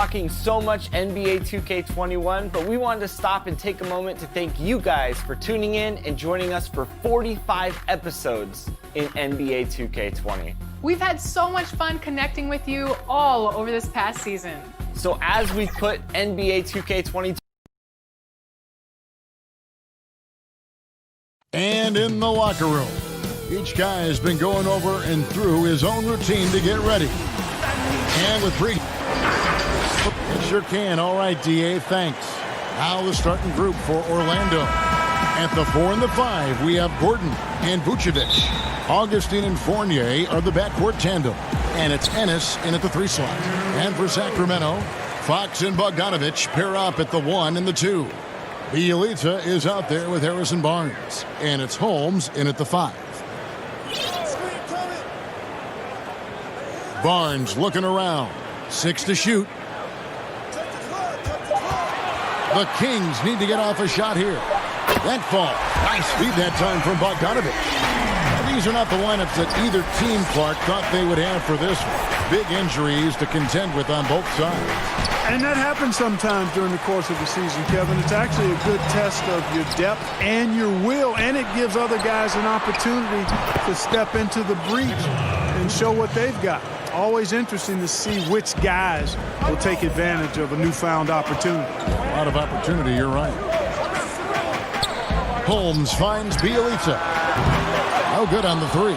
Talking so much NBA 2K21, but we wanted to stop and take a moment to thank you guys for tuning in and joining us for 45 episodes in NBA 2K20. We've had so much fun connecting with you all over this past season. So as we put NBA 2K22 and in the locker room, each guy has been going over and through his own routine to get ready. And with pre... It sure can. All right, DA, thanks. Now the starting group for Orlando. At the 4 and the 5, we have Gordon and Vucevic. Augustine and Fournier are the backcourt tandem. And it's Ennis in at the 3 slot. And for Sacramento, Fox and Bogdanovic pair up at the 1 and the 2. Bielitsa is out there with Harrison Barnes. And it's Holmes in at the 5. Barnes looking around. 6 to shoot. The Kings need to get off a shot here. That fall. Nice feed that time from Bogdanovic. These are not the lineups that either team, Clark, thought they would have for this one. Big injuries to contend with on both sides. And that happens sometimes during the course of the season, Kevin. It's actually a good test of your depth and your will, and it gives other guys an opportunity to step into the breach and show what they've got. Always interesting to see which guys will take advantage of a newfound opportunity. A lot of opportunity, you're right. Holmes finds Bielitsa. No good on the 3.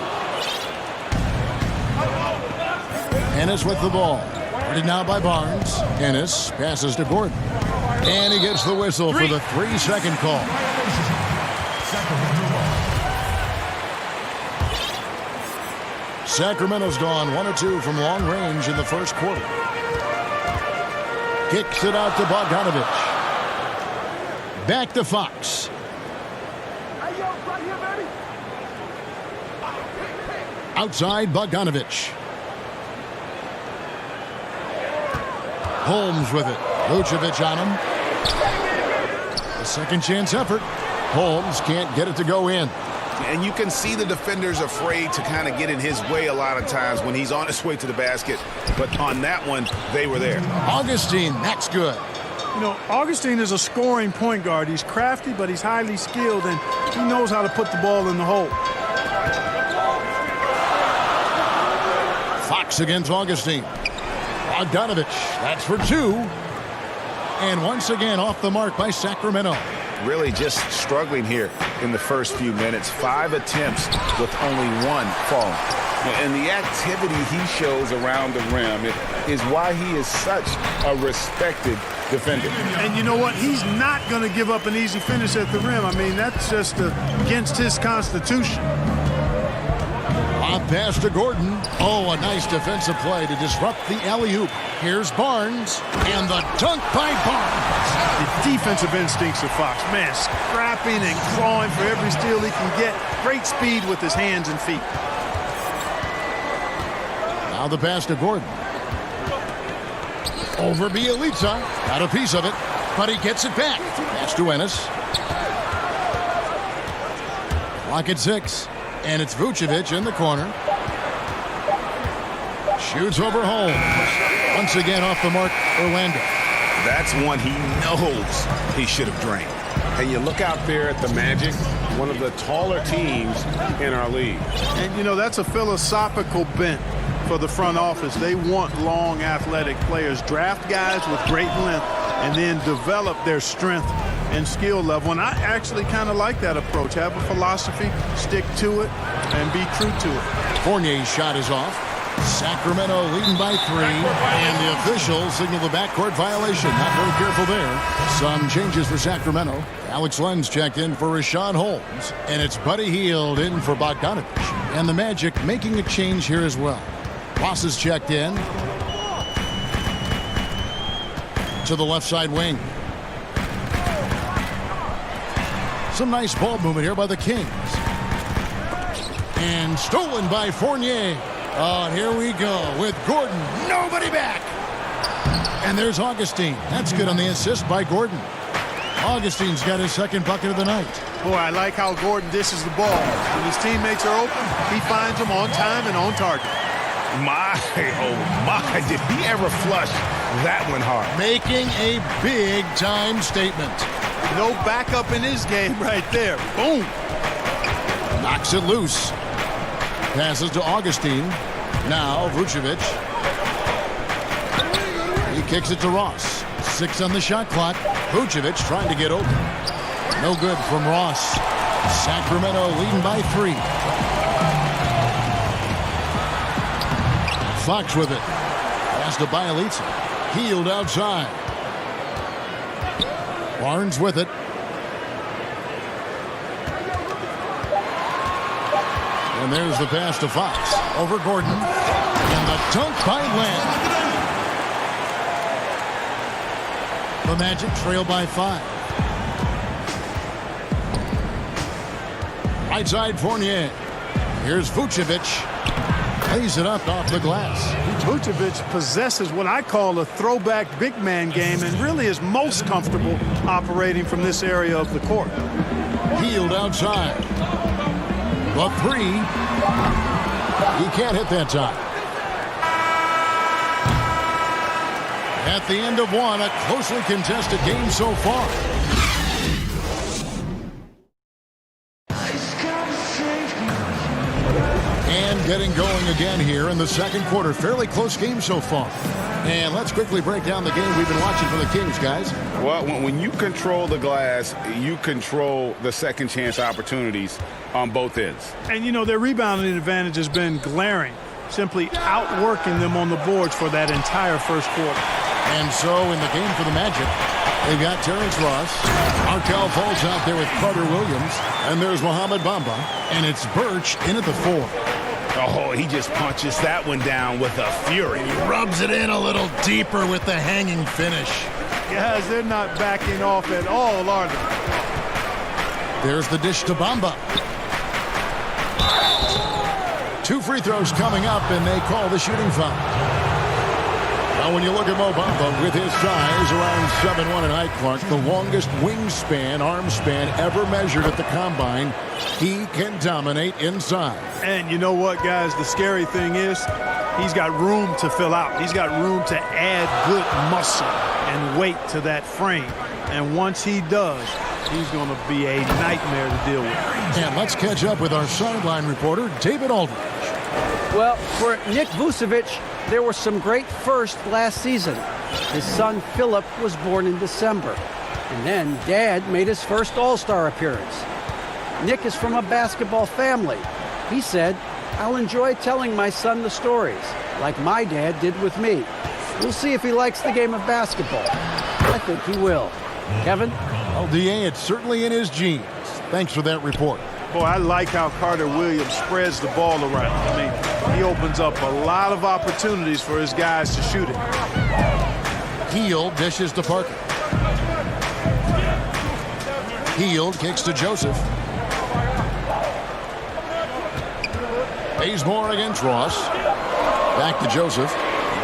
Ennis with the ball. Ready now by Barnes. Ennis passes to Gordon. And he gets the whistle for the 3-second call. Sacramento's gone 1 of 2 from long range in the first quarter. Kicks it out to Bogdanovic. Back to Fox. Outside Bogdanovic. Holmes with it. Vucevic on him. A second chance effort. Holmes can't get it to go in. And you can see the defenders afraid to kind of get in his way a lot of times when he's on his way to the basket. But on that one, they were there. Augustine, that's good. You know, Augustine is a scoring point guard. He's crafty, but he's highly skilled, and he knows how to put the ball in the hole. Fox against Augustine. Bogdanovic, that's for 2. And once again off the mark by Sacramento. Really just struggling here in the first few minutes. 5 attempts with only 1 falling. And the activity he shows around the rim is why he is such a respected defender. And you know what? He's not going to give up an easy finish at the rim. I mean, that's just against his constitution. Off pass to Gordon. Oh, a nice defensive play to disrupt the alley-oop. Here's Barnes, and the dunk by Barnes. The defensive instincts of Fox. Man, scrapping and clawing for every steal he can get. Great speed with his hands and feet. Now the pass to Gordon. Over Bielitsa. Got a piece of it, but he gets it back. Pass to Ennis. Clock at 6. And it's Vucevic in the corner. Shoots over Holmes. Once again off the mark, Orlando. That's one he knows he should have drained. And you look out there at the Magic, one of the taller teams in our league. And, you know, that's a philosophical bent for the front office. They want long, athletic players. Draft guys with great length and then develop their strength and skill level. And I actually kind of like that approach. Have a philosophy, stick to it, and be true to it. Fournier's shot is off. Sacramento leading by 3, and the officials signal the backcourt violation. Not very careful there. Some changes for Sacramento. Alex Lenz checked in for Rashawn Holmes, and it's Buddy Hield in for Bogdanovic. And the Magic making a change here as well. Ross is checked in to the left side wing. Some nice ball movement here by the Kings. And stolen by Fournier. Oh, and here we go with Gordon. Nobody back. And there's Augustine. That's good on the assist by Gordon. Augustine's got his second bucket of the night. Boy, I like how Gordon dishes the ball. When his teammates are open, he finds them on time and on target. My, oh my, did he ever flush that one hard. Making a big-time statement. No backup in his game right there. Boom. Knocks it loose. Passes to Augustine. Now Vucevic. He kicks it to Ross. 6 on the shot clock. Vucevic trying to get open. No good from Ross. Sacramento leading by 3. Fox with it. Pass to Bielitsa. Healed outside. Barnes with it. And there's the pass to Fox. Over Gordon. And the dunk by Lamb. The Magic trail by 5. Right side Fournier. Here's Vucevic. Lays it up off the glass. Vucevic possesses what I call a throwback big man game and really is most comfortable operating from this area of the court. Healed outside. The 3. He can't hit that time. At the end of one, a closely contested game so far. And getting going again here in the second quarter. Fairly close game so far. And let's quickly break down the game we've been watching from the Kings, guys. Well, when you control the glass, you control the second chance opportunities on both ends. And, you know, their rebounding advantage has been glaring, simply outworking them on the boards for that entire first quarter. And so in the game for the Magic, they've got Terrence Ross, Markelle Fultz out there with Carter Williams, and there's Mohamed Bamba, and it's Birch in at the 4. Oh, he just punches that one down with a fury. He rubs it in a little deeper with the hanging finish. Guys, they're not backing off at all, are they? There's the dish to Bamba. 2 free throws coming up, and they call the shooting foul. Now, when you look at Mo Bamba, with his size around 7'1" and height, Clark, the longest wingspan, arm span ever measured at the Combine, he can dominate inside. And you know what, guys? The scary thing is he's got room to fill out. He's got room to add good muscle and weight to that frame. And once he does, he's going to be a nightmare to deal with. And let's catch up with our sideline reporter, David Aldridge. Well, for Nick Vucevic, there were some great firsts last season. His son Philip was born in December. And then Dad made his first All-Star appearance. Nick is from a basketball family. He said, "I'll enjoy telling my son the stories, like my dad did with me. We'll see if he likes the game of basketball." I think he will. Kevin? Well, DA, it's certainly in his genes. Thanks for that report. Boy, I like how Carter Williams spreads the ball around. I mean, he opens up a lot of opportunities for his guys to shoot it. Hield dishes to Parker. Hield kicks to Joseph. Bazemore against Ross. Back to Joseph.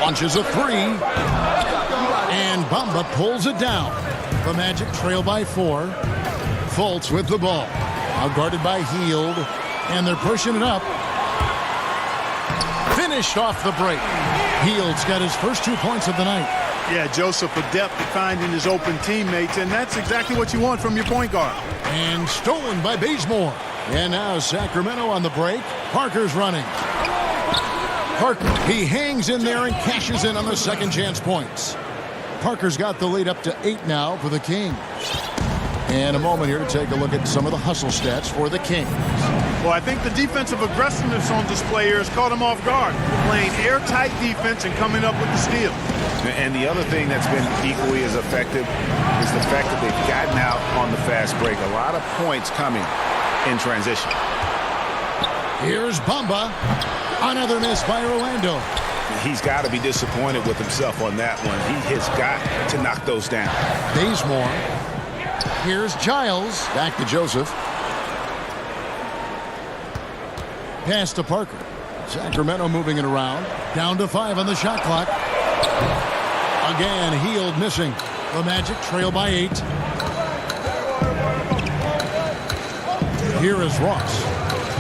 Launches a 3. And Bamba pulls it down. The Magic trail by 4. Fultz with the ball. Now guarded by Hield. And they're pushing it up. Finished off the break. Hield's got his first 2 points of the night. Yeah, Joseph adept at finding his open teammates, and that's exactly what you want from your point guard. And stolen by Bazemore. And now Sacramento on the break. Parker's running. Parker, he hangs in there and cashes in on the second chance points. Parker's got the lead up to 8 now for the Kings. And a moment here to take a look at some of the hustle stats for the Kings. Well, I think the defensive aggressiveness on display here has caught him off guard. Playing airtight defense and coming up with the steal. And the other thing that's been equally as effective is the fact that they've gotten out on the fast break. A lot of points coming in transition. Here's Bamba. Another miss by Orlando. He's got to be disappointed with himself on that one. He has got to knock those down. Bazemore. Here's Giles. Back to Joseph. Pass to Parker. Sacramento moving it around. Down to 5 on the shot clock. Again, Hield missing. The Magic trail by 8. Here is Ross.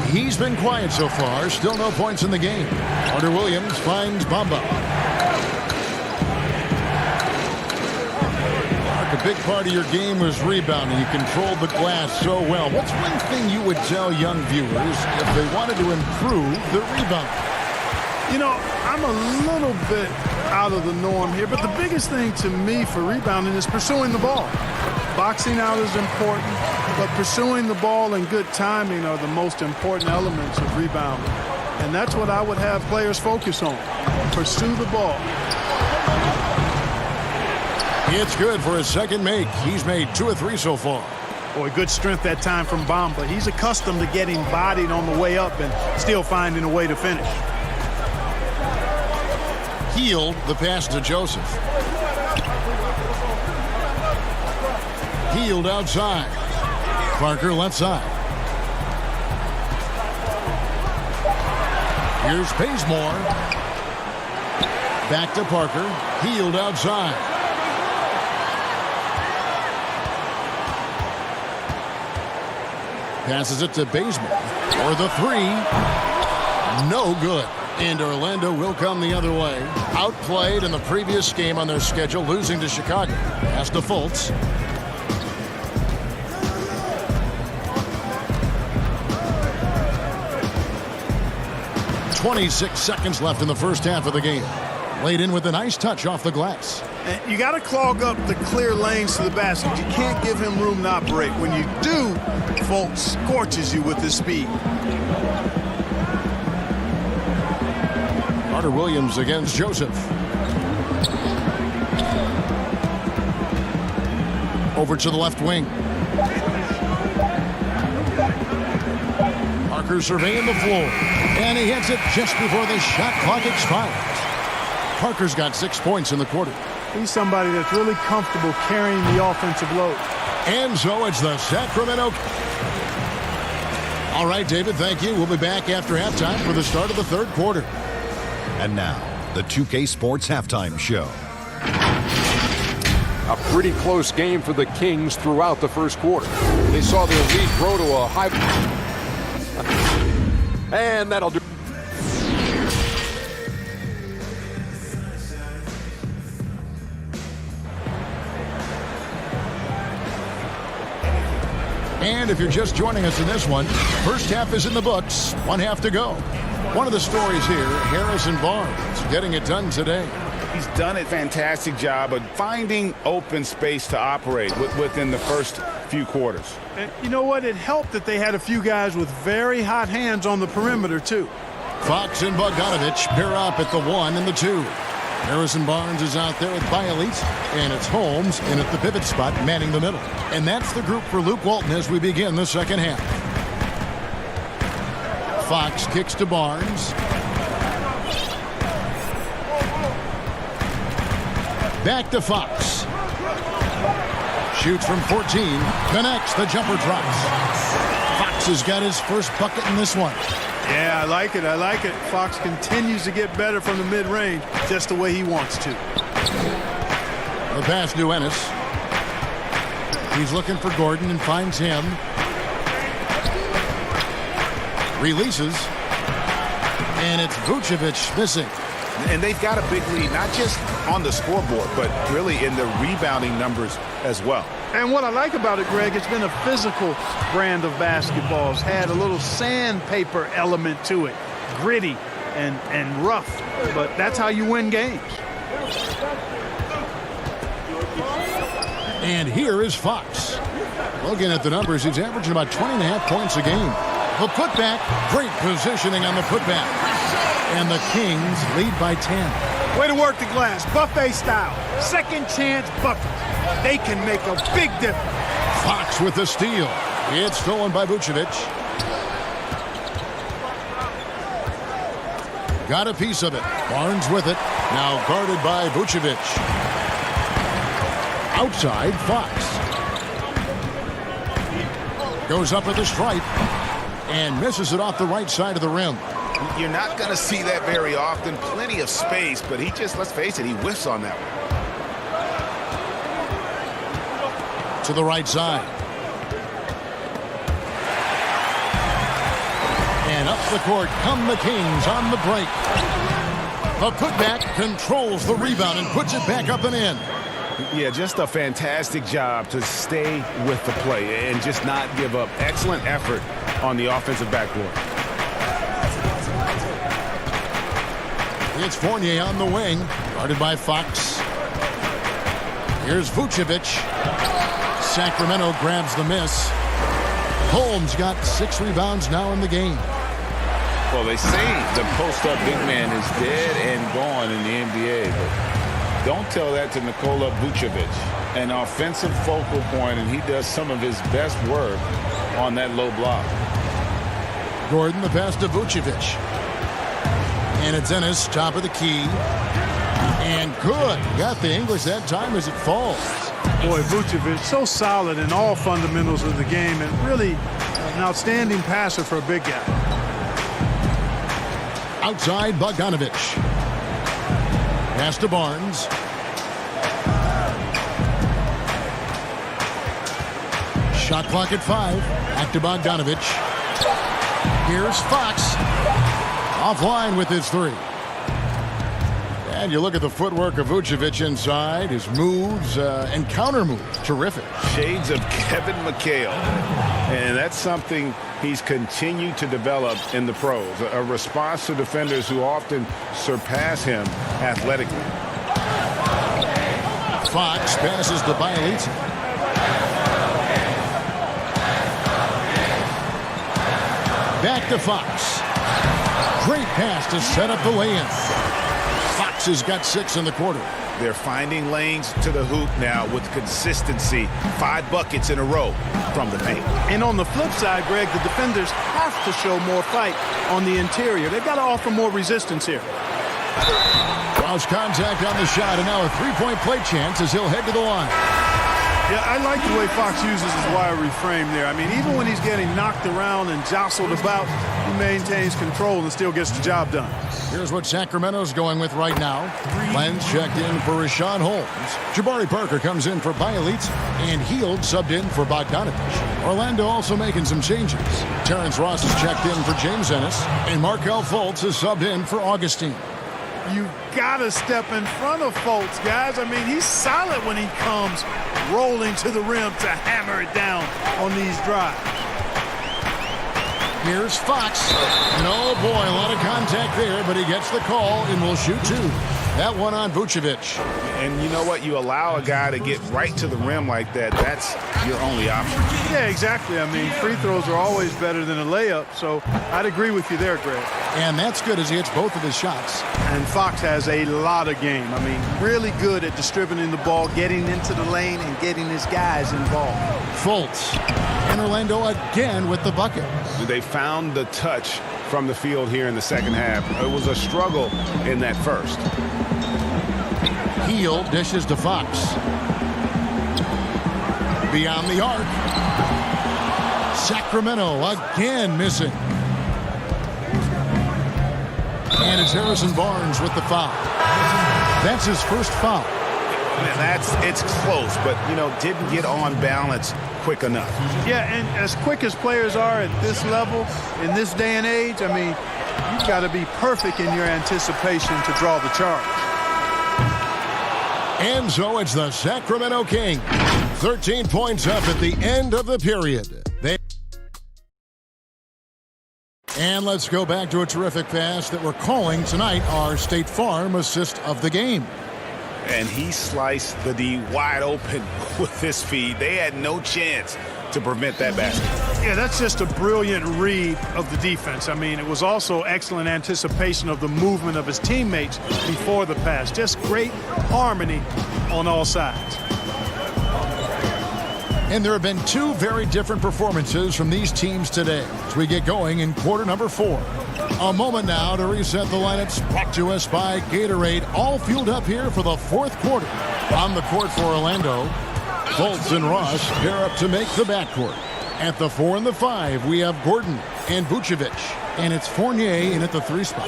He's been quiet so far. Still no points in the game. Carter Williams finds Bamba. A big part of your game was rebounding. You controlled the glass so well. What's one thing you would tell young viewers if they wanted to improve their rebound? You know, I'm a little bit out of the norm here, but the biggest thing to me for rebounding is pursuing the ball. Boxing out is important, but pursuing the ball and good timing are the most important elements of rebounding. And that's what I would have players focus on. Pursue the ball. It's good for his second make. He's made 2 of 3 so far. Boy, good strength that time from Bamba. He's accustomed to getting bodied on the way up and still finding a way to finish. Healed the pass to Joseph. Healed outside. Parker left side. Here's Bazemore. Back to Parker. Healed outside. Passes it to Bazemore for the 3. No good. And Orlando will come the other way. Outplayed in the previous game on their schedule, losing to Chicago. Pass to Fultz. "26 seconds left in the first half of the game. Laid in with a nice touch off the glass. And you got to clog up the clear lanes to the basket. You can't give him room to operate. When you do, Fultz scorches you with his speed. Carter Williams against Joseph. Over to the left wing. Parker surveying the floor. And he hits it just before the shot clock expires. Parker's got 6 points in the quarter. He's somebody that's really comfortable carrying the offensive load. And so it's the Sacramento. All right, David, thank you. We'll be back after halftime for the start of the third quarter. And now, the 2K Sports Halftime Show. A pretty close game for the Kings throughout the first quarter. They saw their lead grow to a high. And that'll do. And if you're just joining us in this one, first half is in the books. 1 half to go. One of the stories here, Harrison Barnes getting it done today. He's done a fantastic job of finding open space to operate within the first few quarters. And you know what? It helped that they had a few guys with very hot hands on the perimeter, too. Fox and Bogdanovich pair up at the 1 and the 2. Harrison Barnes is out there with Bialit, and it's Holmes in at the pivot spot, manning the middle. And that's the group for Luke Walton as we begin the second half. Fox kicks to Barnes. Back to Fox. Shoots from 14. Connects. The jumper drops. Fox has got his first bucket in this one. Yeah, I like it. I like it. Fox continues to get better from the mid-range, just the way he wants to. The pass to Ennis. He's looking for Gordon and finds him. Releases. And it's Vucevic missing. And they've got a big lead, not just on the scoreboard, but really in the rebounding numbers as well. And what I like about it, Greg, it's been a physical brand of basketball. It's had a little sandpaper element to it. Gritty and rough. But that's how you win games. And here is Fox. Looking at the numbers, he's averaging about 20.5 points a game. The putback, great positioning on the putback. And the Kings lead by 10. Way to work the glass, buffet style. Second chance buckets. They can make a big difference. Fox with the steal. It's stolen by Vucevic. Got a piece of it. Barnes with it. Now guarded by Vucevic. Outside, Fox. Goes up at the stripe. And misses it off the right side of the rim. You're not going to see that very often. Plenty of space, but he just, let's face it, he whiffs on that one. To the right side. And up the court come the Kings on the break. The putback controls the rebound and puts it back up and in. Yeah, just a fantastic job to stay with the play and just not give up. Excellent effort on the offensive backboard. It's Fournier on the wing, guarded by Fox. Here's Vucevic. Sacramento grabs the miss. Holmes got 6 rebounds now in the game. Well, they say the post-up big man is dead and gone in the NBA, but don't tell that to Nikola Vucevic. An offensive focal point, and he does some of his best work on that low block. Gordon, the pass to Vucevic. And it's Ennis, top of the key. And good. Got the English that time as it falls. Boy, Vucevic, so solid in all fundamentals of the game, and really an outstanding passer for a big guy. Outside, Bogdanovic. Pass to Barnes. Shot clock at 5. Back to Bogdanovic. Here's Fox. Offline with his 3. And you look at the footwork of Vucevic inside, his moves and counter moves. Terrific. Shades of Kevin McHale. And that's something he's continued to develop in the pros. A response to defenders who often surpass him athletically. Fox passes to Bielitsa. Back to Fox. Great pass to set up the lay-in. Fox has got 6 in the quarter. They're finding lanes to the hoop now with consistency. 5 buckets in a row from the paint. And on the flip side, Greg, the defenders have to show more fight on the interior. They've got to offer more resistance here. Lost contact on the shot, and now a 3-point play chance as he'll head to the line. Yeah, I like the way Fox uses his wiry frame there. I mean, even when he's getting knocked around and jostled about, he maintains control and still gets the job done. Here's what Sacramento's going with right now. Lenz checked in for Rashawn Holmes. Jabari Parker comes in for Bielitsa, and Hield subbed in for Bogdanovic. Orlando also making some changes. Terrence Ross has checked in for James Ennis, and Markelle Fultz has subbed in for Augustine. You gotta step in front of Fultz, guys. I mean, he's solid when he comes rolling to the rim to hammer it down on these drives. Here's Fox. And oh boy, a lot of contact there, but he gets the call and will shoot 2. That one on Vucevic. And you know what? You allow a guy to get right to the rim like that. That's your only option. Yeah, exactly. I mean, free throws are always better than a layup, so I'd agree with you there, Greg. And that's good as he hits both of his shots. And Fox has a lot of game. I mean, really good at distributing the ball, getting into the lane, and getting his guys involved. Fultz. And Orlando again with the bucket. They found the touch from the field here in the second half. It was a struggle in that first. Hield dishes to Fox. Beyond the arc. Sacramento again missing. And it's Harrison Barnes with the foul. That's his first foul. It's close, but, didn't get on balance quick enough. Yeah, and as quick as players are at this level, in this day and age, I mean, you've got to be perfect in your anticipation to draw the charge. And so it's the Sacramento Kings. 13 points up at the end of the period. And let's go back to a terrific pass that we're calling tonight our State Farm assist of the game. And he sliced the D wide open with his feed. They had no chance to prevent that basket. Yeah, that's just a brilliant read of the defense. I mean, it was also excellent anticipation of the movement of his teammates before the pass. Just great harmony on all sides. And there have been 2 very different performances from these teams today as we get going in quarter number 4. A moment now to reset the lineups brought to us by Gatorade, all fueled up here for the 4th quarter. On the court for Orlando, Fultz and Ross pair up to make the backcourt. At the 4 and the 5, we have Gordon and Vucevic, and it's Fournier in at the 3 spot.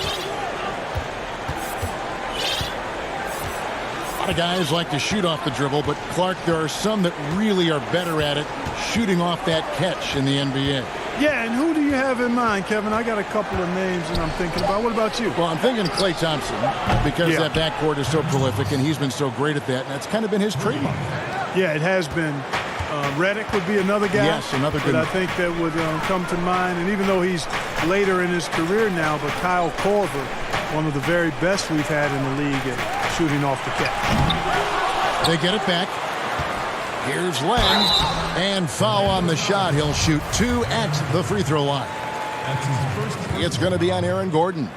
A lot of guys like to shoot off the dribble, but Clark, there are some that really are better at it, shooting off that catch in the NBA. Yeah, and who do you have in mind, Kevin? I got a couple of names that I'm thinking about. What about you? Well, I'm thinking Klay Thompson because that backcourt is so prolific, and he's been so great at that, and that's kind of been his trademark. Yeah, it has been. Reddick would be another guy. Yes, another good one. I think that would come to mind. And even though he's later in his career now, but Kyle Korver, one of the very best we've had in the league at shooting off the catch. They get it back. Here's Len, and foul on the shot. He'll shoot 2 at the free throw line. It's going to be on Aaron Gordon.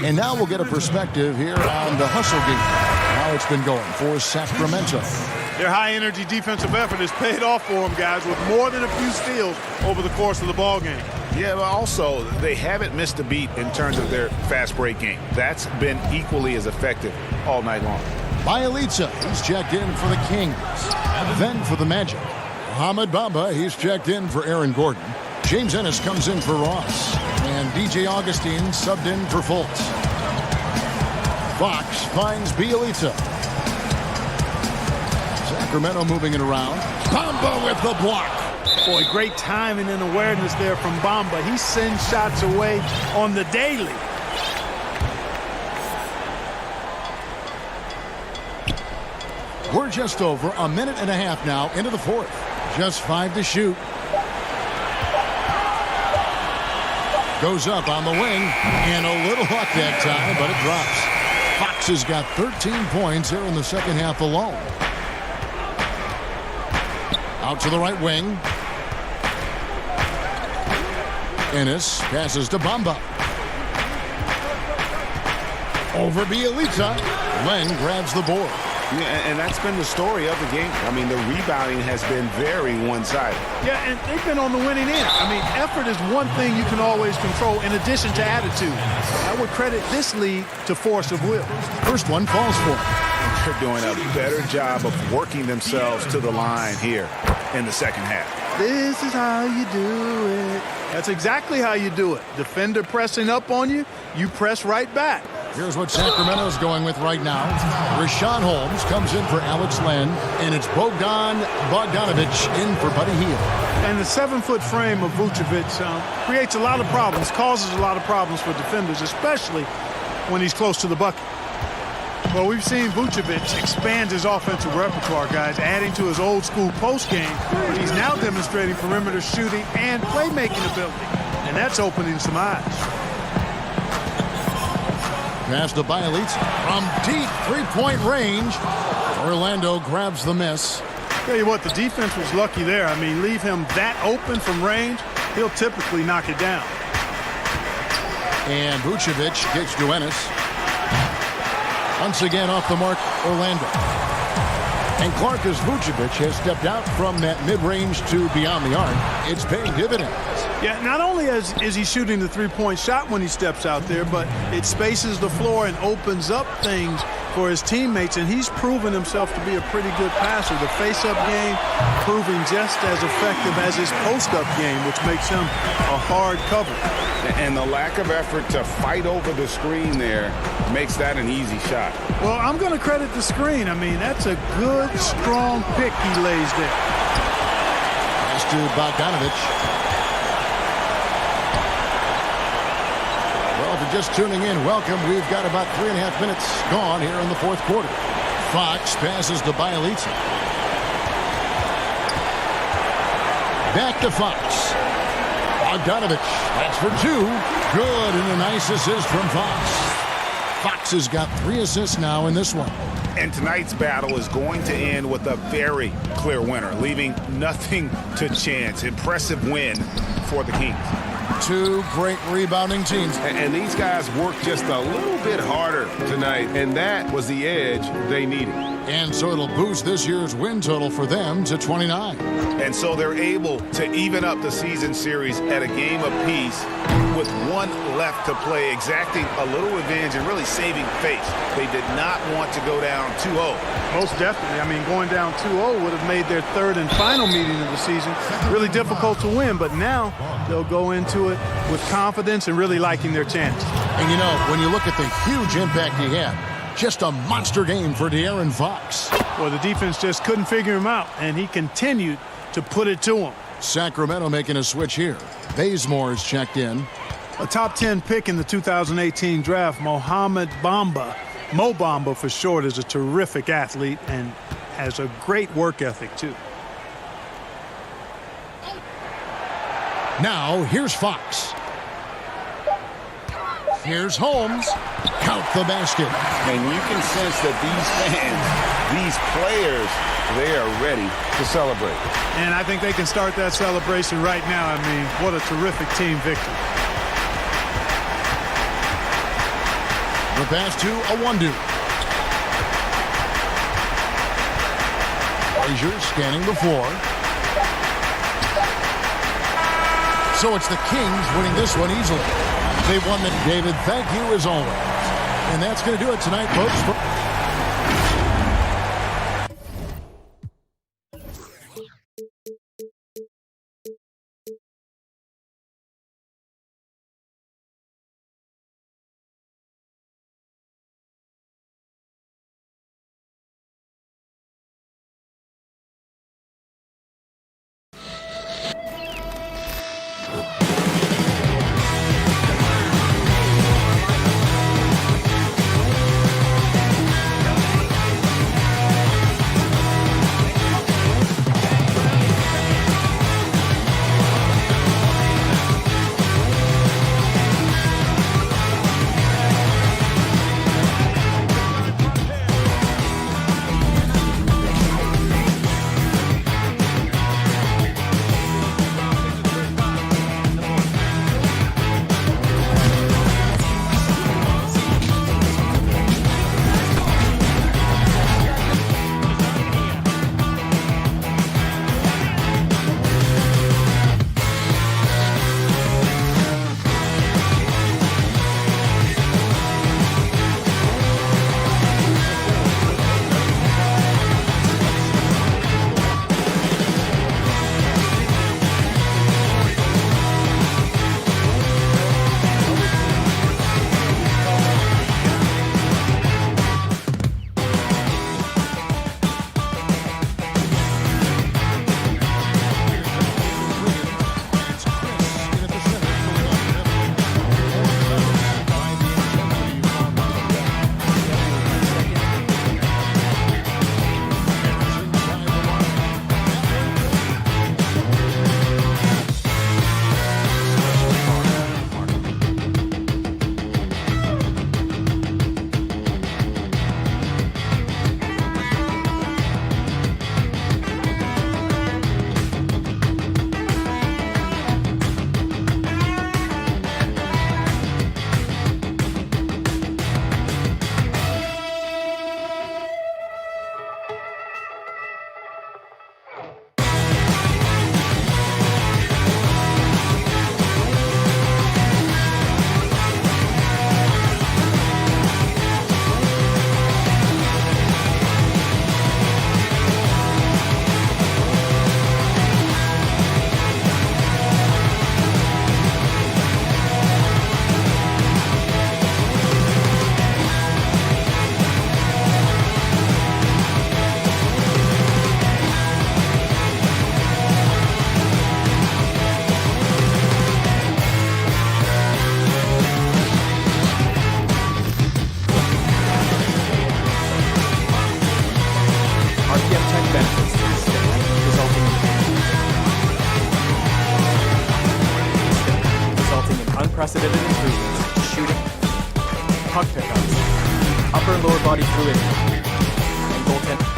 And now we'll get a perspective here on the hustle game, how it's been going for Sacramento. Their high-energy defensive effort has paid off for them, guys, with more than a few steals over the course of the ball game. Yeah, but also they haven't missed a beat in terms of their fast break game. That's been equally as effective all night long. Bielitsa, he's checked in for the Kings. Then for the Magic, Mohamed Bamba, he's checked in for Aaron Gordon. James Ennis comes in for Ross. And DJ Augustine subbed in for Fultz. Fox finds Bielitsa. Sacramento moving it around. Bamba with the block. Boy, great timing and awareness there from Bamba. He sends shots away on the daily. We're just over a minute and a half now into the fourth. Just 5 to shoot. Goes up on the wing, and a little luck that time, but it drops. Fox has got 13 points here in the second half alone. Out to the right wing. Ennis passes to Bamba. Over Bielitsa. Len grabs the board. Yeah, and that's been the story of the game. I mean, the rebounding has been very one-sided. Yeah, and they've been on the winning end. I mean, effort is one thing you can always control in addition to attitude. I would credit this league to force of will. First one falls for him. They're doing a better job of working themselves to the line here in the second half. This is how you do it. That's exactly how you do it. Defender pressing up on you, you press right back. Here's what Sacramento's going with right now. Rashawn Holmes comes in for Alex Len, and it's Bogdanovich in for Buddy Hield. And the 7-foot frame of Vucevic creates a lot of problems, causes a lot of problems for defenders, especially when he's close to the bucket. Well, we've seen Vucevic expand his offensive repertoire, guys, adding to his old-school post game. But he's now demonstrating perimeter shooting and playmaking ability, and that's opening some eyes. Pass to Bielitsa from deep three-point range. Orlando grabs the miss. Tell you what, the defense was lucky there. I mean, leave him that open from range, he'll typically knock it down. And Vucevic kicks to Ennis. Once again off the mark, Orlando. And Clark, as Vucevic has stepped out from that mid-range to beyond the arc, it's paying dividends. Yeah, not only is he shooting the three-point shot when he steps out there, but it spaces the floor and opens up things for his teammates, and he's proven himself to be a pretty good passer. The face-up game proving just as effective as his post-up game, which makes him a hard cover. And the lack of effort to fight over the screen there makes that an easy shot. Well, I'm going to credit the screen. I mean, that's a good, strong pick he lays there. Pass to Bogdanovich. Well, if you're just tuning in, welcome. We've got about 3.5 minutes gone here in the fourth quarter. Fox passes to Bielitsa. Back to Fox. Bogdanovich, that's for 2. Good, and a nice assist from Fox. Fox has got 3 assists now in this one. And tonight's battle is going to end with a very clear winner, leaving nothing to chance. Impressive win for the Kings. 2 great rebounding teams. And these guys worked just a little bit harder tonight, and that was the edge they needed. And so it'll boost this year's win total for them to 29. And so they're able to even up the season series at a game apiece with 1 left to play, exacting a little revenge and really saving face. They did not want to go down 2-0. Most definitely. I mean, going down 2-0 would have made their 3rd and final meeting of the season really difficult to win, but now they'll go into it with confidence and really liking their chance. And you know, when you look at the huge impact he had, Just a monster game for De'Aaron Fox. Well, the defense just couldn't figure him out, and he continued to put it to him. Sacramento making a switch here. Bazemore's checked in. A top 10 pick in the 2018 draft, Mohamed Bamba, Mo Bamba for short, is a terrific athlete and has a great work ethic, too. Now, here's Fox. Here's Holmes. Count the basket. And you can sense that these fans, these players, they are ready to celebrate. And I think they can start that celebration right now. I mean, what a terrific team victory. The pass to Awandu. Frazier scanning the floor. So it's the Kings winning this one easily. They won it. David, thank you as always. And that's going to do it tonight, folks. unprecedented improvements in shooting, puck pickups, upper and lower body fluidity, and goaltending.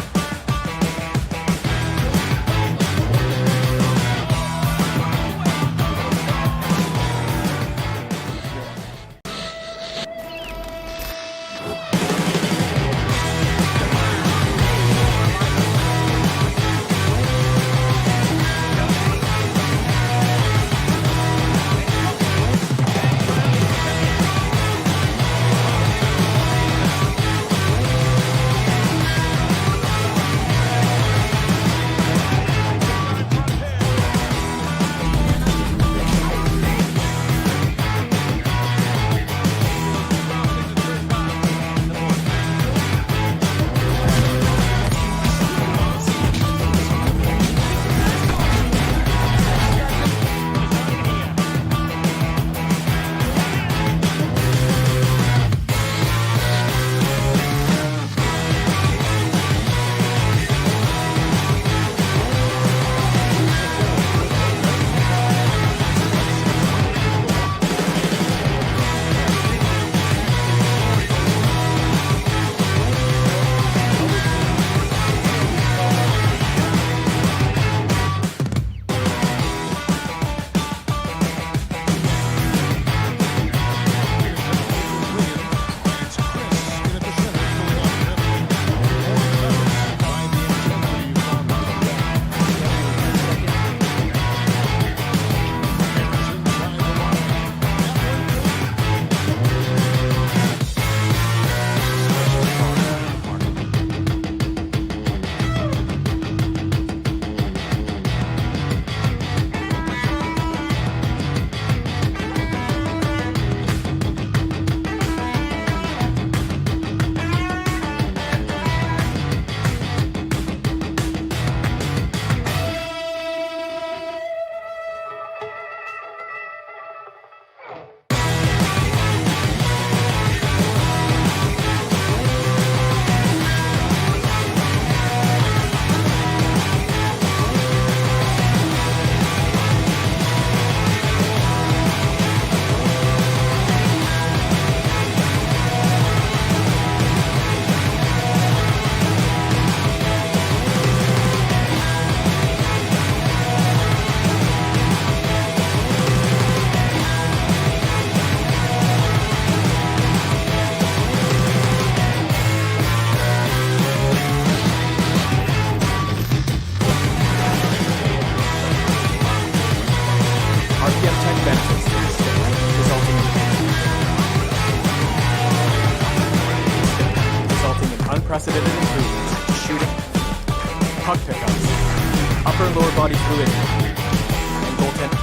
Upper and lower body fluidity. And goaltending.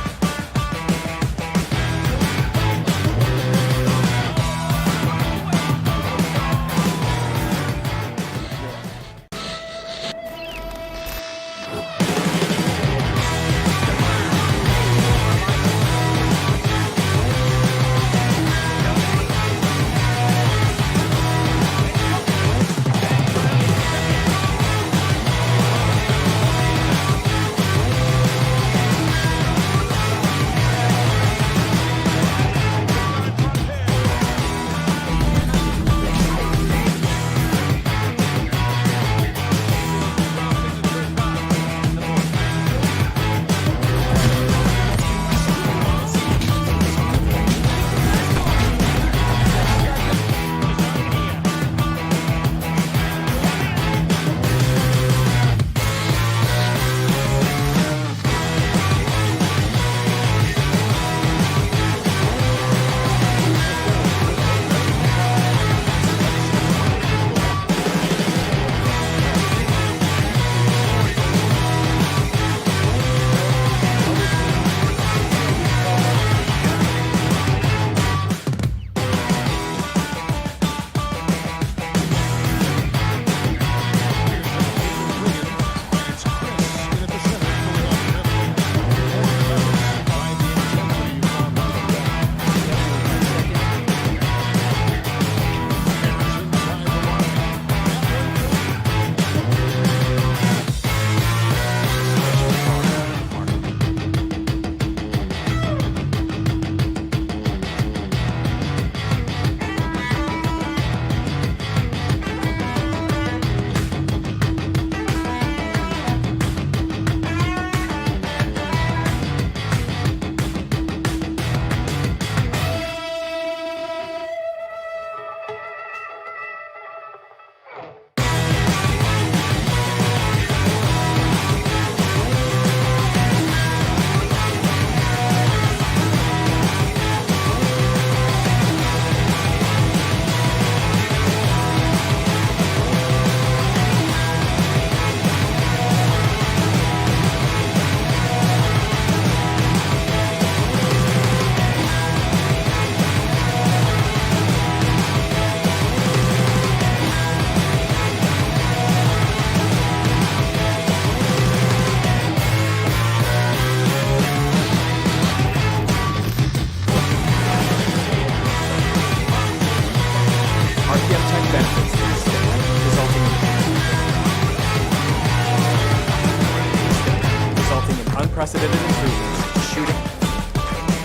Unprecedented improvements, shooting,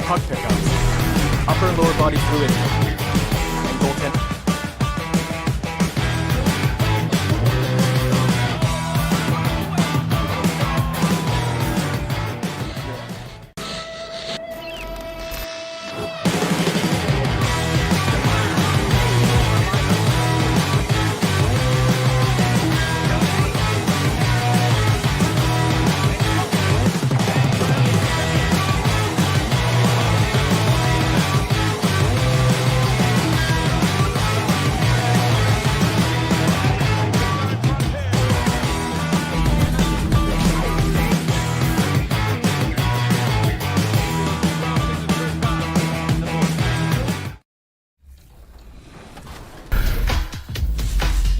puck pickups, upper and lower body fluidity, and goaltending.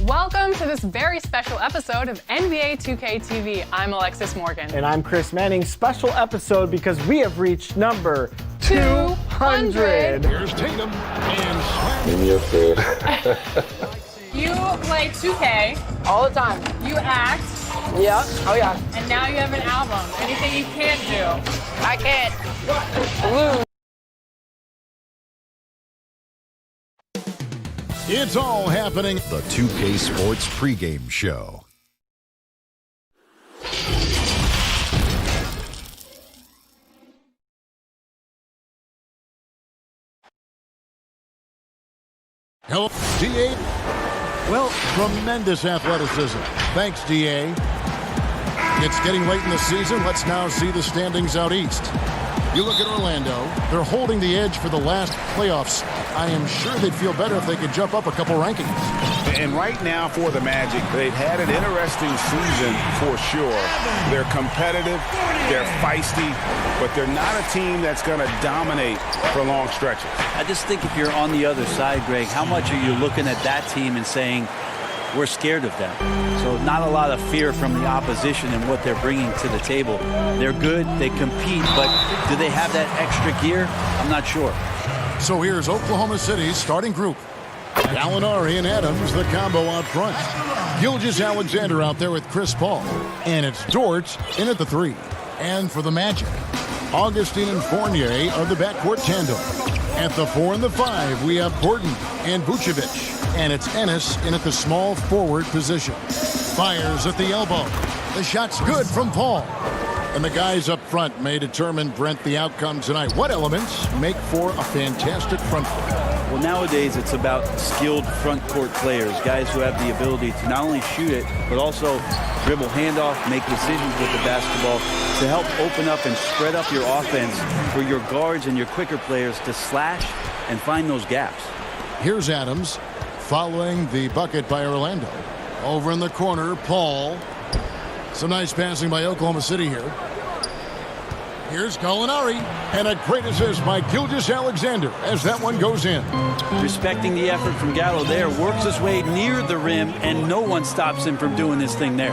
Welcome to this very special episode of NBA 2K TV. I'm Alexis Morgan. And I'm Chris Manning. Special episode because we have reached number 200. Here's Tatum and In your face. You play 2K. All the time. You act. Yeah. Oh, yeah. And now you have an album. Anything you can't do? I can't lose. It's all happening. The 2K Sports pregame show. Hello, DA. Well, tremendous athleticism. Thanks, DA. It's getting late in the season. Let's now see the standings out east. You look at Orlando. They're holding the edge for the last playoffs. I am sure they'd feel better if they could jump up a couple rankings. And right now for the Magic, they've had an interesting season for sure. They're competitive, they're feisty, but they're not a team that's going to dominate for long stretches. I just think if you're on the other side, Greg, how much are you looking at that team and saying, we're scared of them? So not a lot of fear from the opposition and what they're bringing to the table. They're good, they compete, but do they have that extra gear? I'm not sure. So here's Oklahoma City's starting group. Gallinari and Adams, the combo out front. Gilgeous-Alexander out there with Chris Paul. And it's Dort in at the 3. And for the Magic, Augustine and Fournier are the backcourt tandem. At the 4 and the 5, we have Gordon and Vucevic. And it's Ennis in at the small forward position. Fires at the elbow. The shot's good from Paul. And the guys up front may determine, Brent, the outcome tonight. What elements make for a fantastic front court? Well, nowadays it's about skilled front court players, guys who have the ability to not only shoot it, but also dribble handoff, make decisions with the basketball to help open up and spread up your offense for your guards and your quicker players to slash and find those gaps. Here's Adams following the bucket by Orlando. Over in the corner, Paul. Some nice passing by Oklahoma City here. Here's Gallinari, and a great assist by Gilgeous-Alexander as that one goes in. Respecting the effort from Gallo there, works his way near the rim, and no one stops him from doing this thing there.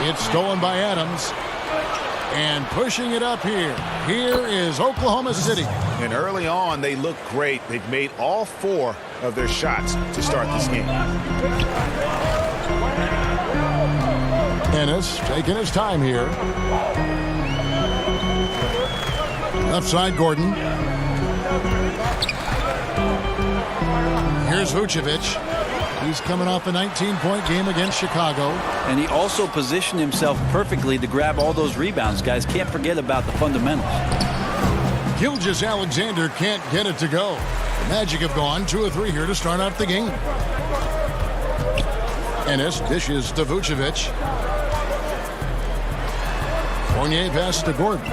It's stolen by Adams, and pushing it up here. Here is Oklahoma City. And early on, they look great. They've made all 4 of their shots to start this game. Ennis taking his time here. Left side, Gordon. Here's Vucevic. He's coming off a 19-point game against Chicago. And he also positioned himself perfectly to grab all those rebounds, guys. Can't forget about the fundamentals. Gilgeous-Alexander can't get it to go. The Magic have gone 2 of 3 here to start out the game. Ennis dishes to Vucevic. Fournier passes to Gordon.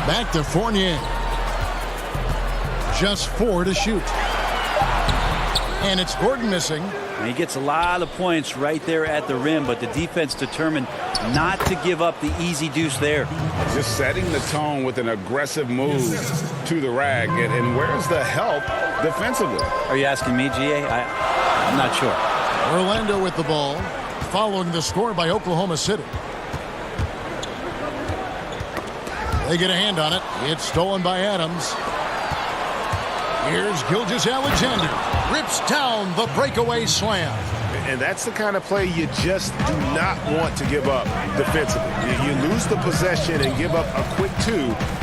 Back to Fournier. Just 4 to shoot. And it's Gordon missing. And he gets a lot of points right there at the rim, but the defense determined not to give up the easy deuce there. Just setting the tone with an aggressive move to the rack. And where's the help defensively? Are you asking me, GA? I'm not sure. Orlando with the ball, following the score by Oklahoma City. They get a hand on it. It's stolen by Adams. Here's Gilgeous-Alexander. Rips down the breakaway slam. And that's the kind of play you just do not want to give up defensively. You lose the possession and give up a quick 2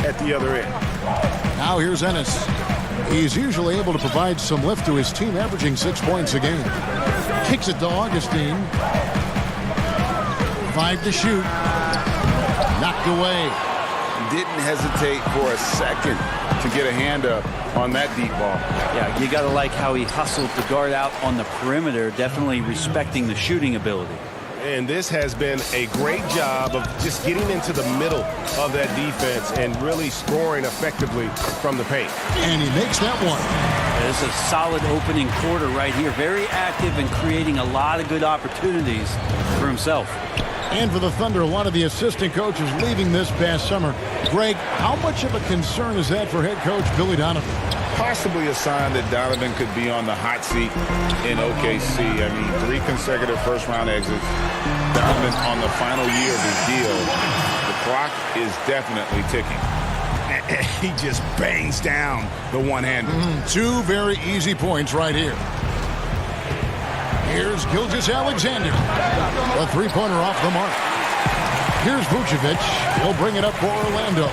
at the other end. Now here's Ennis. He's usually able to provide some lift to his team, averaging 6 points a game. Kicks it to Augustine. 5 to shoot. Knocked away. Didn't hesitate for a second to get a hand up on that deep ball. Yeah, you got to like how he hustled the guard out on the perimeter, definitely respecting the shooting ability. And this has been a great job of just getting into the middle of that defense and really scoring effectively from the paint. And he makes that one. It's a solid opening quarter right here. Very active and creating a lot of good opportunities for himself. And for the Thunder, a lot of the assistant coaches leaving this past summer. Greg, how much of a concern is that for head coach Billy Donovan? Possibly a sign that Donovan could be on the hot seat in OKC. I mean, 3 consecutive first-round exits. Donovan on the final year of his deal. The clock is definitely ticking. He just bangs down the one-hander. 2 very easy points right here. Here's Gilgeous-Alexander. A 3-pointer off the mark. Here's Vucevic. He'll bring it up for Orlando.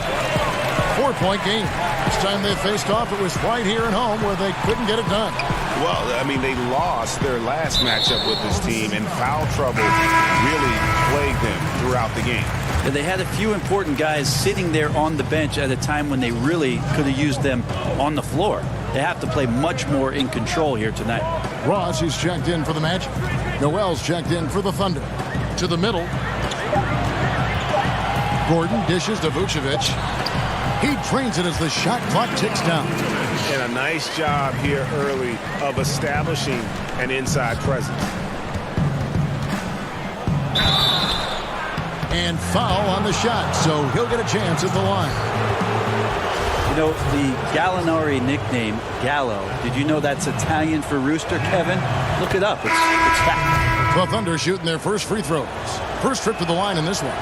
4-point game. This time they faced off, it was right here at home where they couldn't get it done. Well, I mean, they lost their last matchup with this team, and foul trouble really plagued them throughout the game. They had a few important guys sitting there on the bench at a time when they really could have used them on the floor. They have to play much more in control here tonight. Ross is checked in for the Magic. Noel's checked in for the Thunder. To the middle. Gordon dishes to Vucevic. He trains it as the shot clock ticks down. And a nice job here early of establishing an inside presence. And foul on the shot, so he'll get a chance at the line. You know, the Gallinari nickname, Gallo, did you know that's Italian for rooster, Kevin? Look it up. It's fact. The Thunder shooting their first free throws. First trip to the line in this one.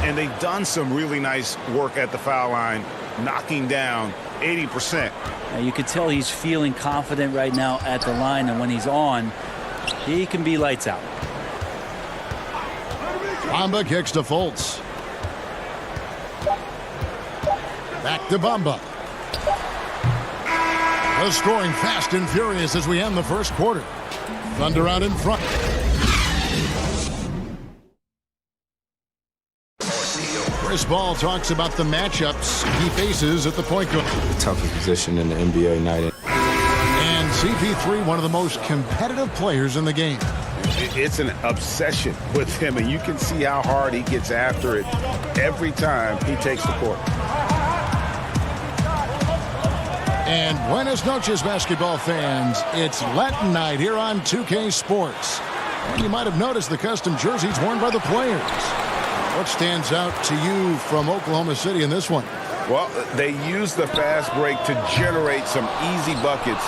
And they've done some really nice work at the foul line, knocking down 80%. Now you can tell he's feeling confident right now at the line, and when he's on, he can be lights out. Bamba kicks to Fultz. Back to Bamba. The scoring fast and furious as we end the first quarter. Thunder out in front. Chris Ball talks about the matchups he faces at the point guard. The toughest position in the NBA night. And CP3, one of the most competitive players in the game. It's an obsession with him, and you can see how hard he gets after it every time he takes the court. And buenas noches, basketball fans. It's Latin night here on 2K Sports. And you might have noticed the custom jerseys worn by the players. What stands out to you from Oklahoma City in this one? Well, they used the fast break to generate some easy buckets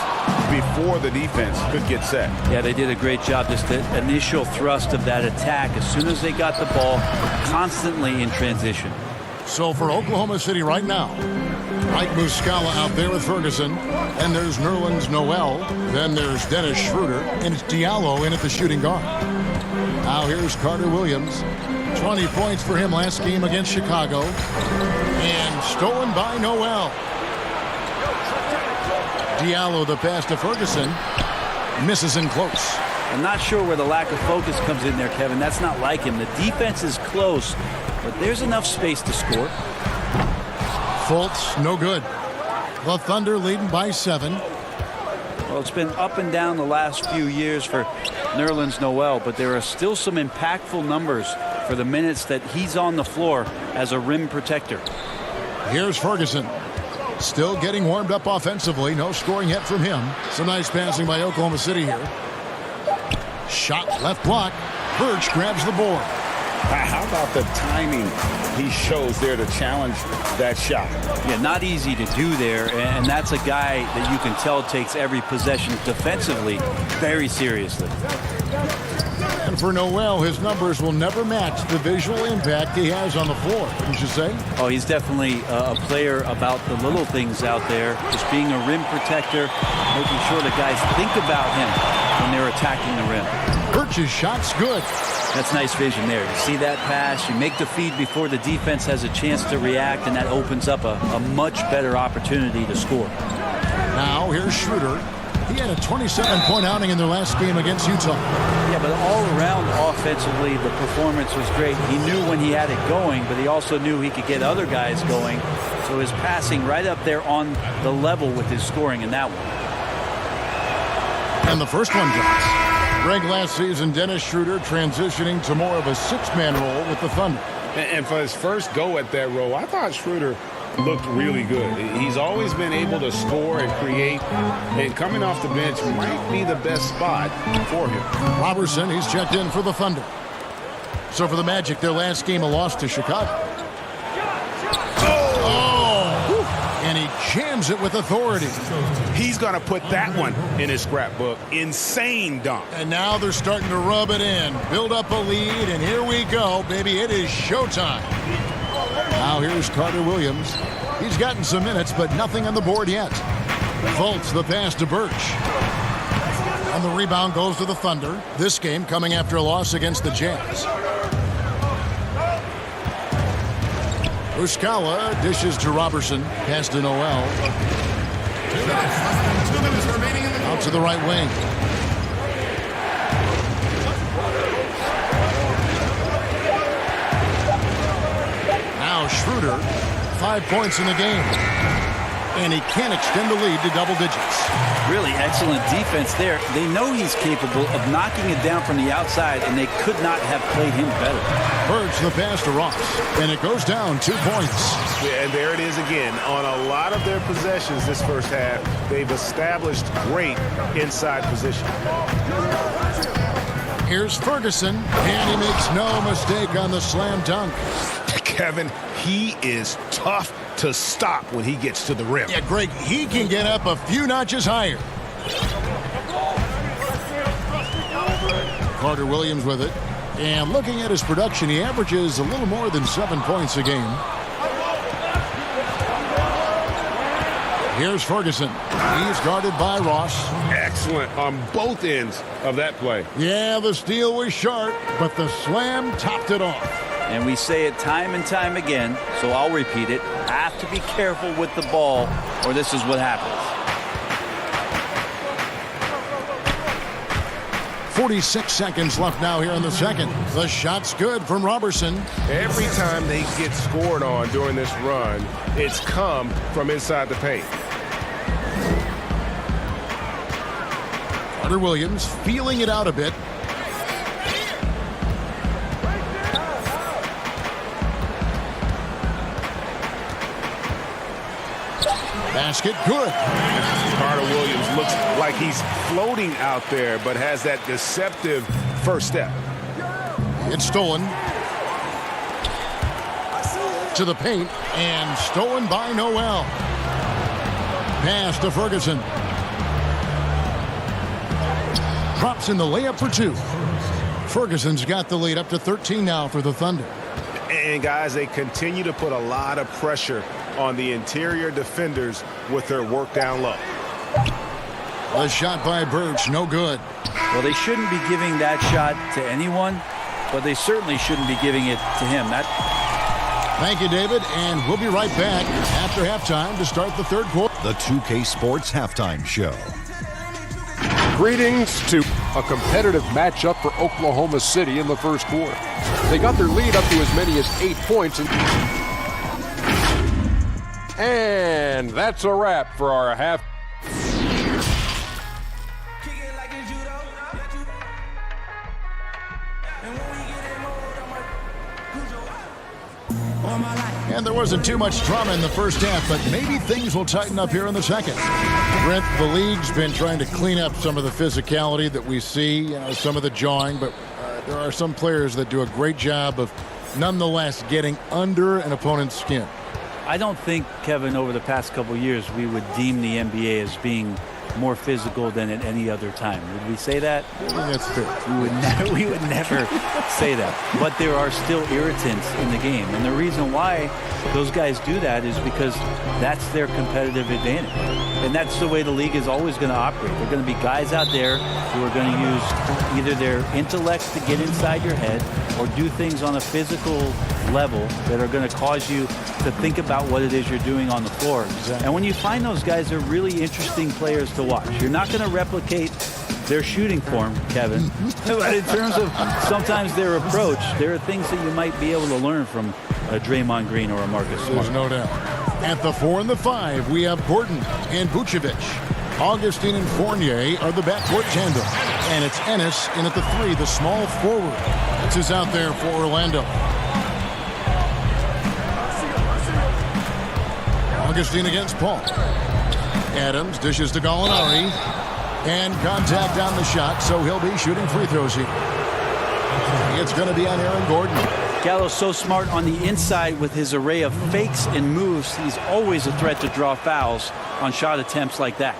before the defense could get set. Yeah, they did a great job. Just the initial thrust of that attack, as soon as they got the ball, constantly in transition. So for Oklahoma City right now, Mike Muscala out there with Ferguson. And there's Nerlens Noel. Then there's Dennis Schroeder. And it's Diallo in at the shooting guard. Now here's Carter Williams. 20 points for him last game against Chicago. And stolen by Noel. Diallo the pass to Ferguson. Misses in close. I'm not sure where the lack of focus comes in there, Kevin. That's not like him. The defense is close, but there's enough space to score. Fultz, no good. The Thunder leading by 7. Well, it's been up and down the last few years for Nerlens Noel, but there are still some impactful numbers for the minutes that he's on the floor as a rim protector. Here's Ferguson. Still getting warmed up offensively. No scoring yet from him. Some nice passing by Oklahoma City here. Shot left block. Birch grabs the board. How about the timing he shows there to challenge that shot? Yeah, not easy to do there, and that's a guy that you can tell takes every possession defensively very seriously. And for Noel, his numbers will never match the visual impact he has on the floor, wouldn't you say? Oh, he's definitely a player about the little things out there, just being a rim protector, making sure the guys think about him when they're attacking the rim. Birch's shot's good. That's nice vision there. You see that pass, you make the feed before the defense has a chance to react, and that opens up a much better opportunity to score. Now here's Schroeder. He had a 27-point outing in their last game against Utah. Yeah, but all around offensively, the performance was great. He knew when he had it going, but he also knew he could get other guys going. So his passing right up there on the level with his scoring in that one. And the first one drops. Greg last season, Dennis Schroeder transitioning to more of a 6-man role with the Thunder. And for his first go at that role, I thought Schroeder looked really good. He's always been able to score and create, and coming off the bench might be the best spot for him. Robertson, he's checked in for the Thunder. So for the Magic, their last game, a loss to Chicago. And he jams it with authority. He's going to put that one in his scrapbook. Insane dunk. And now they're starting to rub it in, build up a lead, and here we go, baby. It is showtime. Now here's Carter Williams. He's gotten some minutes, but nothing on the board yet. Fultz the pass to Birch. And the rebound goes to the Thunder. This game coming after a loss against the Jazz. Muscala dishes to Robertson. Pass to Noel. 2 minutes remaining in the out to the right wing. Now Schroeder, 5 points in the game. And he can't extend the lead to double digits. Really excellent defense there. They know he's capable of knocking it down from the outside, and they could not have played him better. Birch the pass to Ross, and it goes down 2 points. Yeah, and there it is again. On a lot of their possessions this first half, they've established great inside position. Here's Ferguson, and he makes no mistake on the slam dunk. Kevin, he is tough to stop when he gets to the rim. Yeah, Greg, he can get up a few notches higher. Carter Williams with it. And looking at his production, he averages a little more than 7 points a game. Here's Ferguson. He's guarded by Ross. Excellent on both ends of that play. Yeah, the steal was sharp, but the slam topped it off. And we say it time and time again, so I'll repeat it. Have to be careful with the ball, or this is what happens. 46 seconds left now here in the second. The shot's good from Robertson. Every time they get scored on during this run, it's come from inside the paint. Carter Williams feeling it out a bit. Basket good. Carter Williams looks like he's floating out there, but has that deceptive first step. It's stolen. To the paint, and stolen by Noel. Pass to Ferguson. Drops in the layup for 2. Ferguson's got the lead up to 13 now for the Thunder. And guys, they continue to put a lot of pressure on the interior defenders with their work down low. The shot by Birch, no good. Well, they shouldn't be giving that shot to anyone, but they certainly shouldn't be giving it to him. Thank you, David, and we'll be right back after halftime to start the third quarter. The 2K Sports Halftime Show. Greetings to a competitive matchup for Oklahoma City in the first quarter. They got their lead up to as many as 8 points. And that's a wrap for our half. And there wasn't too much drama in the first half, but maybe things will tighten up here in the second. Brent, the league's been trying to clean up some of the physicality that we see, some of the jawing, but there are some players that do a great job of nonetheless getting under an opponent's skin. I don't think, Kevin, over the past couple of years, we would deem the NBA as being more physical than at any other time. Would we say that? I think that's fair. We would never say that. But there are still irritants in the game. And the reason why those guys do that is because that's their competitive advantage. And that's the way the league is always going to operate. There are going to be guys out there who are going to use either their intellects to get inside your head or do things on a physical level that are going to cause you to think about what it is you're doing on the floor. Exactly. And when you find those guys, they're really interesting players to watch. You're not going to replicate their shooting form, Kevin. But in terms of sometimes their approach, there are things that you might be able to learn from a Draymond Green or a Marcus Smart. There's no doubt. At the 4 and the 5, we have Gordon and Vucevic. Augustine and Fournier are the backcourt tandem. And it's Ennis in at the 3, the small forward. This is out there for Orlando. Augustine against Paul. Adams dishes to Gallinari. And contact on the shot, so he'll be shooting free throws here. It's going to be on Aaron Gordon. Gallo's so smart on the inside with his array of fakes and moves. He's always a threat to draw fouls on shot attempts like that.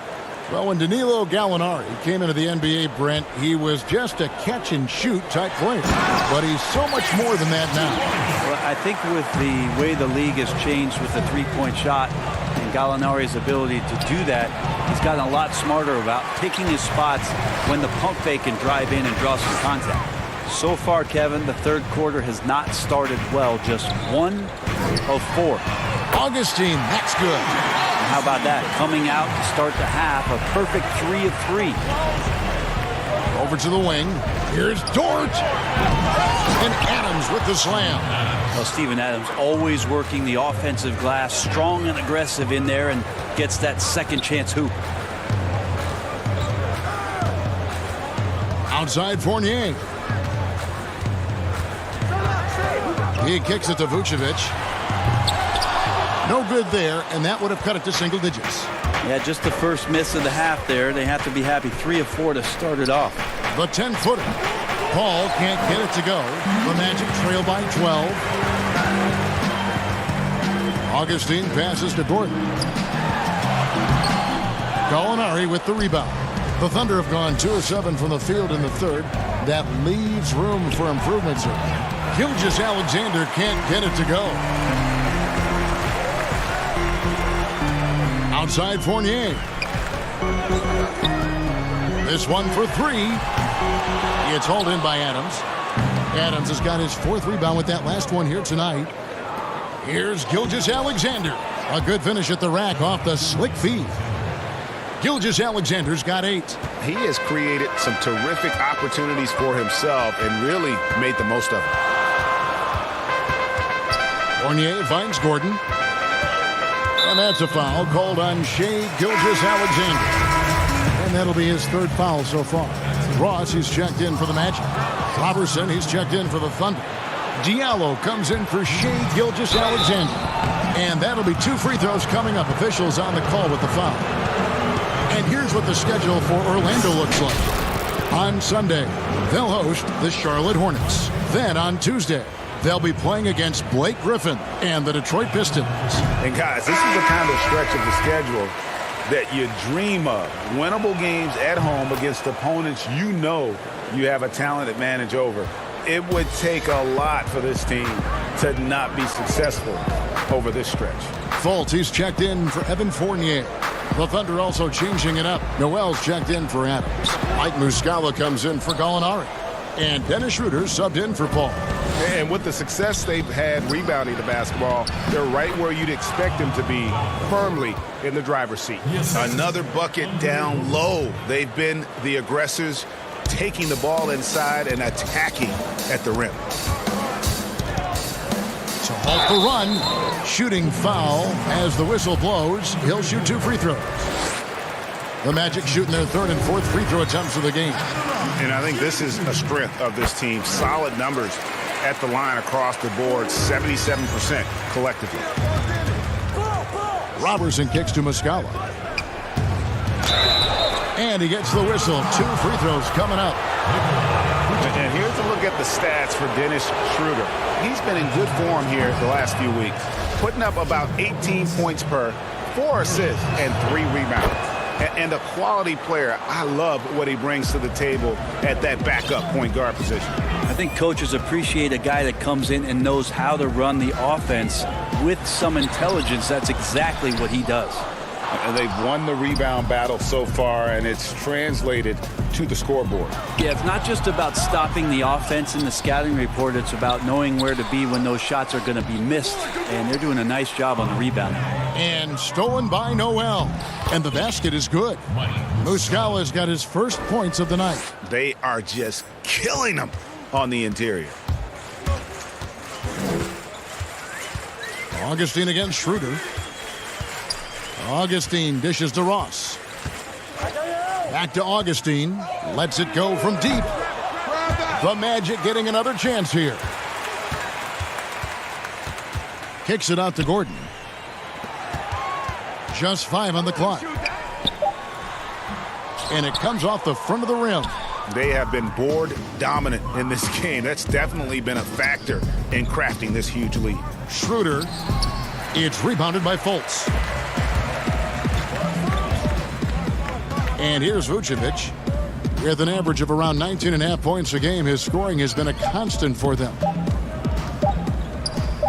Well, when Danilo Gallinari came into the NBA, Brent, he was just a catch-and-shoot type player. But he's so much more than that now. Well, I think with the way the league has changed with the three-point shot and Gallinari's ability to do that, he's gotten a lot smarter about picking his spots when the pump fake can drive in and draw some contact. So far, Kevin, the third quarter has not started well. Just 1 of 4. Augustine, that's good. And how about that? Coming out to start the half, a perfect 3 of 3. Over to the wing. Here's Dort. And Adams with the slam. Well, Steven Adams always working the offensive glass, strong and aggressive in there, and gets that second chance hoop. Outside Fournier. He kicks it to Vucevic. No good there, and that would have cut it to single digits. Yeah, just the first miss of the half there. They have to be happy. 3 of 4 to start it off. The 10-footer. Paul can't get it to go. The Magic trail by 12. Augustine passes to Gordon. Gallinari with the rebound. The Thunder have gone 2 of 7 from the field in the third. That leaves room for improvement, sir. Gilgeous-Alexander can't get it to go. Outside Fournier. This one for 3. It's hauled in by Adams. Adams has got his 4th rebound with that last one here tonight. Here's Gilgeous-Alexander. A good finish at the rack off the slick feed. Gilgeous-Alexander's got 8. He has created some terrific opportunities for himself and really made the most of it. Fournier finds Gordon. And that's a foul called on Shai Gilgeous-Alexander. And that'll be his 3rd foul so far. Ross, he's checked in for the Magic. Robertson, he's checked in for the Thunder. Diallo comes in for Shai Gilgeous-Alexander. And that'll be 2 free throws coming up. Officials on the call with the foul. And here's what the schedule for Orlando looks like. On Sunday, they'll host the Charlotte Hornets. Then on Tuesday, they'll be playing against Blake Griffin and the Detroit Pistons. And guys, this is the kind of stretch of the schedule that you dream of. Winnable games at home against opponents you know you have a talent advantage over. It would take a lot for this team to not be successful over this stretch. Fultz, he's checked in for Evan Fournier. The Thunder also changing it up. Noel's checked in for Adams. Mike Muscala comes in for Gallinari. And Dennis Schroeder subbed in for Paul. And with the success they've had rebounding the basketball, they're right where you'd expect them to be, firmly in the driver's seat. Another bucket down low. They've been the aggressors, taking the ball inside and attacking at the rim. So halt the run. Shooting foul as the whistle blows. He'll shoot 2 free throws. The Magic shooting their 3rd and 4th free throw attempts of the game. And I think this is a strength of this team. Solid numbers at the line across the board, 77% collectively. Robertson kicks to Muscala. And he gets the whistle. 2 free throws coming up. And here's a look at the stats for Dennis Schroeder. He's been in good form here the last few weeks, putting up about 18 points per, 4 assists, and 3 rebounds. And a quality player. I love what he brings to the table at that backup point guard position. I think coaches appreciate a guy that comes in and knows how to run the offense with some intelligence. That's exactly what he does. And they've won the rebound battle so far, and it's translated to the scoreboard. Yeah, it's not just about stopping the offense in the scouting report. It's about knowing where to be when those shots are going to be missed. And they're doing a nice job on the rebound. And stolen by Noel. And the basket is good. Muscala's got his 1st points of the night. They are just killing them on the interior. Augustine against Schroeder. Augustine dishes to Ross. Back to Augustine. Lets it go from deep. The Magic getting another chance here. Kicks it out to Gordon. Just 5 on the clock. And it comes off the front of the rim. They have been board dominant in this game. That's definitely been a factor in crafting this huge lead. Schroeder. It's rebounded by Fultz. And here's Vucevic. With an average of around 19.5 points a game, his scoring has been a constant for them.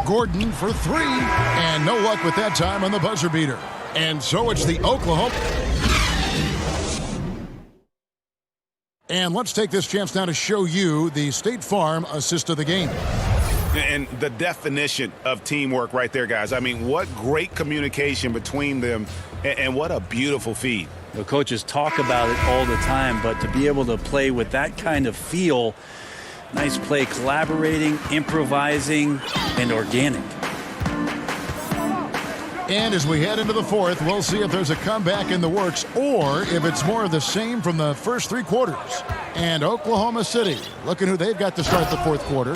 Gordon for 3. And no luck with that time on the buzzer beater. And so it's the Oklahoma. And let's take this chance now to show you the State Farm assist of the game. And the definition of teamwork right there, guys. I mean, what great communication between them, and what a beautiful feed. The coaches talk about it all the time, but to be able to play with that kind of feel, nice play, collaborating, improvising, and organic. And as we head into the 4th, we'll see if there's a comeback in the works or if it's more of the same from the first 3 quarters. And Oklahoma City, looking who they've got to start the fourth quarter.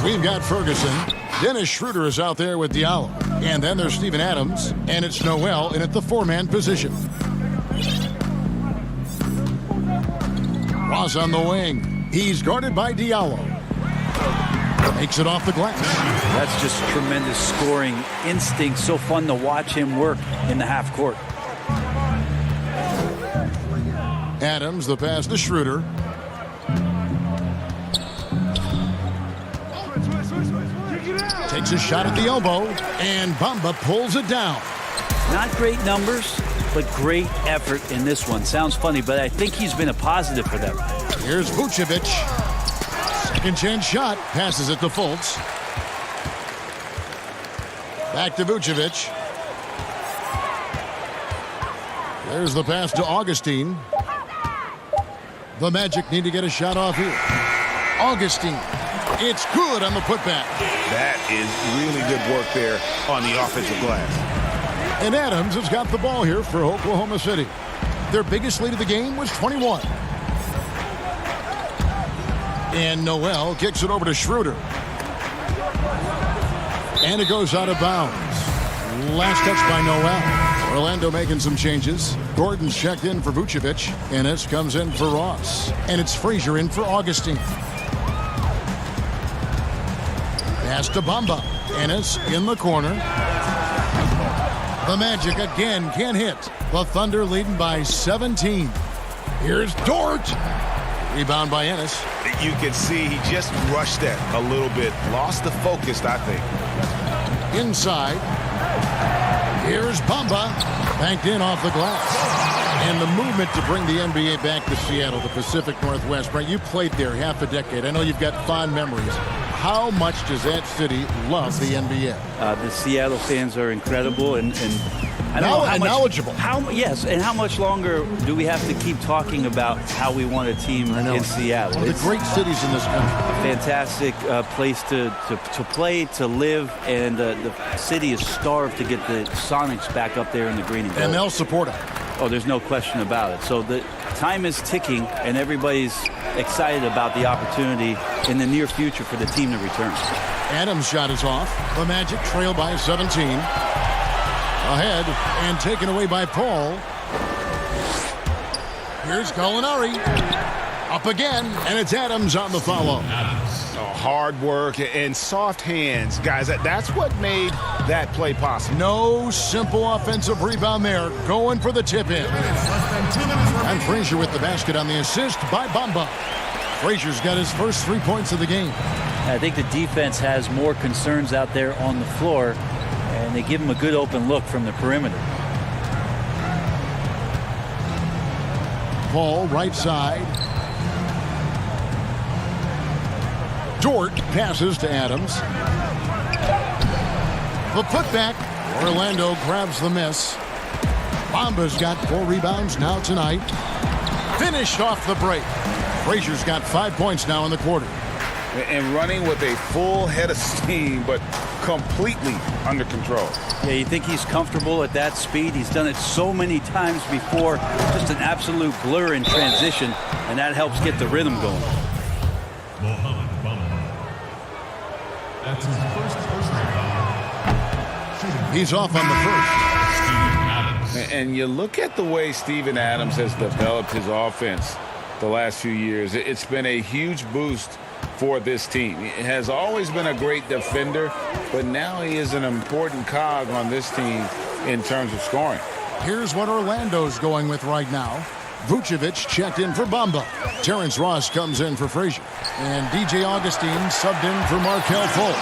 We've got Ferguson. Dennis Schroeder is out there with Diallo. And then there's Steven Adams. And it's Noel in at the four-man position. Ross on the wing. He's guarded by Diallo. Makes it off the glass. That's just tremendous scoring instinct. So fun to watch him work in the half court. Adams, the pass to Schroeder. Takes a shot at the elbow, and Bamba pulls it down. Not great numbers, but great effort in this one. Sounds funny, but I think he's been a positive for them. Here's Vucevic. Second chance shot. Passes it to Fultz. Back to Vucevic. There's the pass to Augustine. The Magic need to get a shot off here. Augustine. It's good on the putback. That is really good work there on the offensive glass. And Adams has got the ball here for Oklahoma City. Their biggest lead of the game was 21. And Noel kicks it over to Schroeder. And it goes out of bounds. Last touch by Noel. Orlando making some changes. Gordon's checked in for Vucevic. Ennis comes in for Ross. And it's Frazier in for Augustine. Pass to Bamba. Ennis in the corner. The Magic again can't hit. The Thunder leading by 17. Here's Dort. Rebound by Ennis. You can see he just rushed that a little bit. Lost the focus, I think. Inside. Here's Bamba. Banked in off the glass. And the movement to bring the NBA back to Seattle, the Pacific Northwest. Brent, you played there half a decade. I know you've got fond memories. How much does that city love the NBA? The Seattle fans are incredible and I don't know how much, knowledgeable. Yes, and how much longer do we have to keep talking about how we want a team in Seattle? One of the great cities in this country. A fantastic place to play, to live, and the city is starved to get the Sonics back up there in the green and gold. And they'll support them. Oh, there's no question about it. So the time is ticking, and everybody's excited about the opportunity in the near future for the team to return. Adams' shot is off. The Magic trail by 17. Ahead and taken away by Paul. Here's Gallinari. Up again, and it's Adams on the follow. Hard work and soft hands. Guys, that's what made that play possible. No simple offensive rebound there. Going for the tip-in. And Frazier with the basket on the assist by Bamba. Frazier's got his first 3 points of the game. I think the defense has more concerns out there on the floor, and they give him a good open look from the perimeter. Paul, right side. Dort passes to Adams. The putback. Orlando grabs the miss. Bamba's got 4 rebounds now tonight. Finished off the break. Frazier's got 5 points now in the quarter. And running with a full head of steam, but completely under control. Yeah, you think he's comfortable at that speed? He's done it so many times before. Just an absolute blur in transition, and that helps get the rhythm going. That's his first personal foul. He's off on the first. And you look at the way Steven Adams has developed his offense the last few years. It's been a huge boost for this team. He has always been a great defender, but now he is an important cog on this team in terms of scoring. Here's what Orlando's going with right now. Vucevic checked in for Bamba. Terrence Ross comes in for Frazier. And DJ Augustine subbed in for Markelle Fultz.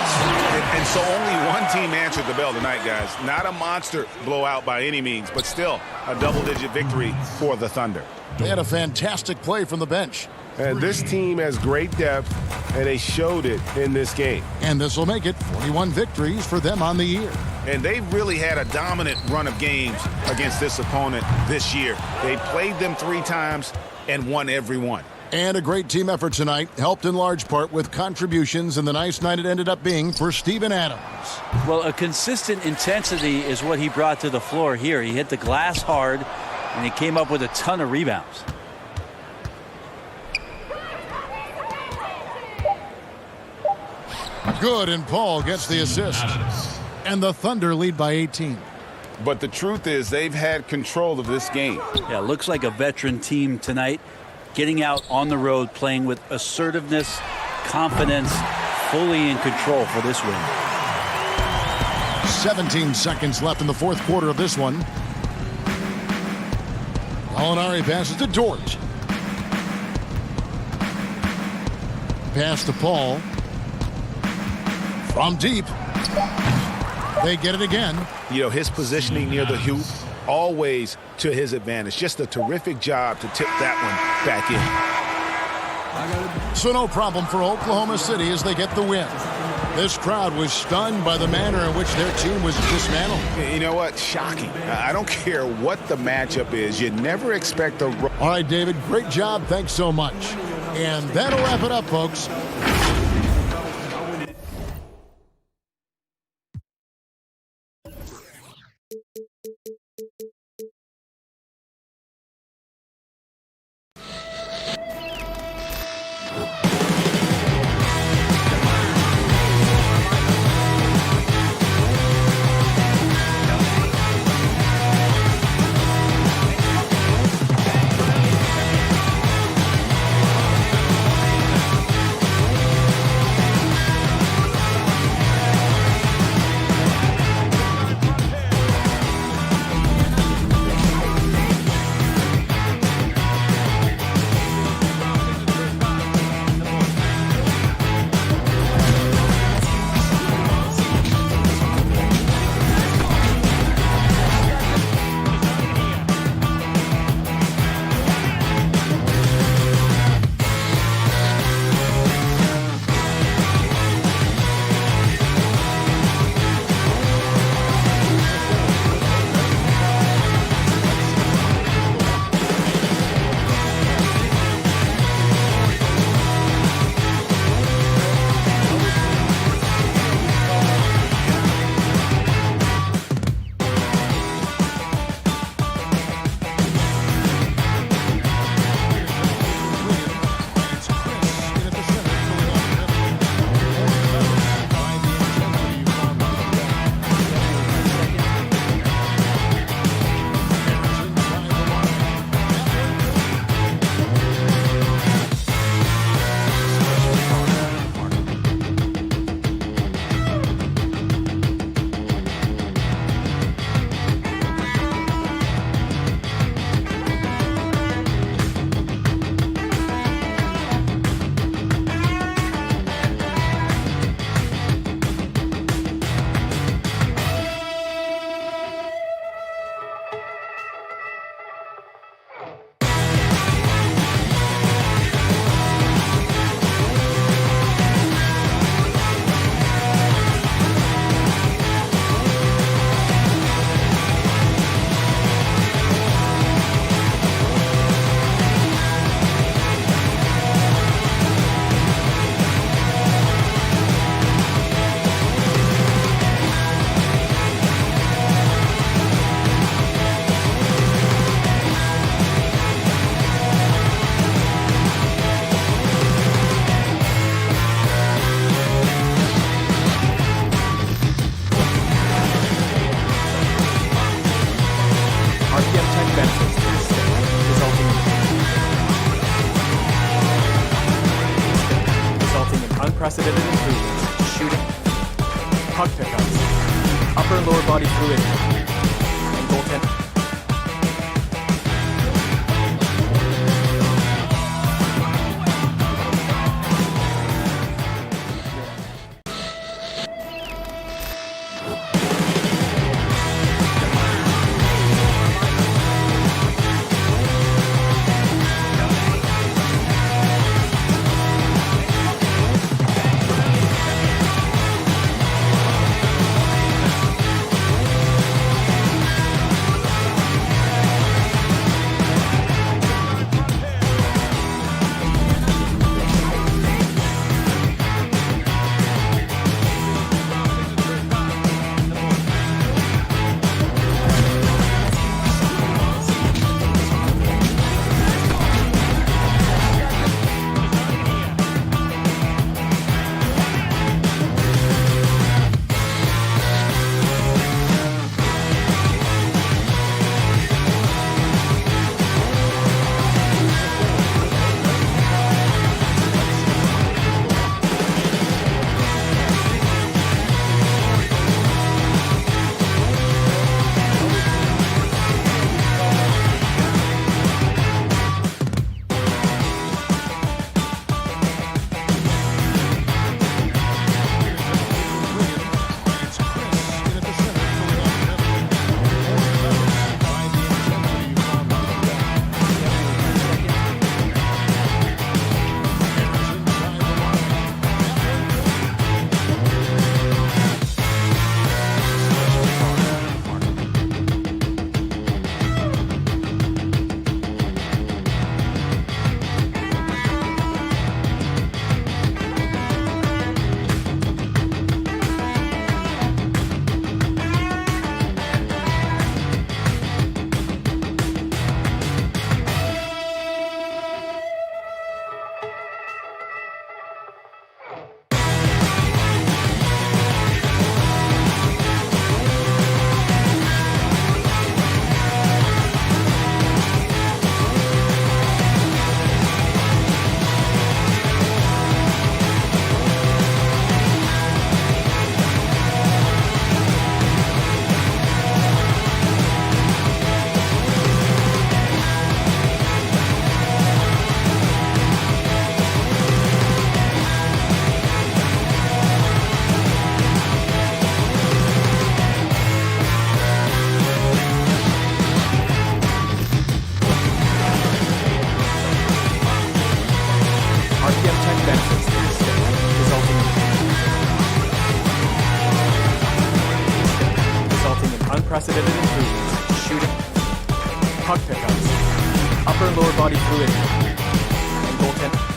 And so only one team answered the bell tonight, guys. Not a monster blowout by any means, but still a double-digit victory for the Thunder. They had a fantastic play from the bench. And this team has great depth, and they showed it in this game. And this will make it 41 victories for them on the year. And they've really had a dominant run of games against this opponent this year. They played them 3 times and won every one. And a great team effort tonight, helped in large part with contributions, and the nice night it ended up being for Steven Adams. Well, a consistent intensity is what he brought to the floor here. He hit the glass hard, and he came up with a ton of rebounds. Good, and Paul gets the assist. And the Thunder lead by 18. But the truth is they've had control of this game. Yeah, looks like a veteran team tonight, getting out on the road, playing with assertiveness, confidence, fully in control for this win. 17 seconds left in the fourth quarter of this one. Molinari passes to George. Pass to Paul. From deep. They get it again. You know, his positioning near the hoop, always to his advantage. Just a terrific job to tip that one back in. So no problem for Oklahoma City as they get the win. This crowd was stunned by the manner in which their team was dismantled. You know what? Shocking. I don't care what the matchup is. You never expect a... All right, David, great job. Thanks so much. And that'll wrap it up, folks. unprecedented improvements, shooting, puck pickups, upper and lower body fluidity, and goaltending. Positive improvements. Shooting. Puck pickups. Upper and lower body fluidity. And goaltending.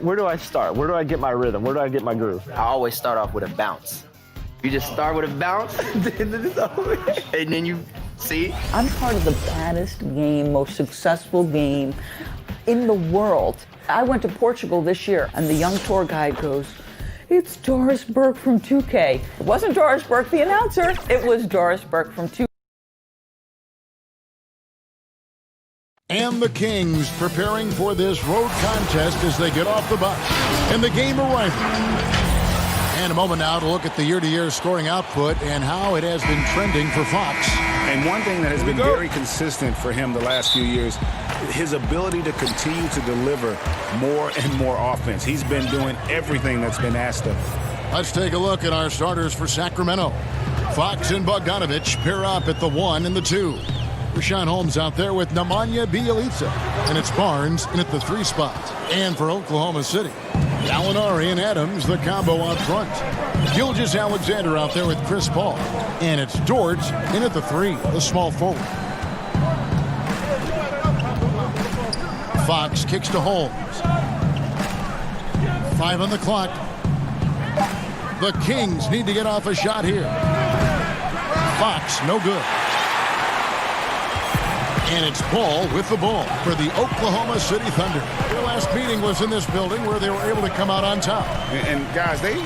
Where do I start? Where do I get my rhythm? Where do I get my groove? I always start off with a bounce. You just start with a bounce, and then you see. I'm part of the baddest game, most successful game in the world. I went to Portugal this year, and the young tour guide goes, "It's Doris Burke from 2K." It wasn't Doris Burke, the announcer. It was Doris Burke from 2K. And the Kings preparing for this road contest as they get off the bus. And the game arriving. And a moment now to look at the year-to-year scoring output and how it has been trending for Fox. And one thing that has been very consistent for him the last few years, his ability to continue to deliver more and more offense. He's been doing everything that's been asked of him. Let's take a look at our starters for Sacramento. Fox and Bogdanovich pair up at the 1 and the 2. Rashawn Holmes out there with Nemanja Bjelica. And it's Barnes in at the 3 spot. And for Oklahoma City, Gallinari and Adams, the combo out front. Gilgeous-Alexander out there with Chris Paul. And it's George in at the 3, the small forward. Fox kicks to Holmes. 5 on the clock. The Kings need to get off a shot here. Fox, no good. And it's Paul with the ball for the Oklahoma City Thunder. Their last meeting was in this building where they were able to come out on top. And guys, they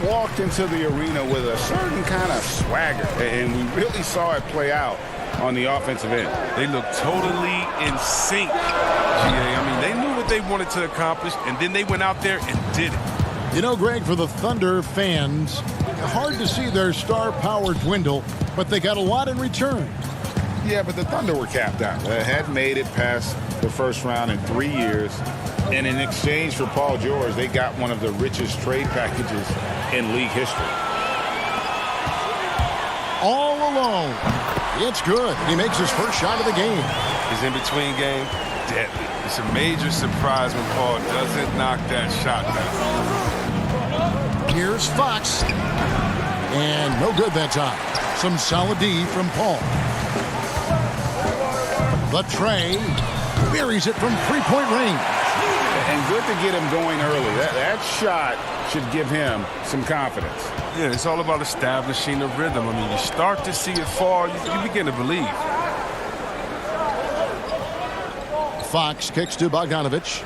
walked into the arena with a certain kind of swagger, and we really saw it play out on the offensive end. They looked totally in sync, GA. I mean, they knew what they wanted to accomplish, and then they went out there and did it. You know, Greg, for the Thunder fans, hard to see their star power dwindle, but they got a lot in return. Yeah, but the Thunder were capped out. Had made it past the first round in 3 years. And in exchange for Paul George, they got one of the richest trade packages in league history. All alone. It's good. He makes his first shot of the game. His in-between game, deadly. It's a major surprise when Paul doesn't knock that shot down. Here's Fox. And no good that time. Some solid D from Paul. The tray buries it from three-point range. And good to get him going early. That shot should give him some confidence. Yeah, it's all about establishing the rhythm. I mean, you start to see it fall, you begin to believe. Fox kicks to Bogdanovich.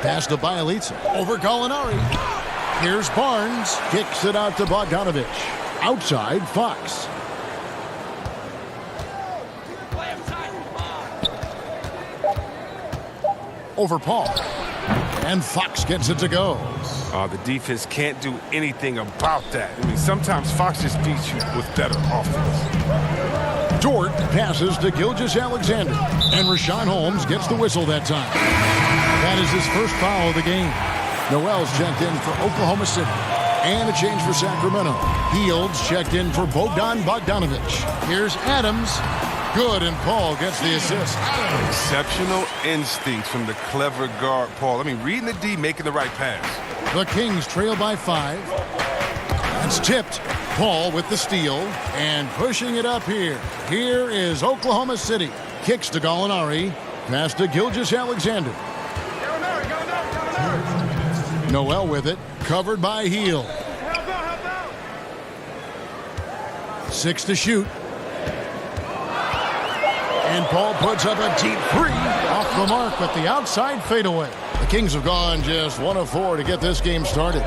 Pass to Bielitsa. Over Gallinari. Here's Barnes. Kicks it out to Bogdanovich. Outside, Fox. Over Paul. And Fox gets it to go. The defense can't do anything about that. I mean, sometimes Fox just beats you with better offense. Dort passes to Gilgeous-Alexander. And Rashawn Holmes gets the whistle that time. That is his first foul of the game. Noel's checked in for Oklahoma City. And a change for Sacramento. Fields checked in for Bogdan Bogdanovich. Here's Adams. Good, and Paul gets the assist. Exceptional instincts from the clever guard, Paul. I mean, reading the D, making the right pass. The Kings trail by 5. It's tipped. Paul with the steal and pushing it up here. Here is Oklahoma City. Kicks to Gallinari. Pass to Gilgeous-Alexander. Noel with it. Covered by Heel. 6 to shoot. And Paul puts up a deep three off the mark with the outside fadeaway. The Kings have gone just 1 of 4 to get this game started.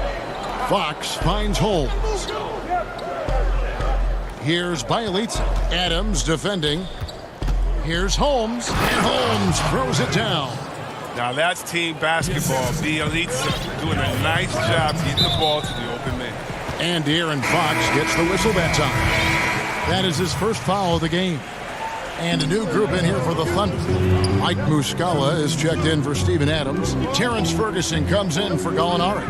Fox finds Holmes. Here's Bielitsa. Adams defending. Here's Holmes. And Holmes throws it down. Now that's team basketball. Bielitsa doing a nice job getting the ball to the open man. And De'Aaron Fox gets the whistle that time. That is his first foul of the game. And a new group in here for the Thunder. Mike Muscala is checked in for Steven Adams. Terrence Ferguson comes in for Gallinari.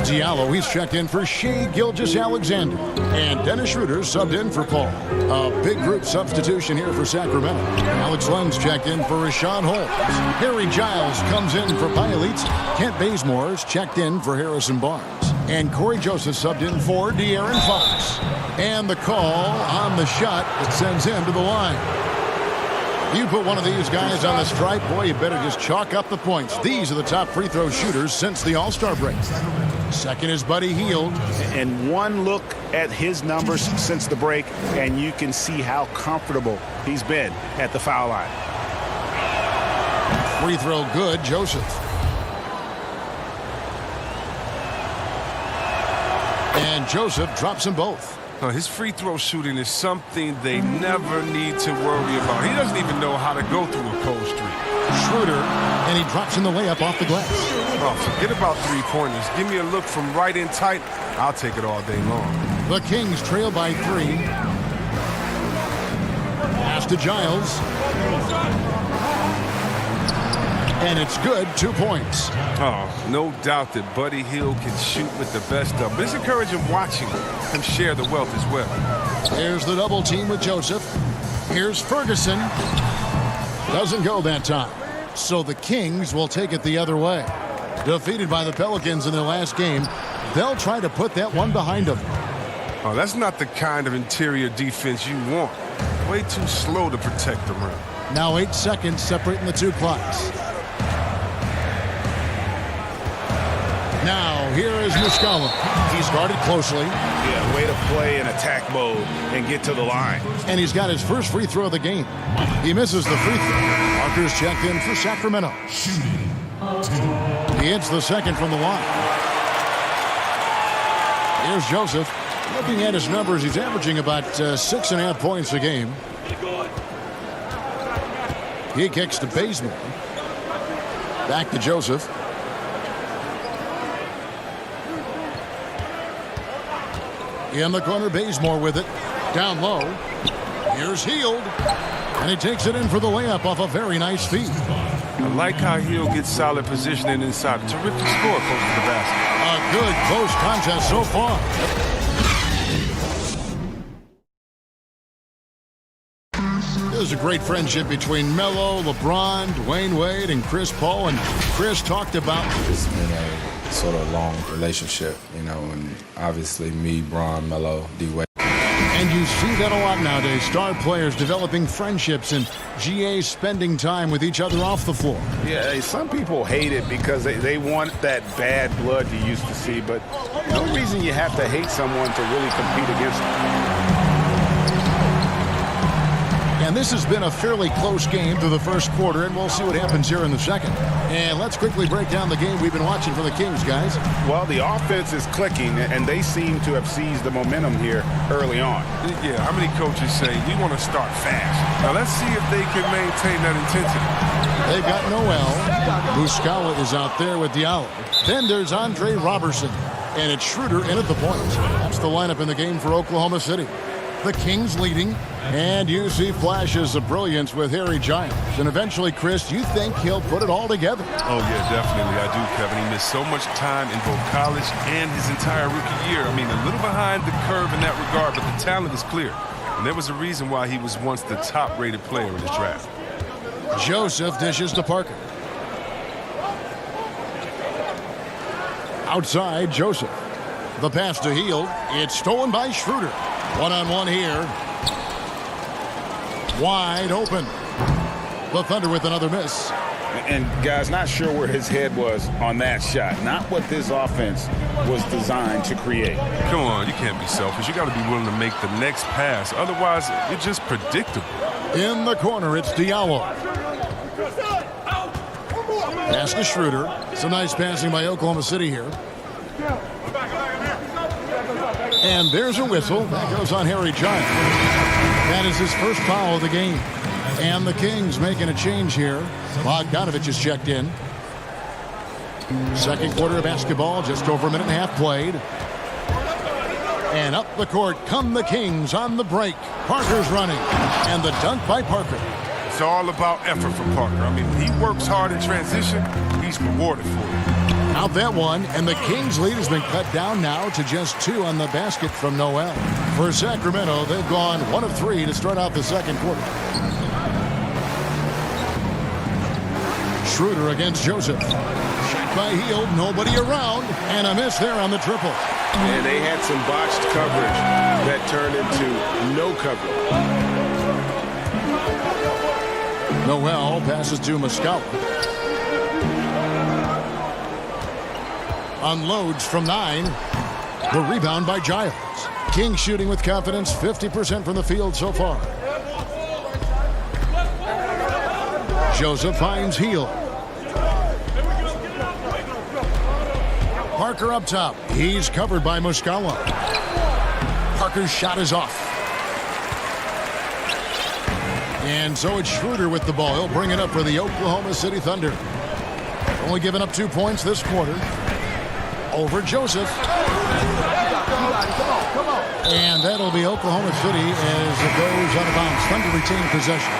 Diallo, he's checked in for Shai Gilgeous-Alexander. And Dennis Schroeder subbed in for Paul. A big group substitution here for Sacramento. Alex Lenz checked in for Rashawn Holmes. Harry Giles comes in for Bielitsa. Kent Bazemore's checked in for Harrison Barnes. And Corey Joseph subbed in for De'Aaron Fox. And the call on the shot that sends him to the line. You put one of these guys on the stripe, boy, you better just chalk up the points. These are the top free throw shooters since the All-Star break. Second is Buddy Hield. And one look at his numbers since the break, and you can see how comfortable he's been at the foul line. Free throw good, Joseph. And Joseph drops them both. His free throw shooting is something they never need to worry about. He doesn't even know how to go through a cold streak. Schroeder, and he drops in the layup off the glass. Oh, forget about three-pointers. Give me a look from right in tight. I'll take it all day long. The Kings trail by 3. Pass to Giles. And it's good, 2 points. Oh, no doubt that Buddy Hield can shoot with the best of them. It's encouraging watching him share the wealth as well. Here's the double team with Joseph. Here's Ferguson. Doesn't go that time. So the Kings will take it the other way. Defeated by the Pelicans in their last game, they'll try to put that one behind them. Oh, that's not the kind of interior defense you want. Way too slow to protect the rim. Now 8 seconds separating the two clocks. Now, here is Muscala. He's guarded closely. Yeah, way to play in attack mode and get to the line. And he's got his first free throw of the game. He misses the free throw. Parker's checked in for Sacramento. He hits the second from the line. Here's Joseph. Looking at his numbers, he's averaging about 6.5 points a game. He kicks to Bazemore. Back to Joseph. In the corner, Bazemore with it. Down low. Here's Hield. And he takes it in for the layup off a very nice feed. I like how Hield gets solid positioning inside. Terrific score close to the basket. A good close contest so far. There's a great friendship between Melo, LeBron, Dwayne Wade, and Chris Paul. And Chris talked about It's been a sort of long relationship, you know, and obviously me, Bron, Melo, D-Wade. And you see that a lot nowadays. Star players developing friendships and GA spending time with each other off the floor. Yeah, some people hate it because they want that bad blood you used to see, but no reason you have to hate someone to really compete against them. And this has been a fairly close game through the first quarter, and we'll see what happens here in the second. And let's quickly break down the game we've been watching for the Kings, guys. Well, the offense is clicking, and they seem to have seized the momentum here early on. Yeah, how many coaches say, we want to start fast? Now, let's see if they can maintain that intensity. They've got Noel. Muscala is out there with Diallo. Then there's Andre Robertson. And it's Schroeder in at the point. That's the lineup in the game for Oklahoma City. The Kings leading, and you see flashes of brilliance with Harry Giles. And eventually, Chris, you think he'll put it all together? Oh, yeah, definitely. I do, Kevin. He missed so much time in both college and his entire rookie year. I mean, a little behind the curve in that regard, but the talent is clear. And there was a reason why he was once the top-rated player in the draft. Joseph dishes to Parker. Outside, Joseph. The pass to Hield. It's stolen by Schroeder. One-on-one here. Wide open. The Thunder with another miss. And, guys, not sure where his head was on that shot. Not what this offense was designed to create. Come on, you can't be selfish. You got to be willing to make the next pass. Otherwise, it's just predictable. In the corner, it's Diallo. Pass to Schroeder. Some nice passing by Oklahoma City here. And there's a whistle. That goes on Harry Giles. That is his first foul of the game. And the Kings making a change here. Bogdanovich is checked in. Second quarter of basketball, just over a minute and a half played. And up the court come the Kings on the break. Parker's running. And the dunk by Parker. It's all about effort for Parker. I mean, when he works hard in transition, he's rewarded for it. Out that one, and the Kings' lead has been cut down now to just 2 on the basket from Noel. For Sacramento, they've gone 1 of 3 to start out the second quarter. Schroeder against Joseph. Shot by Hield, nobody around, and a miss there on the triple. And they had some botched coverage that turned into no coverage. Noel passes to Muscala. Unloads from 9. The rebound by Giles. Kings shooting with confidence, 50% from the field so far. Joseph finds Hield. Parker up top. He's covered by Muscala. Parker's shot is off. And so it's Schroeder with the ball. He'll bring it up for the Oklahoma City Thunder. Only giving up 2 points this quarter. Over Joseph. And that'll be Oklahoma City as it goes out of bounds. Thunder retain possession.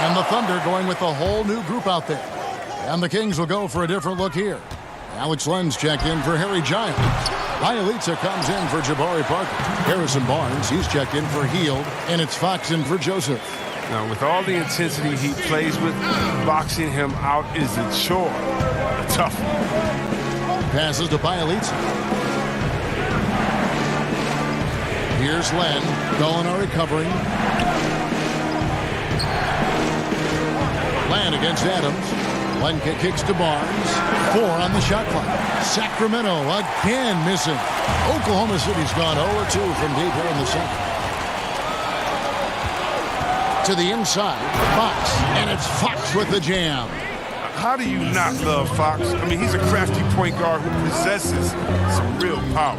And the Thunder going with a whole new group out there. And the Kings will go for a different look here. Alex Lenz checked in for Harry Giles. Bielitsa comes in for Jabari Parker. Harrison Barnes, he's checked in for Hield. And it's Fox in for Joseph. Now, with all the intensity he plays with, boxing him out is a chore. A tough one. Passes to Bielitsa. Here's Len. Gallinari covering. Len against Adams. Len kicks to Barnes. 4 on the shot clock. Sacramento again missing. Oklahoma City's gone 0-2 from deep here in the second. To the inside. Fox. And it's Fox with the jam. How do you not love Fox? I mean, he's a crafty point guard who possesses some real power.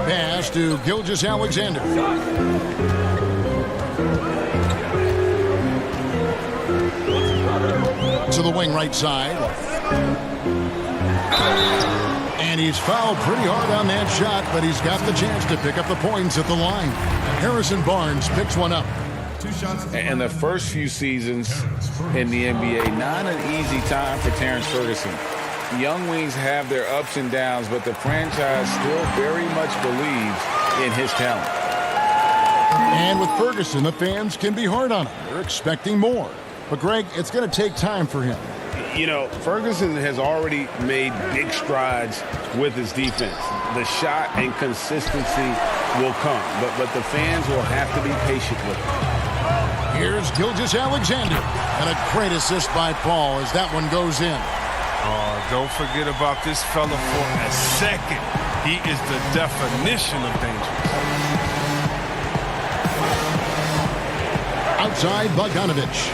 Pass to Gilgeous-Alexander. To the wing right side. And he's fouled pretty hard on that shot, but he's got the chance to pick up the points at the line. Harrison Barnes picks one up. And the first few seasons in the NBA, not an easy time for Terrence Ferguson. Young wings have their ups and downs, but the franchise still very much believes in his talent. And with Ferguson, the fans can be hard on him. They're expecting more. But, Greg, it's going to take time for him. You know, Ferguson has already made big strides with his defense. The shot and consistency will come, but the fans will have to be patient with him. Here's Gilgeous-Alexander, and a great assist by Paul as that one goes in. Don't forget about this fella for a second. He is the definition of dangerous. Outside, Bogdanovich.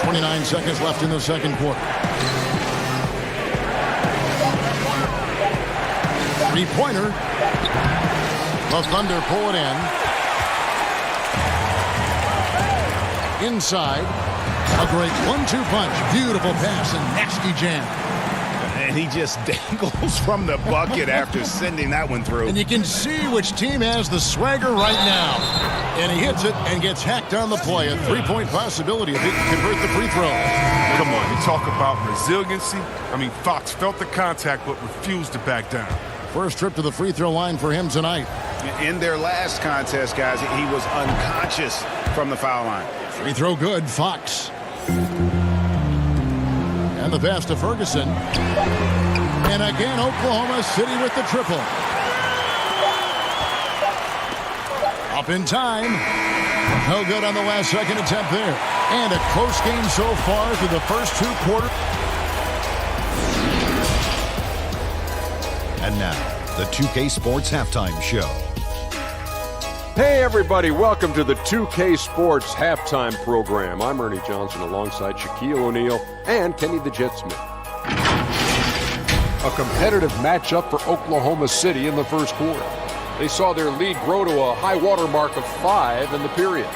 29 seconds left in the second quarter. Three-pointer. The Thunder pull it in. Inside. A great 1-2 punch. Beautiful pass and nasty jam. And he just dangles from the bucket after sending that one through. And you can see which team has the swagger right now. And he hits it and gets hacked on the play. A three-point possibility if he can convert the free throw. Come on, you talk about resiliency. I mean, Fox felt the contact but refused to back down. First trip to the free throw line for him tonight. In their last contest, guys, he was unconscious from the foul line. Free throw good, Fox. And the pass to Ferguson. And again, Oklahoma City with the triple. Up in time. No good on the last second attempt there. And a close game so far through the first two quarters. And now, the 2K Sports Halftime Show. Hey everybody, welcome to the 2K Sports Halftime Program. I'm Ernie Johnson alongside Shaquille O'Neal and Kenny the Jet Smith. A competitive matchup for Oklahoma City in the first quarter. They saw their lead grow to a high water mark of 5 in the period.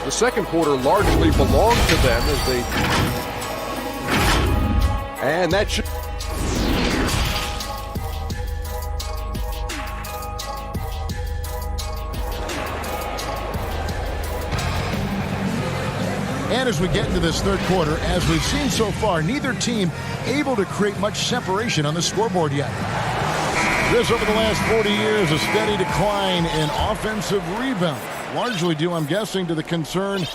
The second quarter largely belonged to them as they... And that should... And as we get into this third quarter, as we've seen so far, neither team able to create much separation on the scoreboard yet. This, over the last 40 years, a steady decline in offensive rebound. Largely due, I'm guessing, to the concern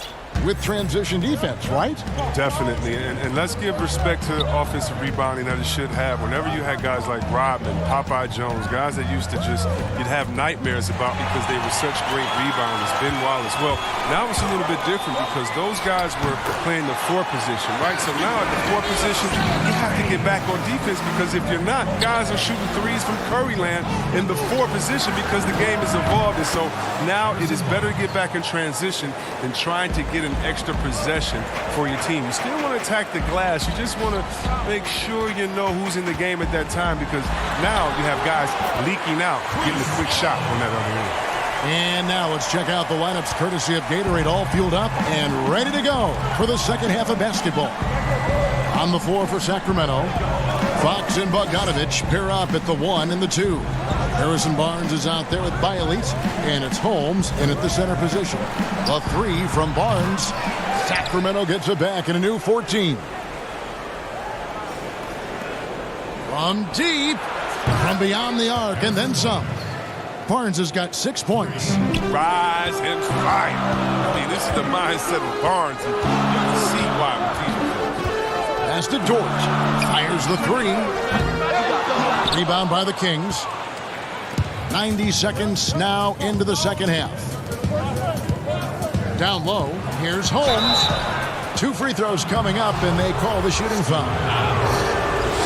with transition defense, right? Definitely, and let's give respect to offensive rebounding that it should have. Whenever you had guys like Rodman, Popeye Jones, guys that used to just, you'd have nightmares about because they were such great rebounders, Ben Wallace. Well, now it's a little bit different because those guys were playing the 4 position, right? So now at the 4 position, you have to get back on defense because if you're not, guys are shooting threes from Curry land in the 4 position because the game is evolved. And so now it is better to get back in transition than trying to get an extra possession for your team. You still want to attack the glass. You just want to make sure you know who's in the game at that time because now you have guys leaking out, getting a quick shot on that other end. And now let's check out the lineups courtesy of Gatorade, all fueled up and ready to go for the second half of basketball. On the floor for Sacramento, Fox and Bogdanovich pair up at the 1 and the 2. Harrison Barnes is out there with Bialit, and it's Holmes in at the center position. The 3 from Barnes. Sacramento gets it back in a new 14. From deep, from beyond the arc, and then some. Barnes has got 6 points. Rise and fire. I mean, this is the mindset of Barnes. And you can see why with these results. Pass to Dort. Fires the 3. Rebound by the Kings. 90 seconds now into the second half. Down low, here's Holmes. 2 free throws coming up, and they call the shooting foul.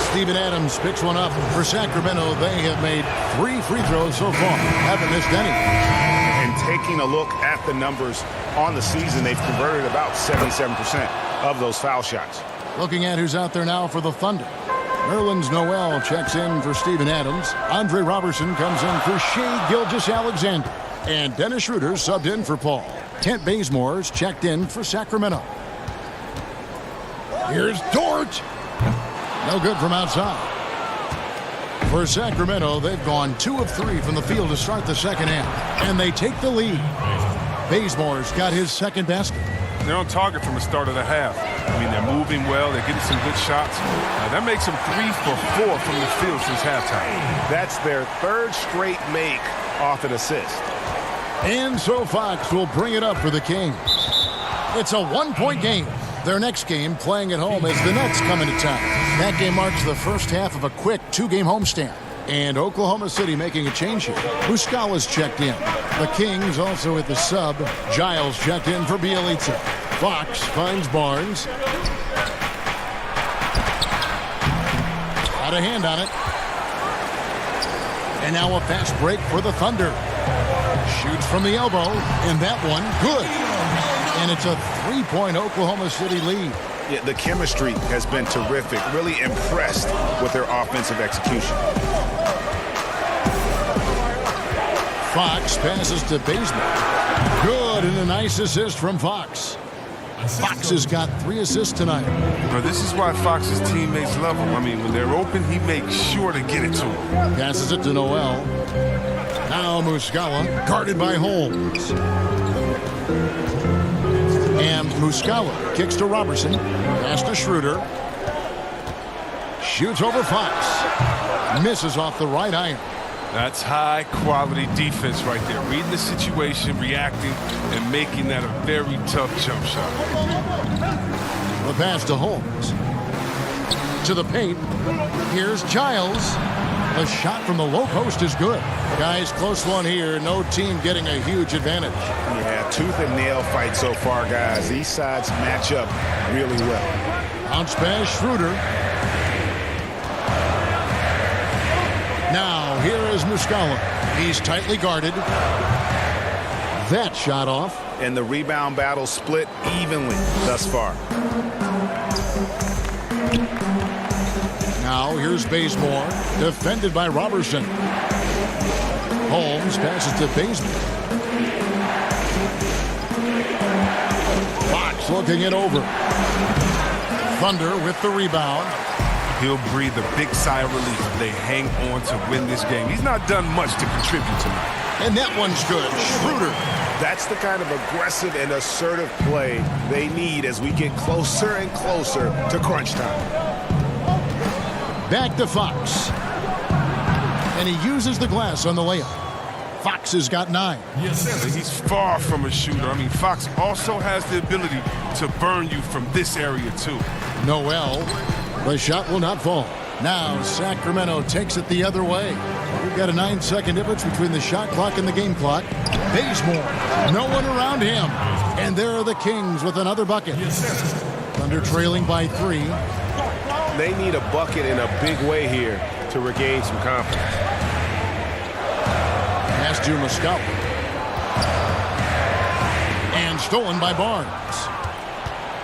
Steven Adams picks one up for Sacramento. They have made 3 free throws so far. Haven't missed any. And taking a look at the numbers on the season, they've converted about 77% of those foul shots. Looking at who's out there now for the Thunder. Nerlens Noel checks in for Steven Adams. Andre Robertson comes in for Shai Gilgeous-Alexander. And Dennis Schroeder subbed in for Paul. Kent Bazemore's checked in for Sacramento. Here's Dort. No good from outside. For Sacramento, they've gone 2 of 3 from the field to start the second half, and they take the lead. Bazemore's got his second basket. They're on target from the start of the half. I mean, they're moving well. They're getting some good shots. That makes them 3 for 4 from the field since halftime. That's their 3rd straight make off an assist. And so Fox will bring it up for the Kings. It's a 1-point game. Their next game, playing at home, as the Nets come into town. That game marks the first half of a quick 2-game homestand. And Oklahoma City making a change here. Muscala's checked in. The Kings also with the sub. Giles checked in for Bielitsa. Fox finds Barnes. Got a hand on it. And now a fast break for the Thunder. Shoots from the elbow, and that one, good. And it's a 3-point Oklahoma City lead. Yeah, the chemistry has been terrific. Really impressed with their offensive execution. Fox passes to Bazemore. Good, and a nice assist from Fox. Fox has got 3 assists tonight. But this is why Fox's teammates love him. I mean, when they're open, he makes sure to get it to him. Passes it to Noel. Now Muscala, guarded by Holmes. And Muscala kicks to Robertson. Pass to Schroeder. Shoots over Fox. Misses off the right iron. That's high-quality defense right there. Reading the situation, reacting, and making that a very tough jump shot. The pass to Holmes. To the paint. Here's Giles. The shot from the low post is good. Guys, close one here. No team getting a huge advantage. Yeah, tooth and nail fight so far, guys. These sides match up really well. Bounce pass, Schroeder. Now, here is Muscala. He's tightly guarded. That shot off. And the rebound battle split evenly thus far. Now, here's Bazemore. Defended by Robertson. Holmes passes to Bazemore. Fox looking it over. Thunder with the rebound. He'll breathe a big sigh of relief if they hang on to win this game. He's not done much to contribute tonight. And that one's good. Schroeder. That's the kind of aggressive and assertive play they need as we get closer and closer to crunch time. Back to Fox. And he uses the glass on the layup. Fox has got 9. Yes, he's far from a shooter. I mean, Fox also has the ability to burn you from this area, too. Noel. The shot will not fall. Now Sacramento takes it the other way. We've got a 9-second difference between the shot clock and the game clock. Bazemore. No one around him. And there are the Kings with another bucket. Thunder trailing by 3. They need a bucket in a big way here to regain some confidence. Pass to Muscala. And stolen by Barnes.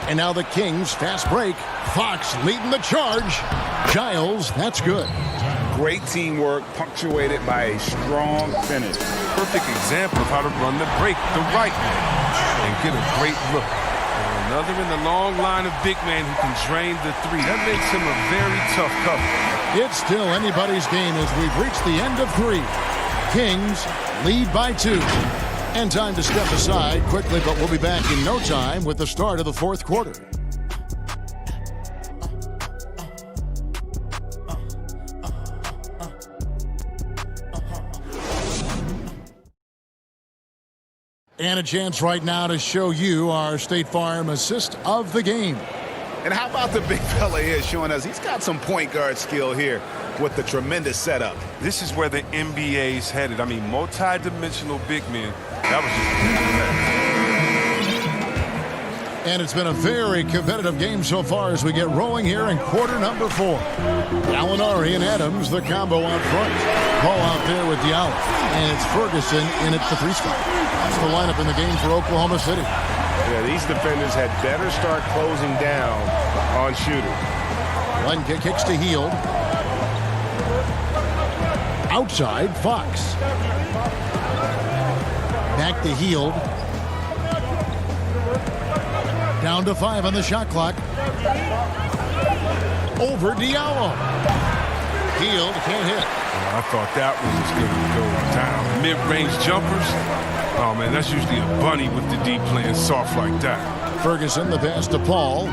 And now the Kings fast break. Fox leading the charge. Giles, that's good. Great teamwork punctuated by a strong finish. Perfect example of how to run the break the right way and get a great look. And another in the long line of big men who can drain the 3. That makes him a very tough cover. It's still anybody's game as we've reached the end of 3. Kings lead by 2. And time to step aside quickly, but we'll be back in no time with the start of the 4th quarter. And a chance right now to show you our State Farm assist of the game. And how about the big fella here showing us he's got some point guard skill here with the tremendous setup. This is where the NBA's headed. I mean, multi-dimensional big men. That was just and it's been a very competitive game so far as we get rolling here in quarter number 4. Gallinari and Adams, the combo out front. Ball out there with Diallo. And it's Ferguson in at the 3 spot. That's the lineup in the game for Oklahoma City. Yeah, these defenders had better start closing down on shooter. Lenka kicks to Hield. Outside, Fox. Back to Hield. Down to 5 on the shot clock. Over Diallo. Hield can't hit. I thought that one was going to go down. Mid-range jumpers. Oh, man, that's usually a bunny with the D playing soft like that. Ferguson, the pass to Paul.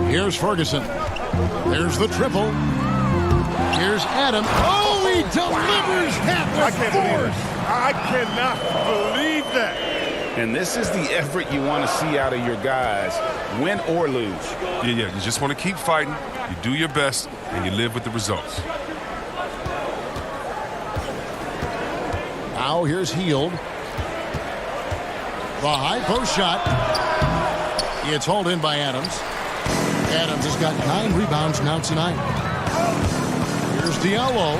Here's Ferguson. There's the triple. Here's Adams. Oh, he delivers half the score. I cannot believe that. And this is the effort you want to see out of your guys, win or lose. Yeah, you just want to keep fighting. You do your best, and you live with the results. Now here's Hield. The high post shot. It's hauled in by Adams. Adams has got 9 rebounds now tonight. Here's Diallo.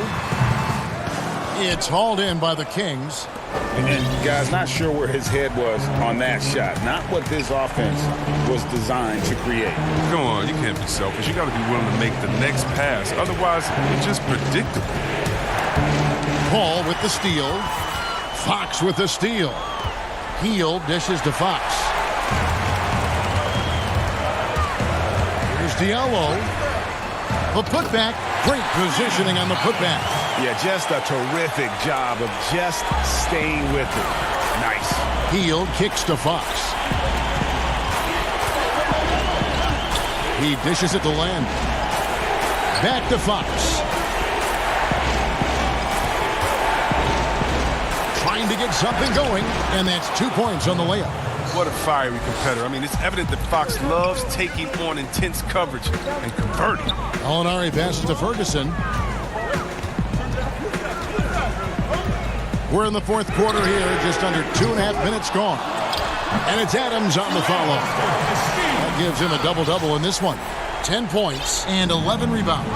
It's hauled in by the Kings. And guys, not sure where his head was on that shot. Not what this offense was designed to create. Come on, you can't be selfish. You got to be willing to make the next pass. Otherwise, it's just predictable. Paul with the steal. Fox with the steal. Hield dishes to Fox. Here's Diallo. The putback. Great positioning on the putback. Yeah, just a terrific job of just staying with it. Nice. Hield kicks to Fox. He dishes it to Land. Back to Fox. Trying to get something going, and that's 2 points on the layup. What a fiery competitor. I mean, it's evident that Fox loves taking on intense coverage and converting. Molinari passes to Ferguson. We're in the fourth quarter here, just under 2.5 minutes gone. And it's Adams on the follow. That gives him a double-double in this one. 10 points and 11 rebounds.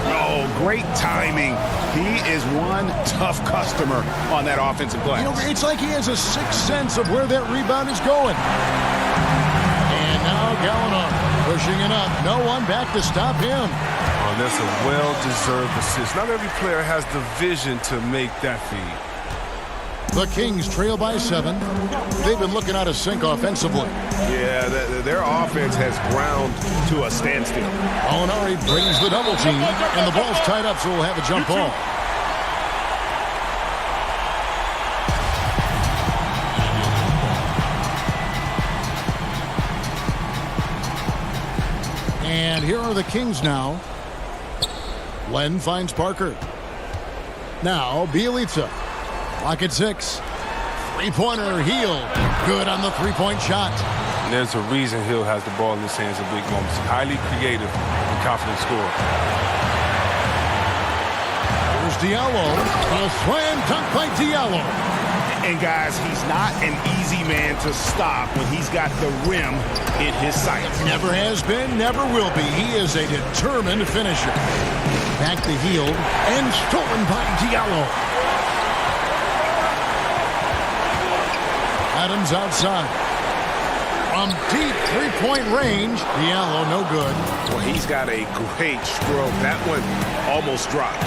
Oh, great timing. He is one tough customer on that offensive glass. You know, it's like he has a sixth sense of where that rebound is going. And now Gallinari pushing it up. No one back to stop him. Oh, that's a well-deserved assist. Not every player has the vision to make that feed. The Kings trail by 7. They've been looking out of sync offensively. Yeah, their offense has ground to a standstill. Molinari brings the double team, and the ball's tied up, so we'll have a jump ball. And here are the Kings now. Len finds Parker. Now Bielitsa. Lock at 6. Three-pointer, Hield. Good on the three-point shot. And there's a reason Hill has the ball in his hands in big moments. Highly creative and confident scorer. Here's Diallo. A slam dunk by Diallo. And guys, he's not an easy man to stop when he's got the rim in his sights. Never has been, never will be. He is a determined finisher. Back to Hield and stolen by Diallo. Adams outside. From deep three-point range, Diallo no good. Well, he's got a great stroke. That one almost dropped.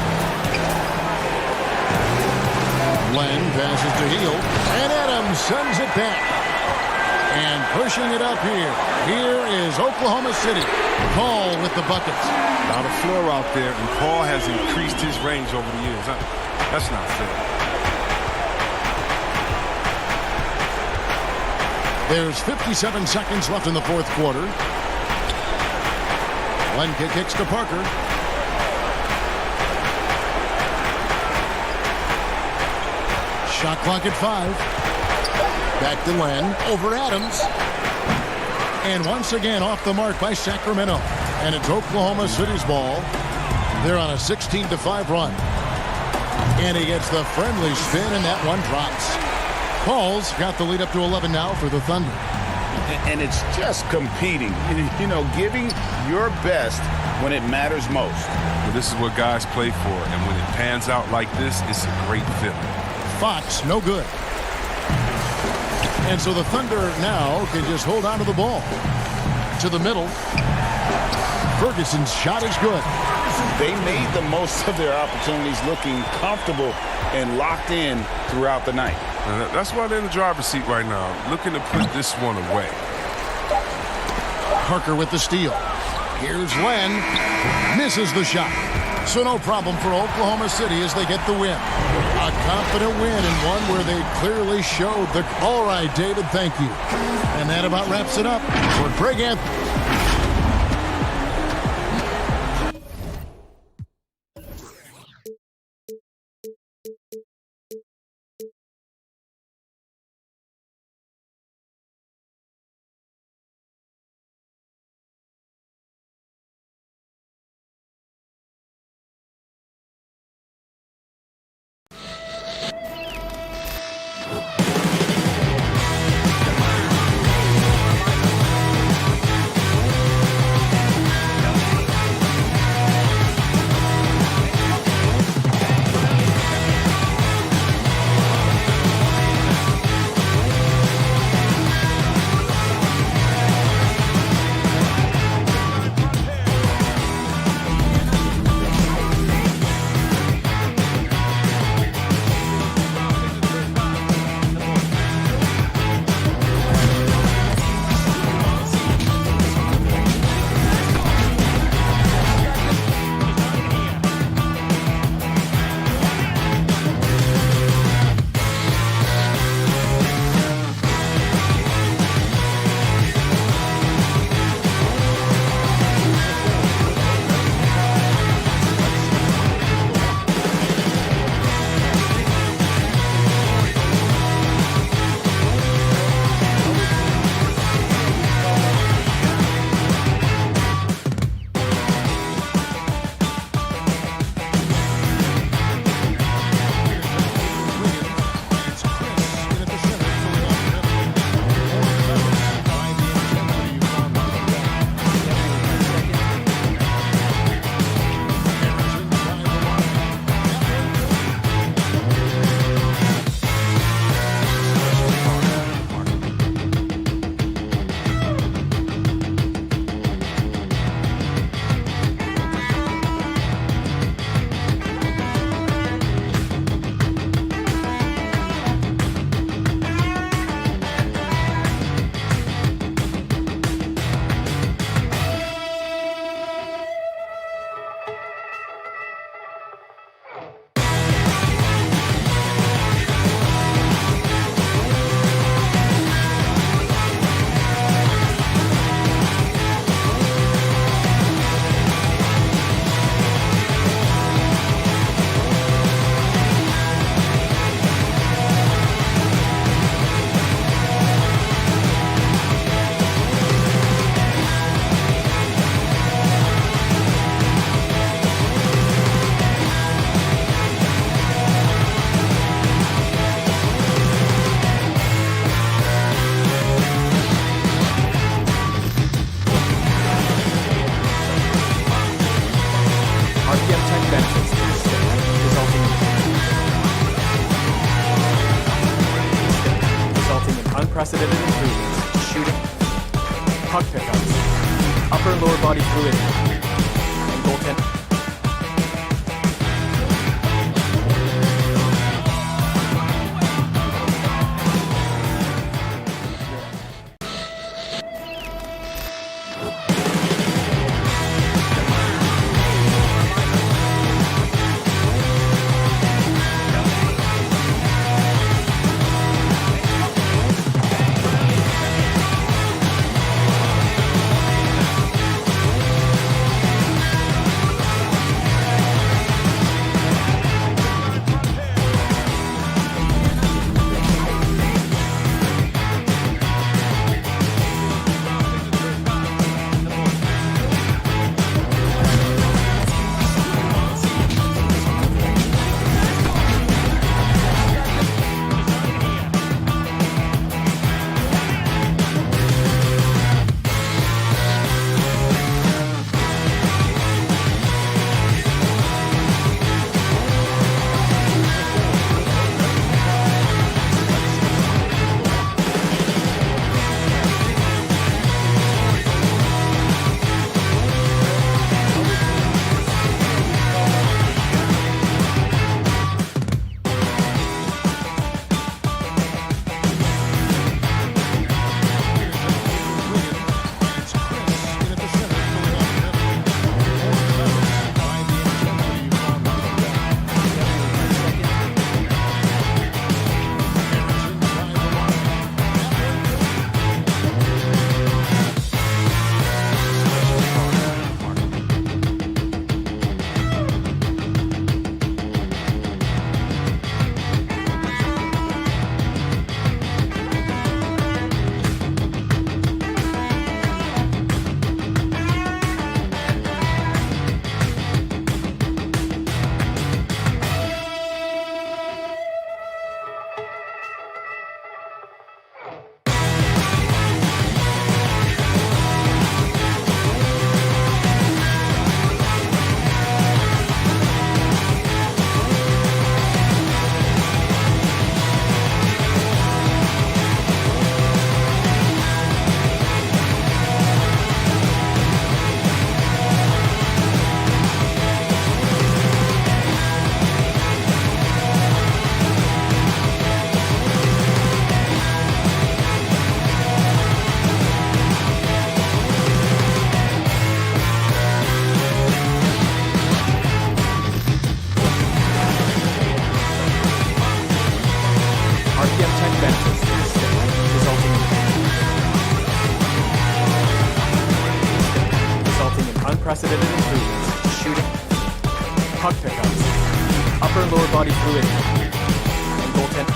Len passes to Hield, and Adams sends it back. And pushing it up here. Here is Oklahoma City. Paul with the buckets. A lot of floor out there, and Paul has increased his range over the years. That's not fair. There's 57 seconds left in the fourth quarter. Len kicks to Parker. Shot clock at 5. Back to Len. Over Adams. And once again off the mark by Sacramento. And it's Oklahoma City's ball. They're on a 16-5 run. And he gets the friendly spin, and that one drops. Paul's got the lead up to 11 now for the Thunder. And it's just competing, you know, giving your best when it matters most. Well, this is what guys play for, and when it pans out like this, it's a great feeling. Fox, no good. And so the Thunder now can just hold on to the ball. To the middle. Ferguson's shot is good. They made the most of their opportunities, looking comfortable and locked in throughout the night. That's why they're in the driver's seat right now, looking to put this one away. Parker with the steal. Here's Len. Misses the shot. So no problem for Oklahoma City as they get the win. A confident win and one where they clearly showed the... All right, David, thank you. And that about wraps it up for Greg Anthony. unprecedented improvements to shooting, puck pickups, upper and lower body fluidity, and goaltending. unprecedented improvements, shooting, puck pickups, upper and lower body fluidity, and goaltending.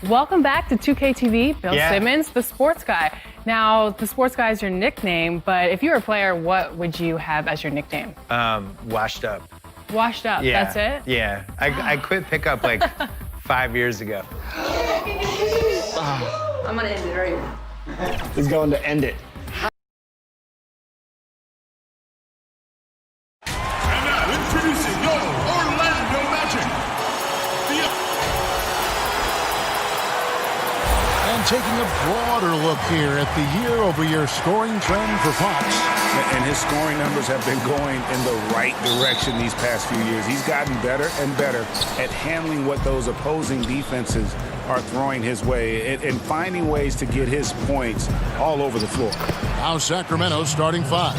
Welcome back to 2K TV. Bill Simmons, the sports guy. Now, the sports guy is your nickname, but if you were a player, what would you have as your nickname? Washed up. Washed up, Yeah. that's it? Yeah. I quit pickup like 5 years ago. I'm gonna end it right here. He's going to end it. And now introducing your Orlando Magic. And taking a broader look here at the year-over-year scoring trend for Fox. And his scoring numbers have been going in the right direction these past few years. He's gotten better and better at handling what those opposing defenses are throwing his way and finding ways to get his points all over the floor. Now Sacramento starting five.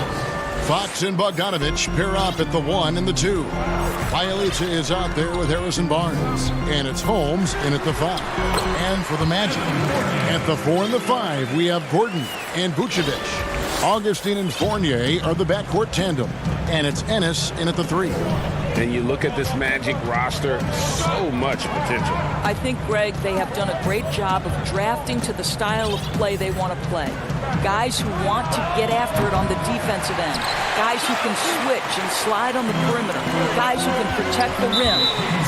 Fox and Bogdanovich pair up at the 1 and the 2. Bielitsa is out there with Harrison Barnes. And it's Holmes in at the 5. And for the Magic, at the 4 and the 5, we have Gordon and Vucevic. Augustine and Fournier are the backcourt tandem. And it's Ennis in at the 3. And you look at this Magic roster, so much potential. I think, Greg, they have done a great job of drafting to the style of play they want to play. Guys who want to get after it on the defensive end. Guys who can switch and slide on the perimeter. Guys who can protect the rim.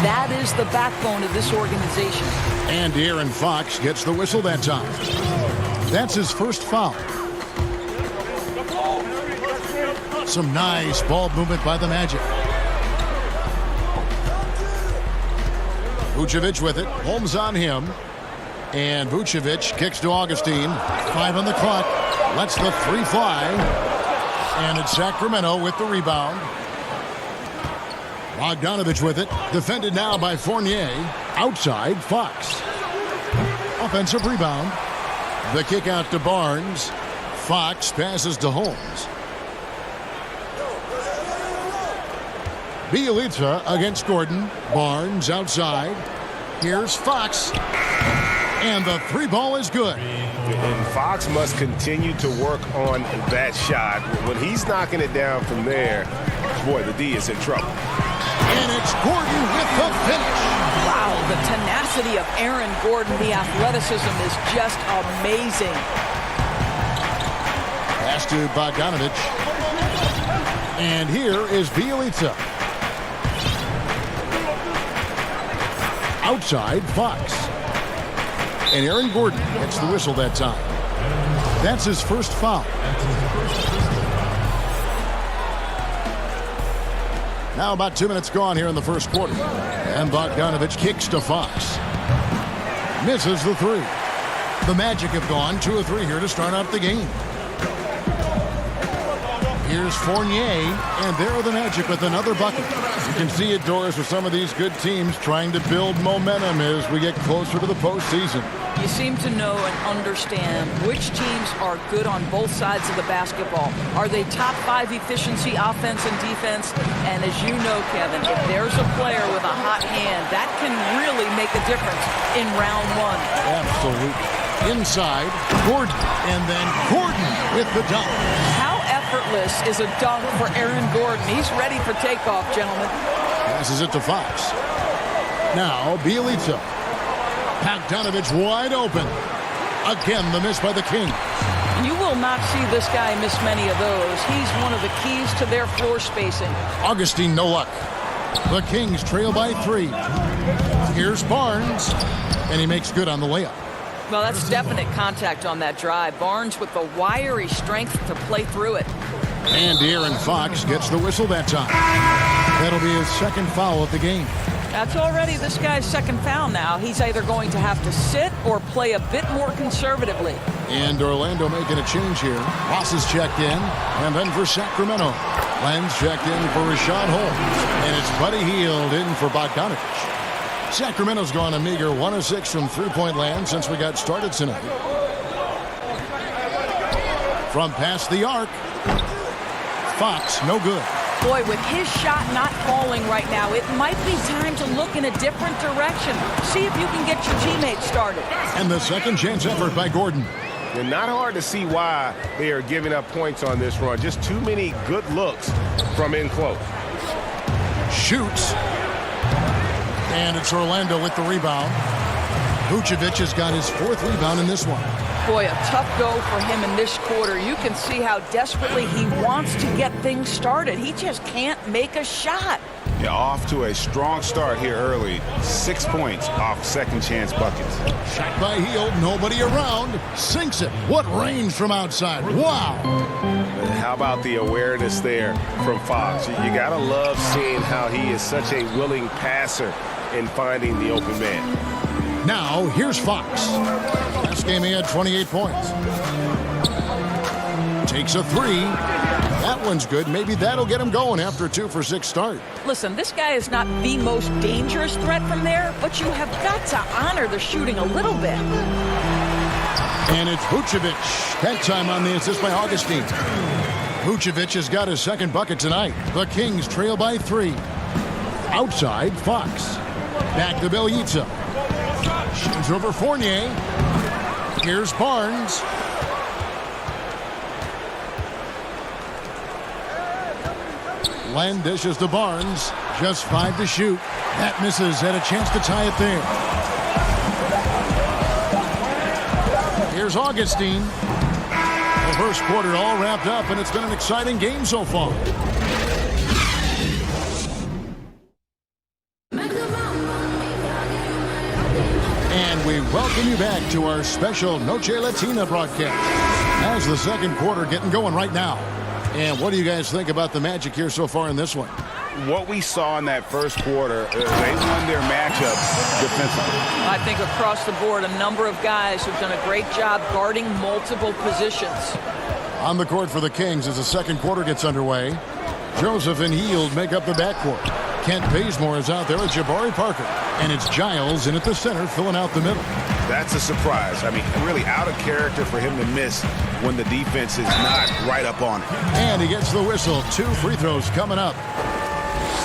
That is the backbone of this organization. And De'Aaron Fox gets the whistle that time. That's his first foul. Some nice ball movement by the Magic. Vucevic with it. Holmes on him. And Vucevic kicks to Augustine. 5 on the clock. Lets the 3 fly. And it's Sacramento with the rebound. Bogdanovich with it. Defended now by Fournier. Outside, Fox. Offensive rebound. The kick out to Barnes. Fox passes to Holmes. Bielitsa against Gordon. Barnes outside. Here's Fox. And the 3 ball is good. And Fox must continue to work on that shot. When he's knocking it down from there, boy, the D is in trouble. And it's Gordon with the finish. Wow, the tenacity of Aaron Gordon, the athleticism is just amazing. Pass to Bogdanovich. And here is Bielitsa. Outside, Fox. And Aaron Gordon gets the whistle that time. That's his first foul. Now about 2 minutes gone here in the first quarter. And Bogdanovich kicks to Fox. Misses the three. The Magic have gone 2 of 3 here to start out the game. Here's Fournier, and there are the Magic with another bucket. You can see it, Doris, with some of these good teams trying to build momentum as we get closer to the postseason. You seem to know and understand which teams are good on both sides of the basketball. Are they top 5 efficiency, offense and defense? And as you know, Kevin, if there's a player with a hot hand, that can really make a difference in round 1. Absolutely. Inside, Gordon, and then Gordon with the dunk. How effortless is a dunk for Aaron Gordon? He's ready for takeoff, gentlemen. Passes it to Fox. Now, Bielitsa. Bogdanovich wide open. Again, the miss by the King. You will not see this guy miss many of those. He's one of the keys to their floor spacing. Augustine, no luck. The Kings trail by 3. Here's Barnes, and he makes good on the layup. Well, that's definite contact on that drive. Barnes with the wiry strength to play through it. And Aaron Fox gets the whistle that time. That'll be his second foul of the game. That's already this guy's second foul now. He's either going to have to sit or play a bit more conservatively. And Orlando making a change here. Ross is checked in, and then for Sacramento. Len's checked in for Rashad Holmes. And it's Buddy Hield in for Bogdanovich. Sacramento's gone a meager 1 of 6 from three-point land since we got started tonight. From past the arc, Fox, no good. Boy, with his shot not falling right now, it might be time to look in a different direction. See if you can get your teammates started. And the second chance effort by Gordon. And not hard to see why they are giving up points on this run. Just too many good looks from in close. Shoots. And it's Orlando with the rebound. Vucevic has got his 4th rebound in this one. Boy, a tough go for him in this quarter. You can see how desperately he wants to get things started. He just can't make a shot. Yeah, off to a strong start here early. 6 points off second chance buckets. Shot by Hield, nobody around. Sinks it. What range from outside. Wow. How about the awareness there from Fox? You gotta love seeing how he is such a willing passer in finding the open man. Now, here's Fox. Last game he had 28 points. Takes a 3. That one's good. Maybe that'll get him going after a 2 for 6 start. Listen, this guy is not the most dangerous threat from there, but you have got to honor the shooting a little bit. And it's Vucevic. That time on the assist by Augustine. Vucevic has got his second bucket tonight. The Kings trail by 3. Outside, Fox. Back to Bielitsa. Shoots over Fournier. Here's Barnes. Len dishes to Barnes. Just 5 to shoot. That misses. Had a chance to tie it there. Here's Augustine. The first quarter all wrapped up, and it's been an exciting game so far. And we welcome you back to our special Noche Latina broadcast. How's the second quarter getting going right now? And what do you guys think about the Magic here so far in this one? What we saw in that first quarter, they won their matchups defensively. I think across the board, a number of guys have done a great job guarding multiple positions. On the court for the Kings as the second quarter gets underway. Joseph and Hield make up the backcourt. Kent Bazemore is out there with Jabari Parker. And it's Giles in at the center filling out the middle. That's a surprise. I mean, really out of character for him to miss when the defense is not right up on it. And he gets the whistle. 2 free throws coming up.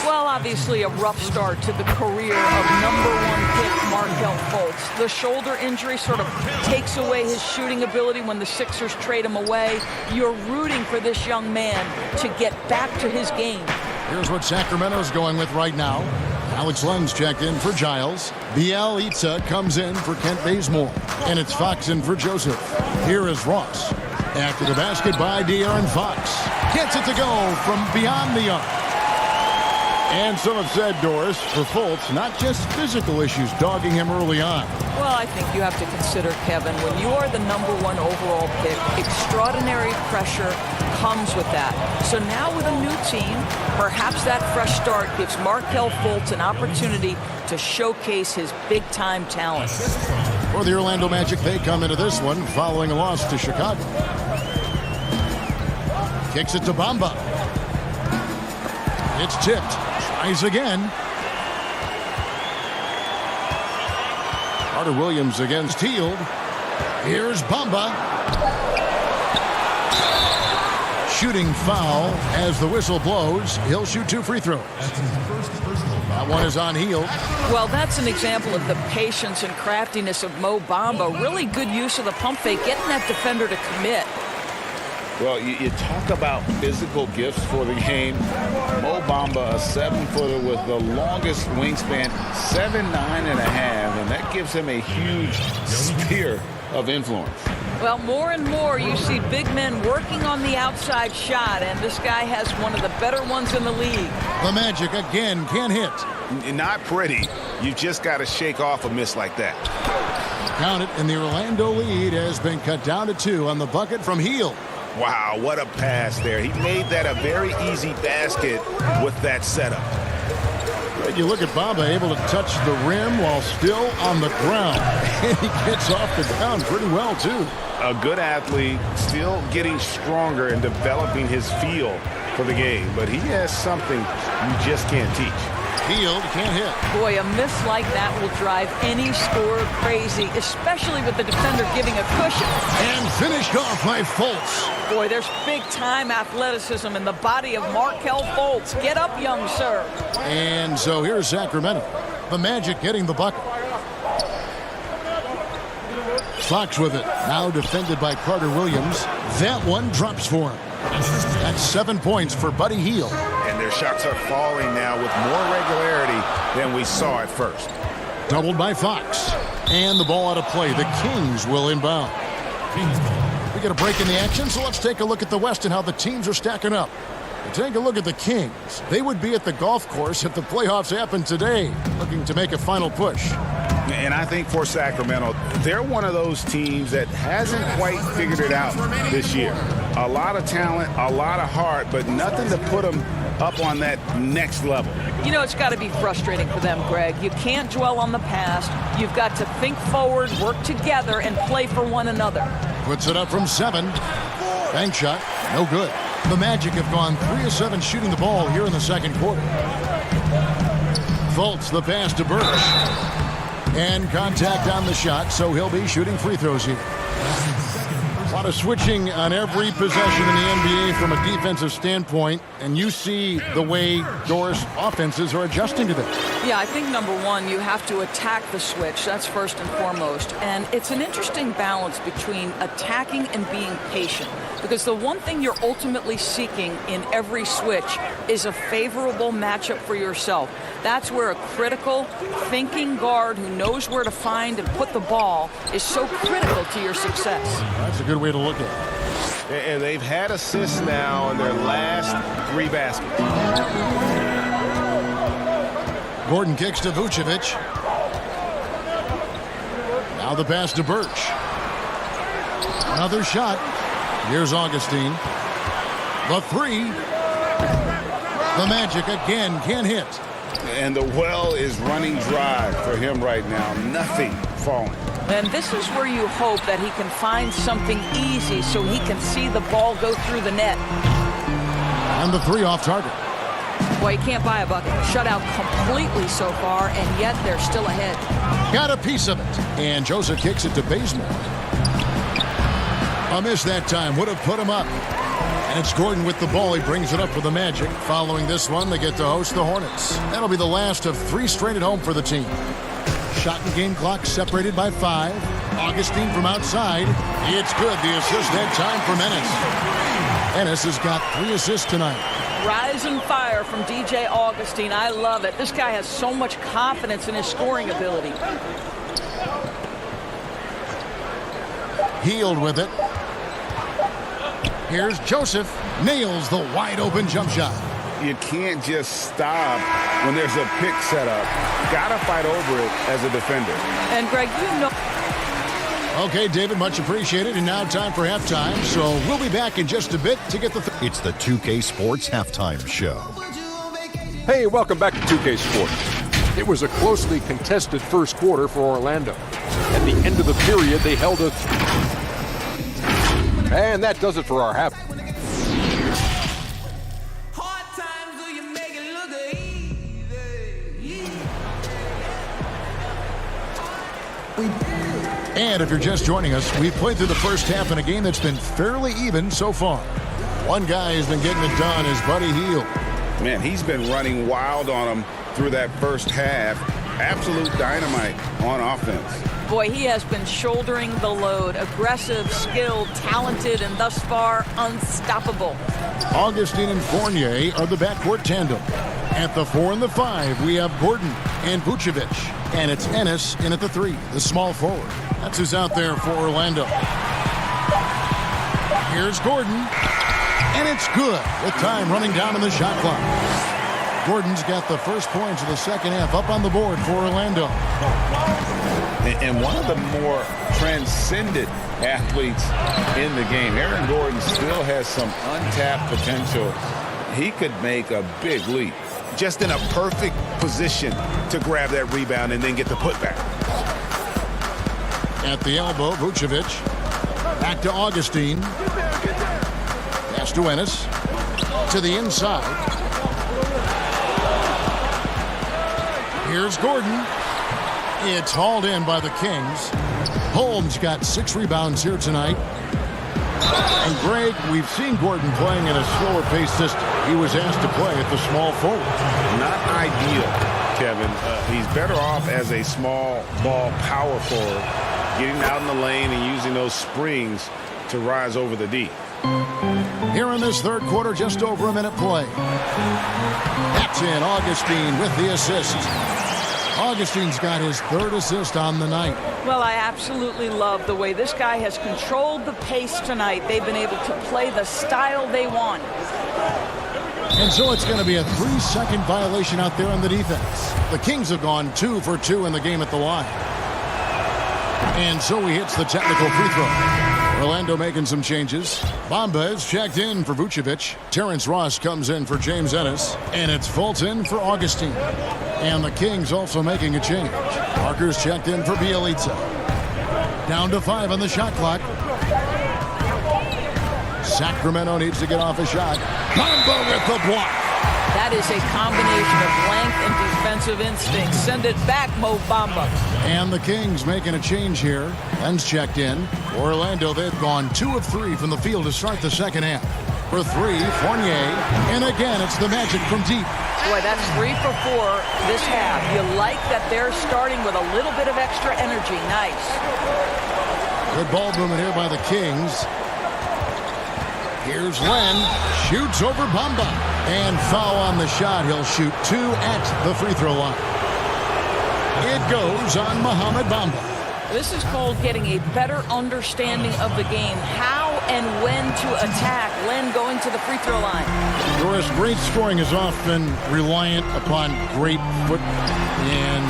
Well, obviously a rough start to the career of #1 pick Markelle Fultz. The shoulder injury sort of takes away his shooting ability when the Sixers trade him away. You're rooting for this young man to get back to his game. Here's what Sacramento's going with right now. Alex Len's checked in for Giles. Bielitsa comes in for Kent Bazemore. And it's Fox in for Joseph. Here is Ross. After the basket by De'Aaron Fox. Gets it to go from beyond the arc. And some have said, Doris, for Fultz, not just physical issues dogging him early on. Well, I think you have to consider, Kevin, when you are the #1 overall pick, extraordinary pressure comes with that. So now with a new team, perhaps that fresh start gives Markelle Fultz an opportunity to showcase his big-time talent. For the Orlando Magic, they come into this one following a loss to Chicago. Kicks it to Bamba. It's tipped. Tries again. Carter Williams against Hield. Here's Bamba. Shooting foul as the whistle blows. He'll shoot 2 free throws. That one is on Hield. Well, that's an example of the patience and craftiness of Mo Bamba. Really good use of the pump fake, getting that defender to commit. Well, you talk about physical gifts for the game. Mo Bamba, a 7-footer with the longest wingspan, 7'9½", and that gives him a huge sphere of influence. Well, more and more you see big men working on the outside shot, and this guy has one of the better ones in the league. The Magic again can't hit. Not pretty. You just got to shake off a miss like that. Count it, and the Orlando lead has been cut down to 2 on the bucket from Hield. Wow, what a pass there. He made that a very easy basket with that setup. You look at Bamba able to touch the rim while still on the ground. And he gets off the ground pretty well, too. A good athlete, still getting stronger and developing his feel for the game. But he has something you just can't teach. Hield can't hit. Boy, a miss like that will drive any scorer crazy, especially with the defender giving a cushion. And finished off by Fultz. Boy, there's big-time athleticism in the body of Markelle Fultz. Get up, young sir. And so here's Sacramento. The Magic getting the bucket. Fox with it. Now defended by Carter Williams. That one drops for him. That's 7 points for Buddy Hield. And their shots are falling now with more regularity than we saw at first. Doubled by Fox. And the ball out of play. The Kings will inbound. We get a break in the action, so let's take a look at the West and how the teams are stacking up. Take a look at the Kings. They would be at the golf course if the playoffs happened today, looking to make a final push. And I think for Sacramento, they're one of those teams that hasn't quite figured it out this year. A lot of talent, a lot of heart, but nothing to put them up on that next level. You know, it's got to be frustrating for them, Greg. You can't dwell on the past. You've got to think forward, work together, and play for one another. Puts it up from 7. Bank shot, no good. The Magic have gone 3 of 7 shooting the ball here in the second quarter. Fultz the pass to Birch. And contact on the shot, so he'll be shooting free throws here. A lot of switching on every possession in the NBA from a defensive standpoint, and you see the way Doris offenses are adjusting to that. Yeah, I think number one, you have to attack the switch. That's first and foremost. And it's an interesting balance between attacking and being patient. Because the one thing you're ultimately seeking in every switch is a favorable matchup for yourself. That's where a critical, thinking guard who knows where to find and put the ball is so critical to your success. That's a good way to look at it. And they've had assists now in their last 3 baskets. Gordon kicks to Vucevic. Now the pass to Birch. Another shot. Here's Augustine. The 3. The Magic again can't hit. And the well is running dry for him right now. Nothing falling. And this is where you hope that he can find something easy so he can see the ball go through the net. And the 3 off target. Boy, you can't buy a bucket. Shut out completely so far, and yet they're still ahead. Got a piece of it. And Joseph kicks it to Bazemore. A miss that time would have put him up. And it's Gordon with the ball. He brings it up for the Magic. Following this one, they get to host the Hornets. That'll be the last of 3 straight at home for the team. Shot and game clock separated by 5. Augustine from outside. It's good. The assist had time for Menace. Ennis has got 3 assists tonight. Rise and fire from DJ Augustine. I love it. This guy has so much confidence in his scoring ability. Healed with it. Here's Joseph. Nails the wide open jump shot. You can't just stop when there's a pick set up. Gotta fight over it as a defender. And Greg, you know. Okay, David, much appreciated. And now time for halftime. So we'll be back in just a bit to get the... It's the 2K Sports Halftime Show. Hey, welcome back to 2K Sports. It was a closely contested first quarter for Orlando. At the end of the period, they held a... And that does it for our half. And if you're just joining us, we've played through the first half in a game that's been fairly even so far. One guy has been getting it done, is Buddy Hield. Man, he's been running wild on him through that first half. Absolute dynamite on offense. Boy, he has been shouldering the load. Aggressive, skilled, talented, and thus far unstoppable. Augustine and Fournier are the backcourt tandem. At the 4 and the 5, we have Gordon and Vucevic. And it's Ennis in at the 3, the small forward. That's who's out there for Orlando. Here's Gordon. And it's good with time running down in the shot clock. Gordon's got the first points of the second half up on the board for Orlando. And one of the more transcendent athletes in the game. Aaron Gordon still has some untapped potential. He could make a big leap. Just in a perfect position to grab that rebound and then get the putback. At the elbow, Vucevic. Back to Augustine. Pass to Ennis. To the inside. Here's Gordon. It's hauled in by the Kings. Holmes got 6 rebounds here tonight. And Greg, we've seen Gordon playing in a slower pace system. He was asked to play at the small forward. Not ideal, Kevin. He's better off as a small ball power forward, getting out in the lane and using those springs to rise over the D. Here in this third quarter, just over a minute play. That's in. Augustine with the assist. Augustine's got his 3rd assist on the night. Well, I absolutely love the way this guy has controlled the pace tonight. They've been able to play the style they want. And so it's going to be a 3-second violation out there on the defense. The Kings have gone 2 for 2 in the game at the line. And so he hits the technical free throw. Orlando making some changes. Bamba is checked in for Vucevic. Terrence Ross comes in for James Ennis. And it's Fulton for Augustine. And the Kings also making a change. Parker's checked in for Bielitsa. Down to 5 on the shot clock. Sacramento needs to get off a shot. Bamba with the block. That is a combination of length and defensive instinct. Send it back, Mo Bamba. And the Kings making a change here. Len's checked in. Orlando, they've gone 2 of 3 from the field to start the second half. For 3, Fournier. And again, it's the Magic from deep. Boy, that's 3 for 4 this half. You like that they're starting with a little bit of extra energy. Nice. Good ball movement here by the Kings. Here's Len. Shoots over Bamba. And foul on the shot. He'll shoot 2 at the free throw line. It goes on Mohamed Bamba. This is called getting a better understanding of the game. How and when to attack. Len going to the free throw line. Doris, great scoring is often reliant upon great foot. And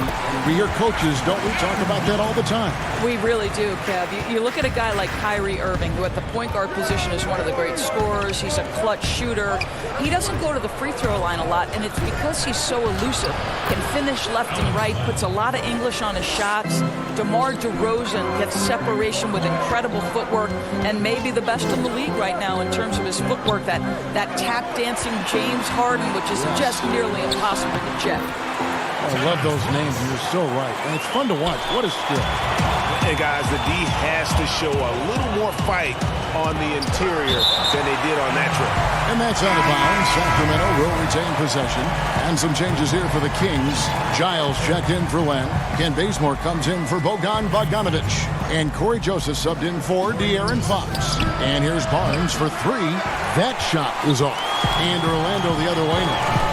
we hear coaches, don't we, talk about that all the time? We really do, Kev. You look at a guy like Kyrie Irving, who at the point guard position is one of the great scorers. He's a clutch shooter. He doesn't go to the free throw line a lot, and it's because he's so elusive. Can finish left and right, puts a lot of English on his shots. DeMar DeRozan gets separation with incredible footwork, and maybe the best in the league right now in terms of his footwork. That tap dancing James Harden, which is just nearly impossible to check. I love those names. You're so right. And it's fun to watch. What a skill. And guys, the D has to show a little more fight on the interior than they did on that trip. And that's out of bounds. Sacramento will retain possession. And some changes here for the Kings. Giles checked in for Len. Ken Bazemore comes in for Bogdan Bogdanovic. And Corey Joseph subbed in for De'Aaron Fox. And here's Barnes for 3. That shot is off. And Orlando the other way now.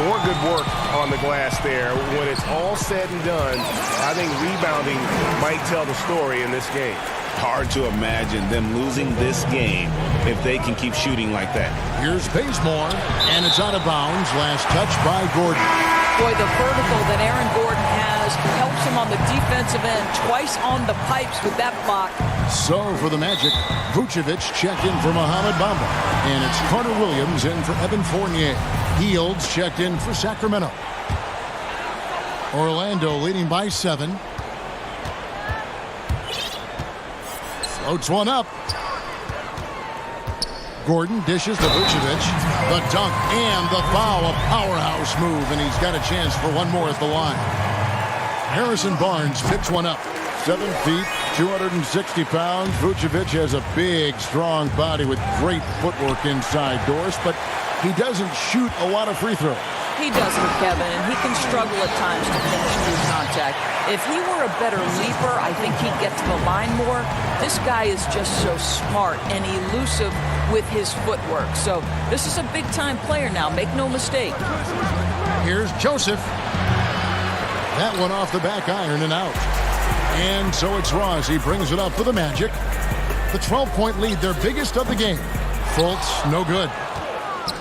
More good work on the glass there. When it's all said and done, I think rebounding might tell the story in this game. Hard to imagine them losing this game if they can keep shooting like that. Here's Bazemore, and it's out of bounds. Last touch by Gordon. Boy, the vertical that Aaron Gordon has helps him on the defensive end, twice on the pipes with that block. So for the Magic, Vucevic checked in for Mohamed Bamba. And it's Carter Williams in for Evan Fournier. Fields checked in for Sacramento. Orlando leading by 7. Floats one up. Gordon dishes to Vucevic. The dunk and the foul. A powerhouse move, and he's got a chance for one more at the line. Harrison Barnes picks one up. 7 feet, 260 pounds. Vucevic has a big, strong body with great footwork inside Doris, but he doesn't shoot a lot of free throws. He doesn't, Kevin, and he can struggle at times to finish through contact. If he were a better leaper, I think he'd get to the line more. This guy is just so smart and elusive with his footwork. So this is a big-time player now. Make no mistake. Here's Joseph. That one off the back iron and out. And so it's Ross. He brings it up for the Magic. The 12-point lead, their biggest of the game. Fultz, no good.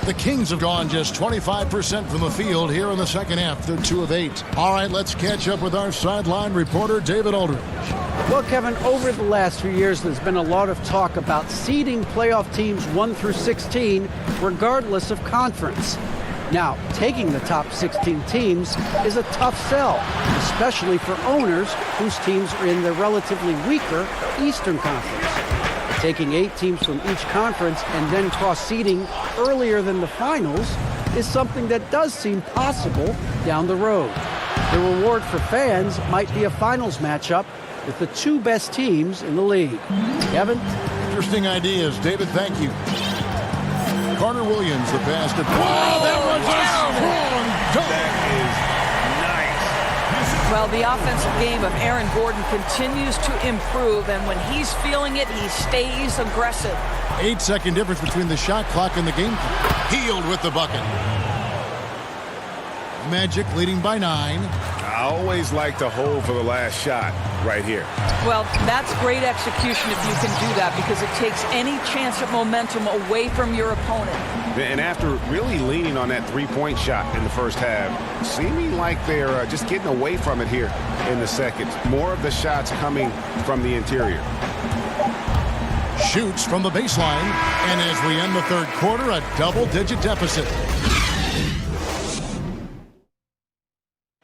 The Kings have gone just 25% from the field here in the second half. They're 2 of 8. All right, let's catch up with our sideline reporter, David Aldridge. Well, Kevin, over the last few years, there's been a lot of talk about seeding playoff teams 1 through 16, regardless of conference. Now, taking the top 16 teams is a tough sell, especially for owners whose teams are in the relatively weaker Eastern Conference. Taking 8 teams from each conference and then cross-seeding earlier than the finals is something that does seem possible down the road. The reward for fans might be a finals matchup with the 2 best teams in the league. Kevin? Interesting ideas. David, thank you. Carter Williams, the pass to... Oh, that was a strong dunk. That is nice. Well, the offensive game of Aaron Gordon continues to improve, and when he's feeling it, he stays aggressive. 8-second difference between the shot clock and the game clock. Healed with the bucket. Magic leading by 9. I always like to hold for the last shot right here. Well, that's great execution if you can do that, because it takes any chance of momentum away from your opponent. And after really leaning on that three-point shot in the first half, seeming like they're just getting away from it here in the second. More of the shots coming from the interior. Shoots from the baseline, and as we end the third quarter, a double-digit deficit.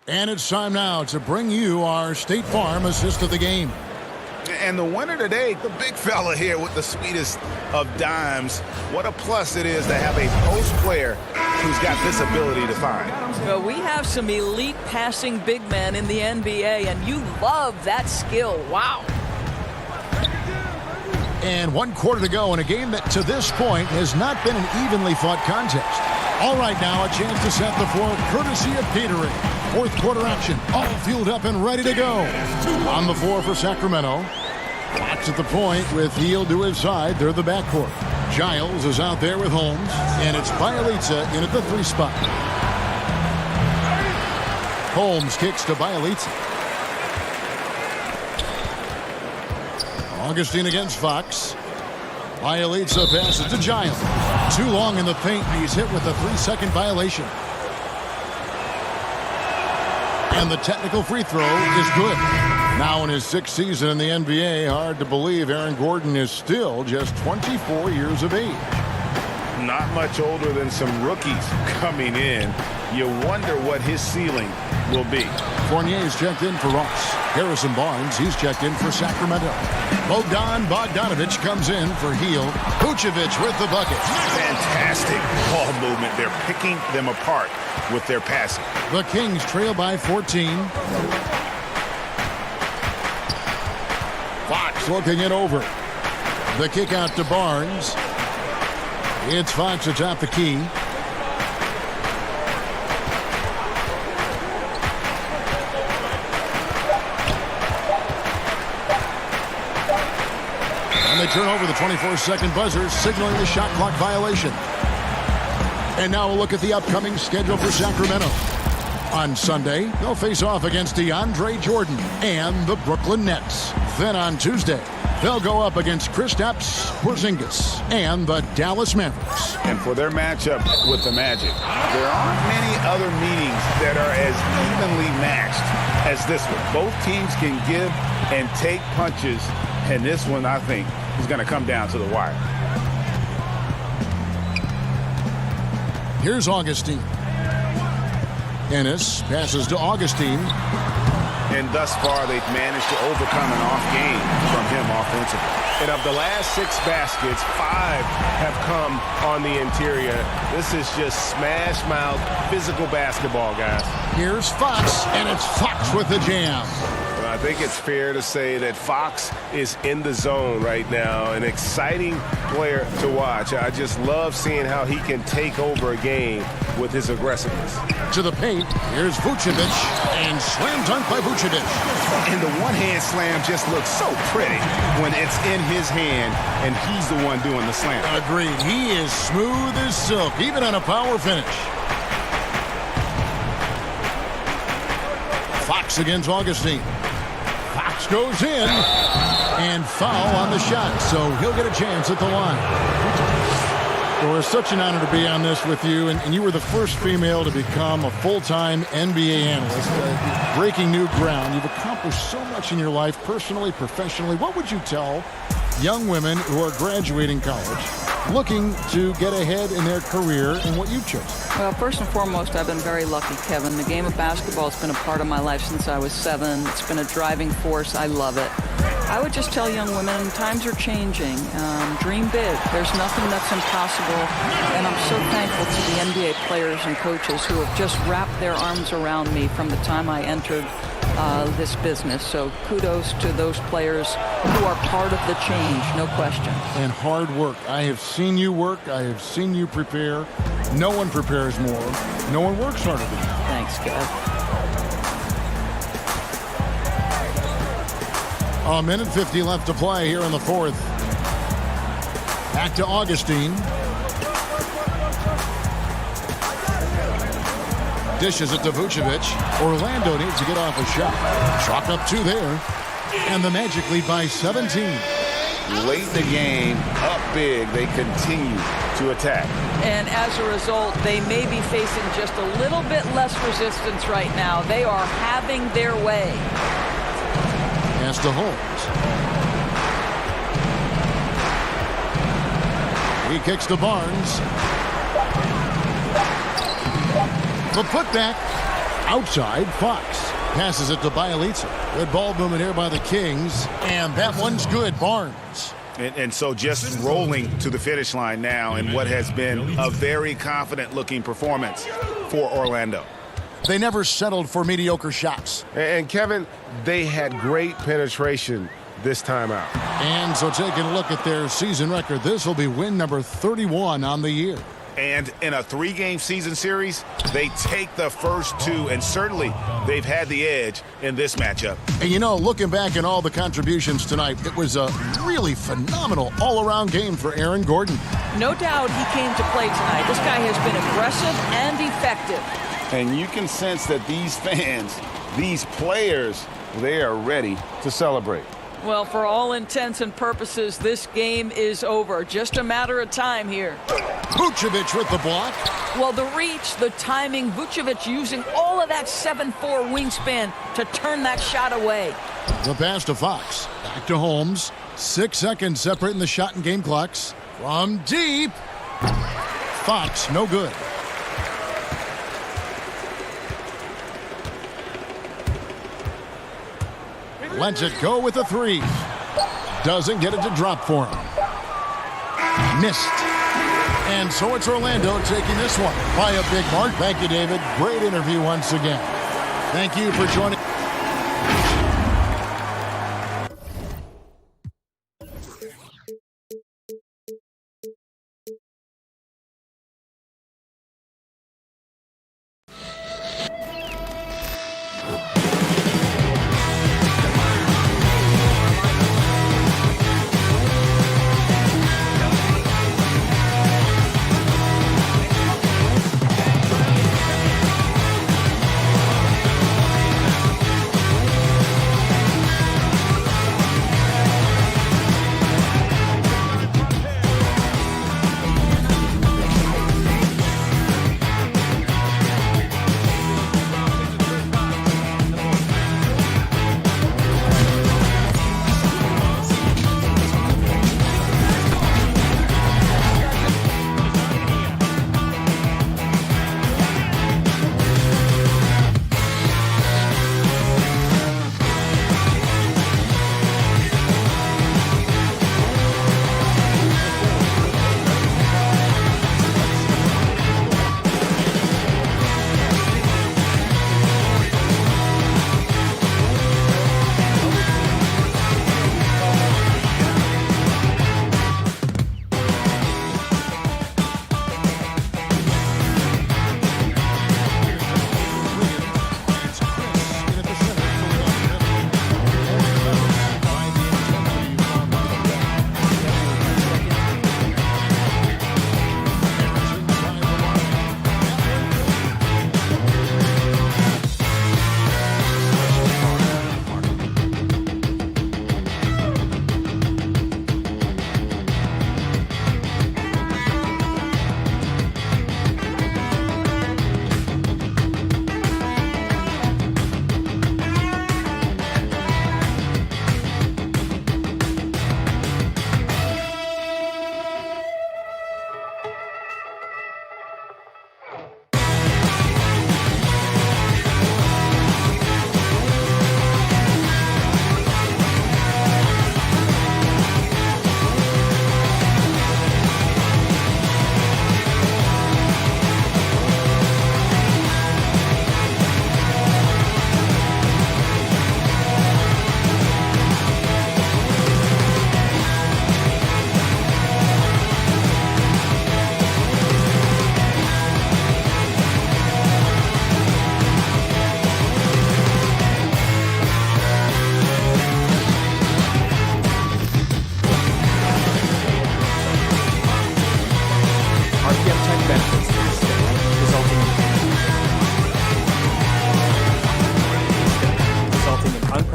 And it's time now to bring you our State Farm assist of the game. And the winner today, the big fella here with the sweetest of dimes. What a plus it is to have a post player who's got this ability to find. Well, we have some elite passing big men in the NBA, and you love that skill. Wow. And 1 quarter to go in a game that to this point has not been an evenly fought contest. All right, now a chance to set the floor courtesy of Petering. Fourth quarter action, all fueled up and ready to go. On the floor for Sacramento. Fox at the point with Hield to his side. They're the backcourt. Giles is out there with Holmes, and it's Bielitsa in at the 3 spot. Holmes kicks to Bielitsa. Augustine against Fox. Bielitsa passes to Giles. Too long in the paint, and he's hit with a 3-second violation. And the technical free throw is good. Now in his 6th season in the NBA, hard to believe Aaron Gordon is still just 24 years of age. Not much older than some rookies coming in. You wonder what his ceiling will be. Fournier's checked in for Ross. Harrison Barnes, he's checked in for Sacramento. Bogdan Bogdanovic comes in for Hield. Vucevic with the bucket. Fantastic ball movement. They're picking them apart with their passing. The Kings trail by 14. Fox looking it over. The kick out to Barnes. It's Fox atop the key. And they turn over the 24-second buzzer, signaling the shot clock violation. And now we'll look at the upcoming schedule for Sacramento. On Sunday, they'll face off against DeAndre Jordan and the Brooklyn Nets. Then on Tuesday, they'll go up against Kristaps Porzingis and the Dallas Mavericks. And for their matchup with the Magic, there aren't many other meetings that are as evenly matched as this one. Both teams can give and take punches, and this one, I think, is going to come down to the wire. Here's Augustine. Ennis passes to Augustine. And thus far, they've managed to overcome an off game from him offensively. And of the last 6 baskets, 5 have come on the interior. This is just smash mouth physical basketball, guys. Here's Fox, and it's Fox with the jam. Well, I think it's fair to say that Fox is in the zone right now. An exciting player to watch. I just love seeing how he can take over a game with his aggressiveness. To the paint, here's Vucevic, and slam dunk by Vucevic. And the one-hand slam just looks so pretty when it's in his hand, and he's the one doing the slam. Agreed. He is smooth as silk, even on a power finish. Fox against Augustine. Fox goes in, and foul on the shot, so he'll get a chance at the line. Well, it's such an honor to be on this with you, and you were the first female to become a full-time NBA analyst, breaking new ground. You've accomplished so much in your life, personally, professionally. What would you tell young women who are graduating college, looking to get ahead in their career in what you chose? Well, first and foremost, I've been very lucky, Kevin. The game of basketball has been a part of my life since I was 7. It's been a driving force. I love it. I would just tell young women, times are changing. Dream big. There's nothing that's impossible. And I'm so thankful to the NBA players and coaches who have just wrapped their arms around me from the time I entered this business. So kudos to those players who are part of the change, no question. And hard work. I have seen you work. I have seen you prepare. No one prepares more. No one works harder than you. Thanks, Kev. A minute 50 left to play here in the 4th. Back to Augustine. Dishes it to Vucevic. Orlando needs to get off a shot. Chalk up 2 there. And the Magic lead by 17. Late in the game, up big, they continue to attack. And as a result, they may be facing just a little bit less resistance right now. They are having their way. Pass to Holmes. He kicks to Barnes. The putback outside. Fox passes it to Bielitsa. Good ball movement here by the Kings, and that one's good. Barnes. And so just rolling to the finish line now in what has been a very confident-looking performance for Orlando. They never settled for mediocre shots. And Kevin, they had great penetration this time out. And so taking a look at their season record, this will be win number 31 on the year. And in a 3-game season series, they take the first 2, and certainly they've had the edge in this matchup. And you know, looking back at all the contributions tonight, it was a really phenomenal all-around game for Aaron Gordon. No doubt he came to play tonight. This guy has been aggressive and effective. And you can sense that these fans, these players, they are ready to celebrate. Well, for all intents and purposes, this game is over. Just a matter of time here. Vucevic with the block. Well, the reach, the timing, Vucevic using all of that 7'4" wingspan to turn that shot away. The pass to Fox. Back to Holmes. 6 seconds separating the shot and game clocks. From deep. Fox, no good. Lets it go with a 3. Doesn't get it to drop for him. Missed. And so it's Orlando taking this one by a big mark. Thank you, David. Great interview once again. Thank you for joining.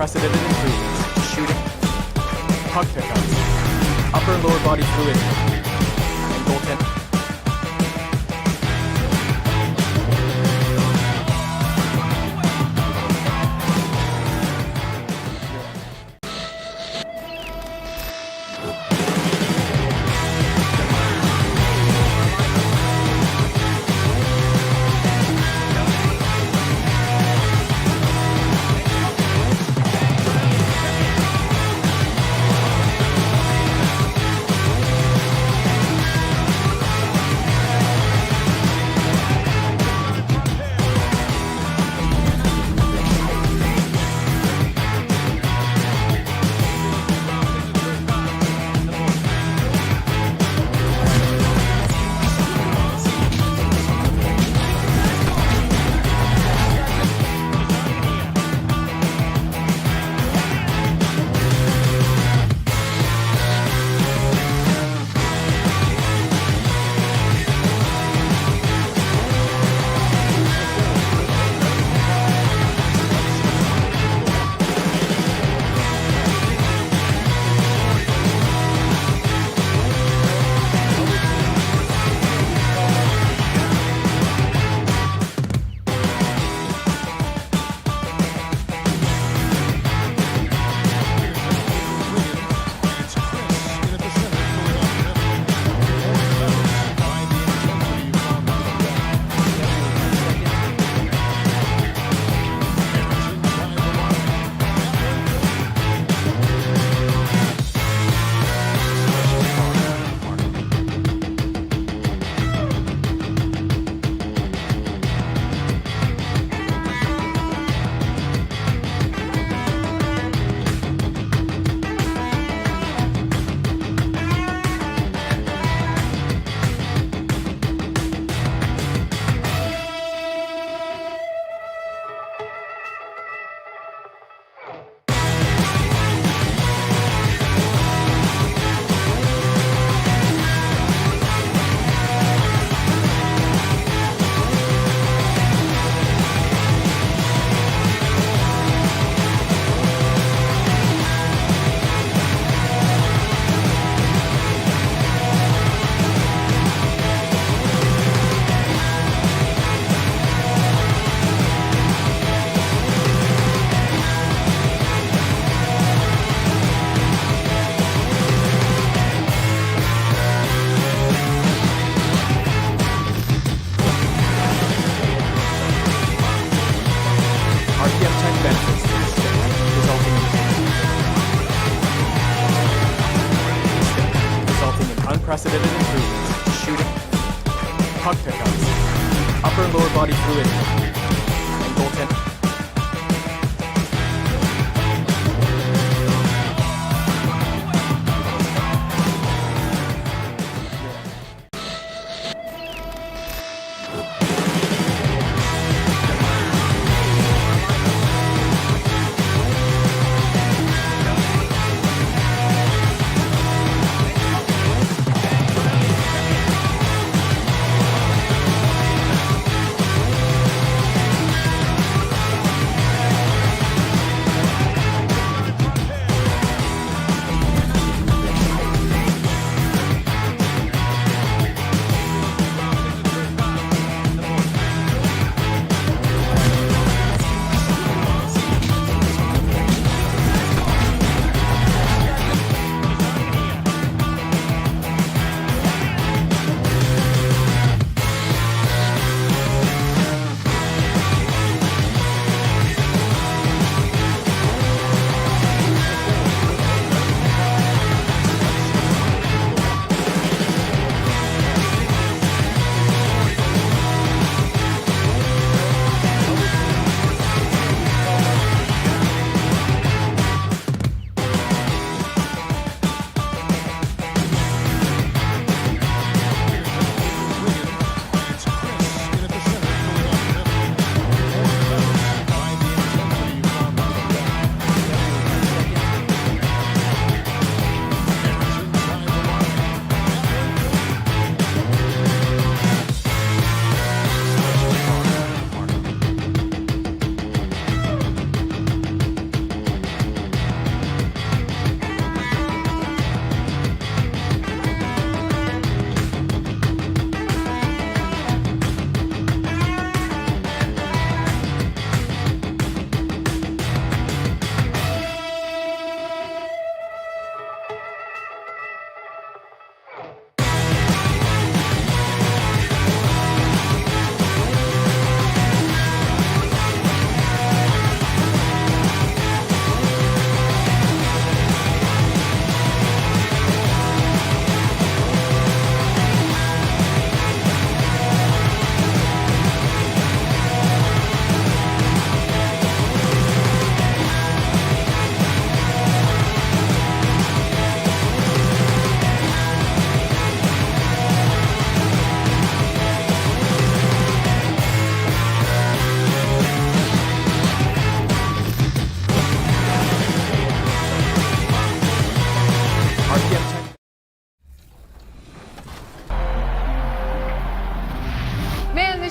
unprecedented improvements to shooting, puck pickups, upper and lower body fluidity, and goaltending. Unprecedented improvements to shooting, puck pickups, upper and lower body fluidity, and goaltending.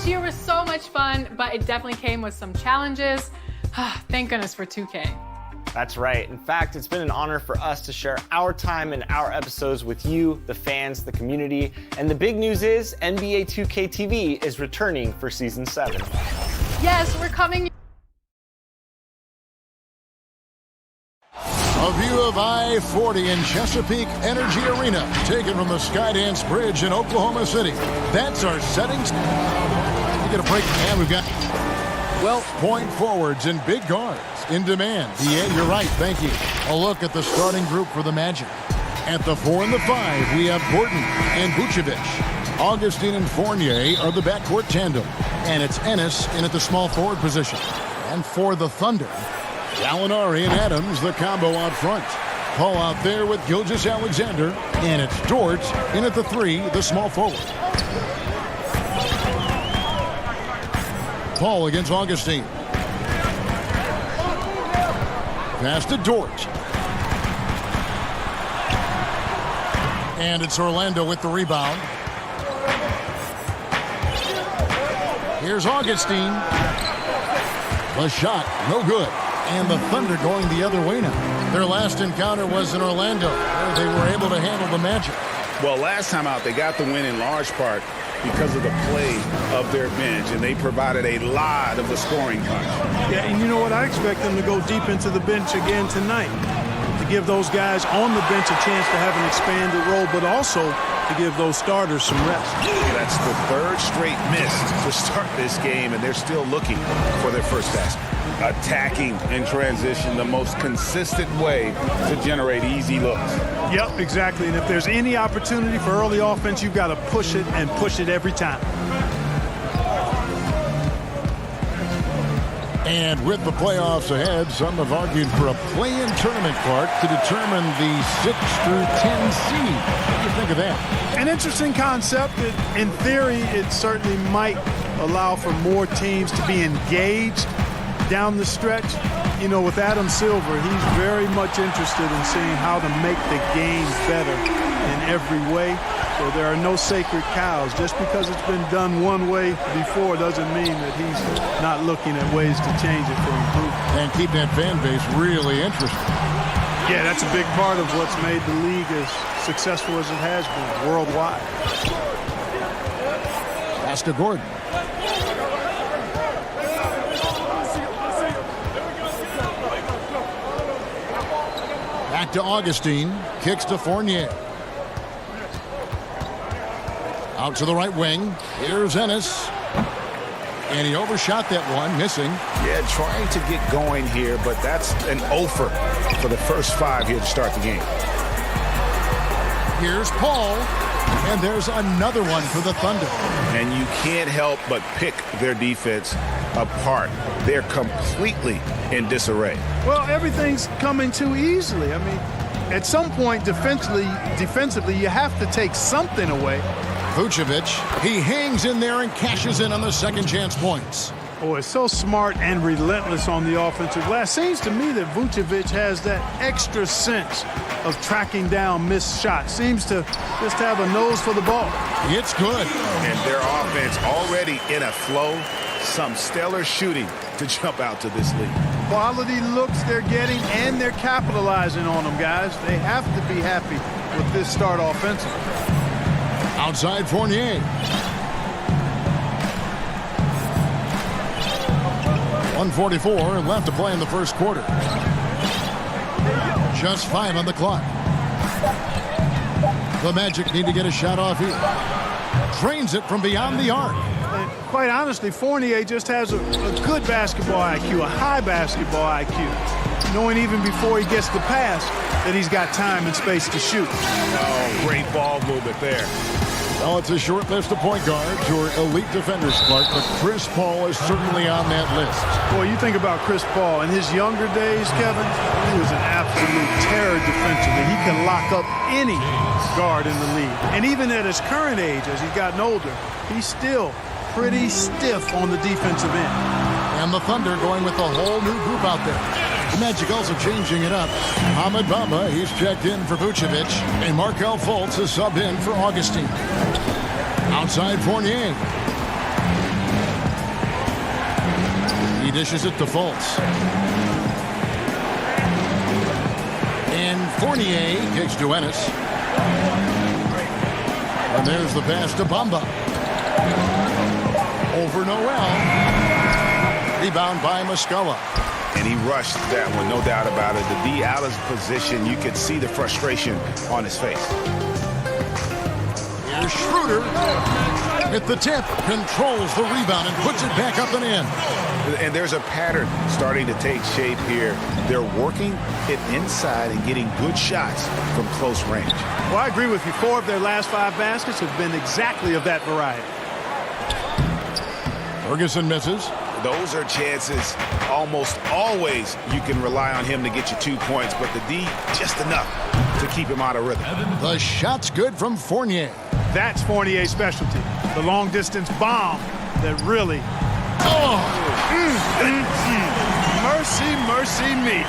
year was so much fun, but it definitely came with some challenges. Thank goodness for 2K. That's right. In fact, it's been an honor for us to share our time and our episodes with you, the fans, the community. And the big news is NBA 2K TV is returning for Season 7. Yes, we're coming. A view of I-40 in Chesapeake Energy Arena, taken from the Skydance Bridge in Oklahoma City. That's our settings. We get a break, and we've got point forwards and big guards in demand. Yeah, you're right. Thank you. A look at the starting group for the Magic. At the 4 and the 5, we have Gordon and Vucevic. Augustine and Fournier are the backcourt tandem, and it's Ennis in at the small forward position. And for the Thunder, Gallinari and Adams, the combo out front. Paul out there with Gilgeous-Alexander, and it's Dort in at the 3, the small forward. Paul against Augustine. Pass to Dort. And it's Orlando with the rebound. Here's Augustine. The shot, no good. And the Thunder going the other way now. Their last encounter was in Orlando, where they were able to handle the Magic. Well, last time out, they got the win in large part because of the play of their bench, and they provided a lot of the scoring punch. Yeah, and you know what? I expect them to go deep into the bench again tonight, to give those guys on the bench a chance to have an expanded role, but also to give those starters some rest. That's the third straight miss to start this game, and they're still looking for their first basket. Attacking in transition, the most consistent way to generate easy looks. Yep, exactly. And if there's any opportunity for early offense, you've got to push it and push it every time. And with the playoffs ahead, some have argued for a play-in tournament, Clark, to determine the 6 through 10 seed. What do you think of that? An interesting concept. In theory, it certainly might allow for more teams to be engaged down the stretch. You know, with Adam Silver, he's very much interested in seeing how to make the game better in every way. So there are no sacred cows. Just because it's been done one way before doesn't mean that he's not looking at ways to change it for improvement. And keep that fan base really interested. Yeah, that's a big part of what's made the league as successful as it has been worldwide. Pass to Gordon. Back to Augustine. Kicks to Fournier. Out to the right wing. Here's Ennis. And he overshot that one, missing. Yeah, trying to get going here, but that's an offer for the first 5 here to start the game. Here's Paul. And there's another one for the Thunder. And you can't help but pick their defense apart. They're completely in disarray. Well, everything's coming too easily. I mean, at some point defensively, you have to take something away. Vucevic, he hangs in there and cashes in on the second chance points. Oh, it's so smart and relentless on the offensive glass. Seems to me that Vucevic has that extra sense of tracking down missed shots. Seems to just have a nose for the ball. It's good. And their offense already in a flow. Some stellar shooting to jump out to this league. Quality looks they're getting, and they're capitalizing on them, guys. They have to be happy with this start offensively. Outside Fournier. 1:44 left to play in the first quarter. Just 5 on the clock. The Magic need to get a shot off here. Drains it from beyond the arc. And quite honestly, Fournier just has a good basketball IQ, a high basketball IQ. Knowing even before he gets the pass that he's got time and space to shoot. Oh, great ball movement there. Well, it's a short list of point guards who are elite defenders, Clark, but Chris Paul is certainly on that list. Boy, you think about Chris Paul. In his younger days, Kevin, he was an absolute terror defensively. He can lock up any guard in the league. And even at his current age, as he's gotten older, he's still pretty stiff on the defensive end. And the Thunder going with a whole new group out there. The Magic also changing it up. Ahmed Bamba, he's checked in for Vucevic. And Markelle Fultz is subbed in for Augustine. Outside Fournier. He dishes it to Fultz. And Fournier kicks to Ennis. And there's the pass to Bamba. Over Noel. Rebound by Muscala. And he rushed that one, no doubt about it. The D out of position, you could see the frustration on his face. Here's Schroeder. At the tip, controls the rebound and puts it back up and in. And there's a pattern starting to take shape here. They're working it inside and getting good shots from close range. Well, I agree with you. 4 of their last 5 baskets have been exactly of that variety. Ferguson misses. Those are chances almost always you can rely on him to get you 2 points, but the D just enough to keep him out of rhythm. The shot's good from Fournier. That's Fournier's specialty. The long-distance bomb that really... Mercy, mercy me.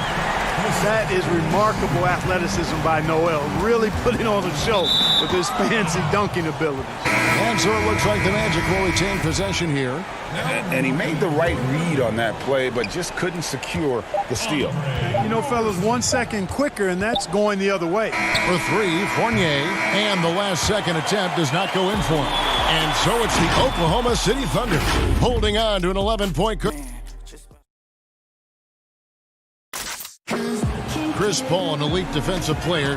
That is remarkable athleticism by Noel, really putting on a show with his fancy dunking abilities. And so it looks like the Magic will retain possession here. And he made the right read on that play, but just couldn't secure the steal. You know, fellas, 1 second quicker, and that's going the other way. For 3, Fournier, and the last second attempt does not go in for him. And so it's the Oklahoma City Thunder holding on to an 11-point. Chris Paul, an elite defensive player,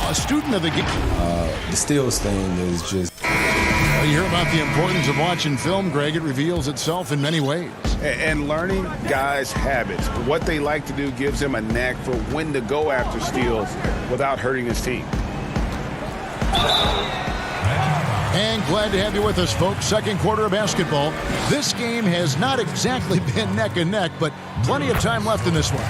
a student of the game. The steals thing is just... You hear about the importance of watching film, Greg. It reveals itself in many ways. And learning guys' habits. What they like to do gives him a knack for when to go after steals without hurting his team. And glad to have you with us, folks. Second quarter of basketball. This game has not exactly been neck and neck, but plenty of time left in this one.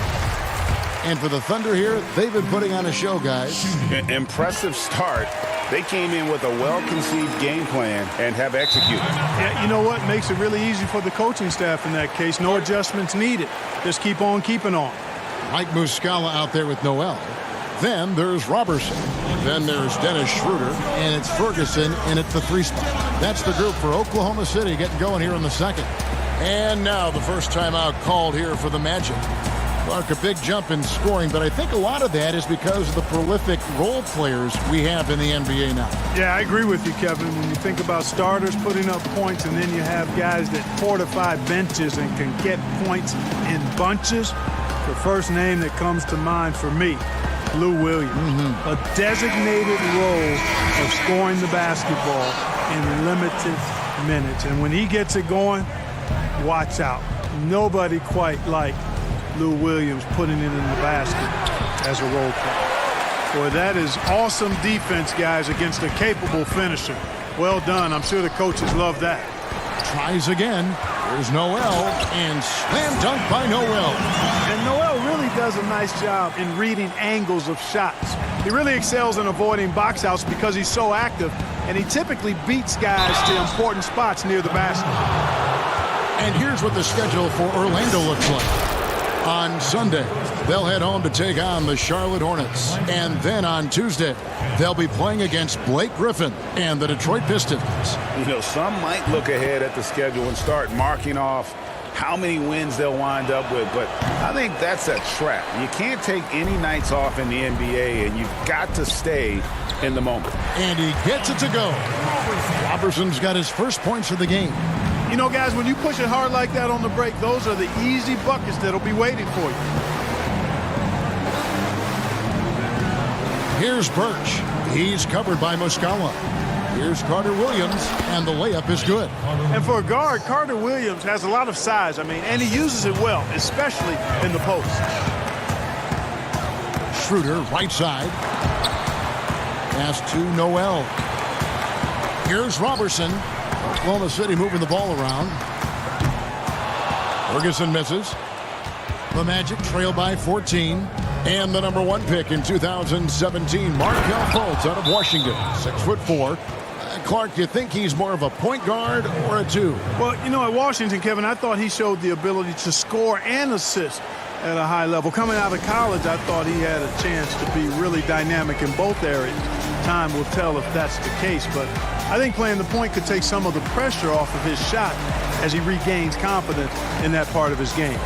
And for the Thunder here, they've been putting on a show, guys. Impressive start. They came in with a well-conceived game plan and have executed. Yeah, you know what? Makes it really easy for the coaching staff in that case. No adjustments needed. Just keep on keeping on. Mike Muscala out there with Noel. Then there's Robertson. Then there's Dennis Schroeder. And it's Ferguson in at the 3 spot. That's the group for Oklahoma City getting going here in the second. And now the first timeout called here for the Magic. Clark, a big jump in scoring, but I think a lot of that is because of the prolific role players we have in the NBA now. Yeah, I agree with you, Kevin. When you think about starters putting up points and then you have guys that fortify benches and can get points in bunches, the first name that comes to mind for me, Lou Williams. A designated role of scoring the basketball in limited minutes. And when he gets it going, watch out. Nobody quite like Lou Williams putting it in the basket as a role player. Boy, that is awesome defense, guys, against a capable finisher. Well done. I'm sure the coaches love that. Tries again. There's Noel, and slam dunk by Noel. And Noel really does a nice job in reading angles of shots. He really excels in avoiding box outs because he's so active, and he typically beats guys to important spots near the basket. And here's what the schedule for Orlando looks like. On Sunday, they'll head home to take on the Charlotte Hornets. And then on Tuesday, they'll be playing against Blake Griffin and the Detroit Pistons. You know, some might look ahead at the schedule and start marking off how many wins they'll wind up with, but I think that's a trap. You can't take any nights off in the NBA, and you've got to stay in the moment. And he gets it to go. Robertson's got his first points of the game. You know, guys, when you push it hard like that on the break, those are the easy buckets that'll be waiting for you. Here's Birch. He's covered by Muscala. Here's Carter Williams, and the layup is good. And for a guard, Carter Williams has a lot of size, and he uses it well, especially in the post. Schroeder, right side. Pass to Noel. Here's Robertson. Oklahoma City moving the ball around. Ferguson misses. The Magic trail by 14. And the number 1 pick in 2017, Markelle Fultz out of Washington, 6'4". Clark, you think he's more of a point guard or a 2? Well, you know, at Washington, Kevin, I thought he showed the ability to score and assist at a high level. Coming out of college, I thought he had a chance to be really dynamic in both areas. Time will tell if that's the case, but I think playing the point could take some of the pressure off of his shot as he regains confidence in that part of his game.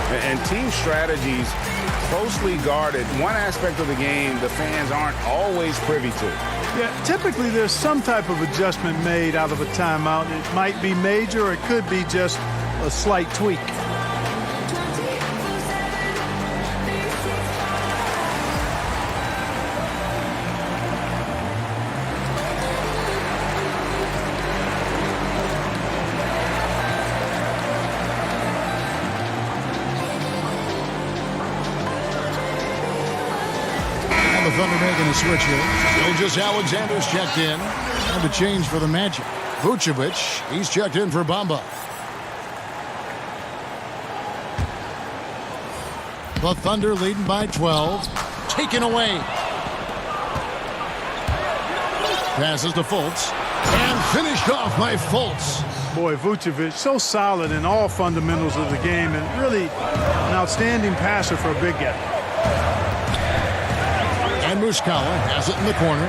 And team strategies closely guarded. One aspect of the game the fans aren't always privy to. Yeah, typically there's some type of adjustment made out of a timeout. It might be major or it could be just a slight tweak. The Thunder making a switch here. Gilgeous Alexander's checked in. And to change for the Magic. Vucevic, he's checked in for Bamba. The Thunder leading by 12. Taken away. Passes to Fultz. And finished off by Fultz. Boy, Vucevic, so solid in all fundamentals of the game and really an outstanding passer for a big guy. And Muscala has it in the corner.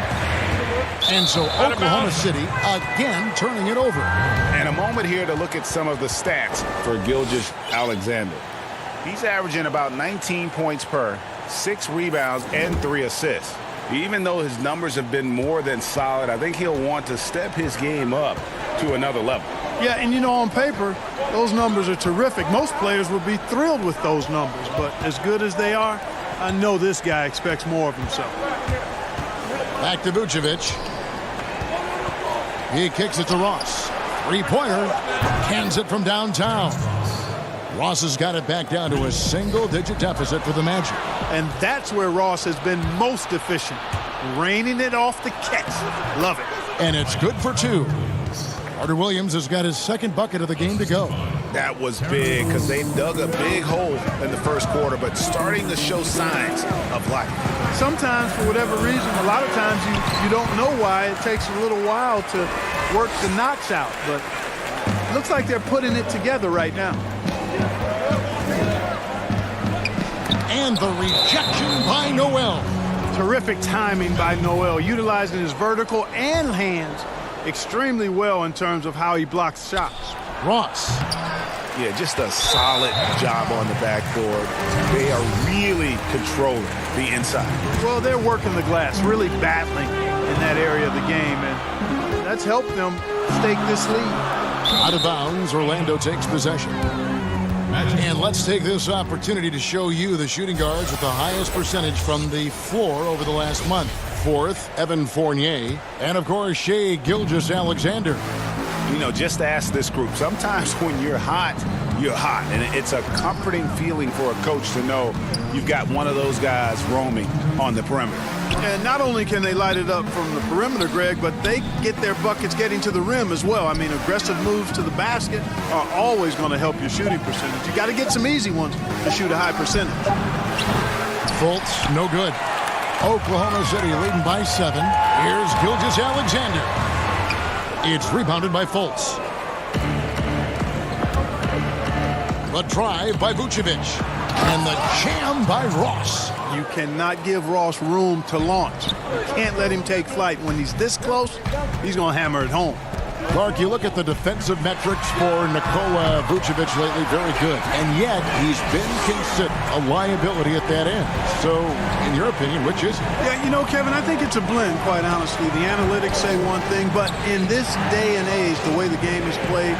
And so Oklahoma City again turning it over. And a moment here to look at some of the stats for Gilgeous Alexander. He's averaging about 19 points per, 6 rebounds, and 3 assists. Even though his numbers have been more than solid, I think he'll want to step his game up to another level. Yeah, and you know, on paper, those numbers are terrific. Most players would be thrilled with those numbers, but as good as they are, I know this guy expects more of himself. Back to Vucevic. He kicks it to Ross. Three-pointer. Cans it from downtown. Ross has got it back down to a single-digit deficit for the Magic. And that's where Ross has been most efficient. Raining it off the catch. Love it. And it's good for 2. Carter Williams has got his second bucket of the game to go. That was big because they dug a big hole in the first quarter, but starting to show signs of life. Sometimes, for whatever reason, a lot of times you don't know why. It takes a little while to work the knots out, but it looks like they're putting it together right now. And the rejection by Noel. Terrific timing by Noel, utilizing his vertical and hands extremely well in terms of how he blocks shots. Ross. Yeah, just a solid job on the backboard. They are really controlling the inside. Well, they're working the glass, really battling in that area of the game, and that's helped them stake this lead. Out of bounds, Orlando takes possession. And let's take this opportunity to show you the shooting guards with the highest percentage from the floor over the last month. Fourth, Evan Fournier, and of course, Shai Gilgeous-Alexander. You know, just ask this group. Sometimes when you're hot, and it's a comforting feeling for a coach to know you've got one of those guys roaming on the perimeter. And not only can they light it up from the perimeter, Greg, but they get their buckets getting to the rim as well. I mean, aggressive moves to the basket are always going to help your shooting percentage. You got to get some easy ones to shoot a high percentage. Fultz, no good. Oklahoma City leading by 7. Here's Gilgeous-Alexander. It's rebounded by Fultz. The drive by Vucevic. And the jam by Ross. You cannot give Ross room to launch. You can't let him take flight. When he's this close, he's going to hammer it home. Clark, you look at the defensive metrics for Nikola Vucevic lately, very good. And yet, he's been considered a liability at that end. So, in your opinion, which is it? Yeah, you know, Kevin, I think it's a blend, quite honestly. The analytics say one thing, but in this day and age, the way the game is played,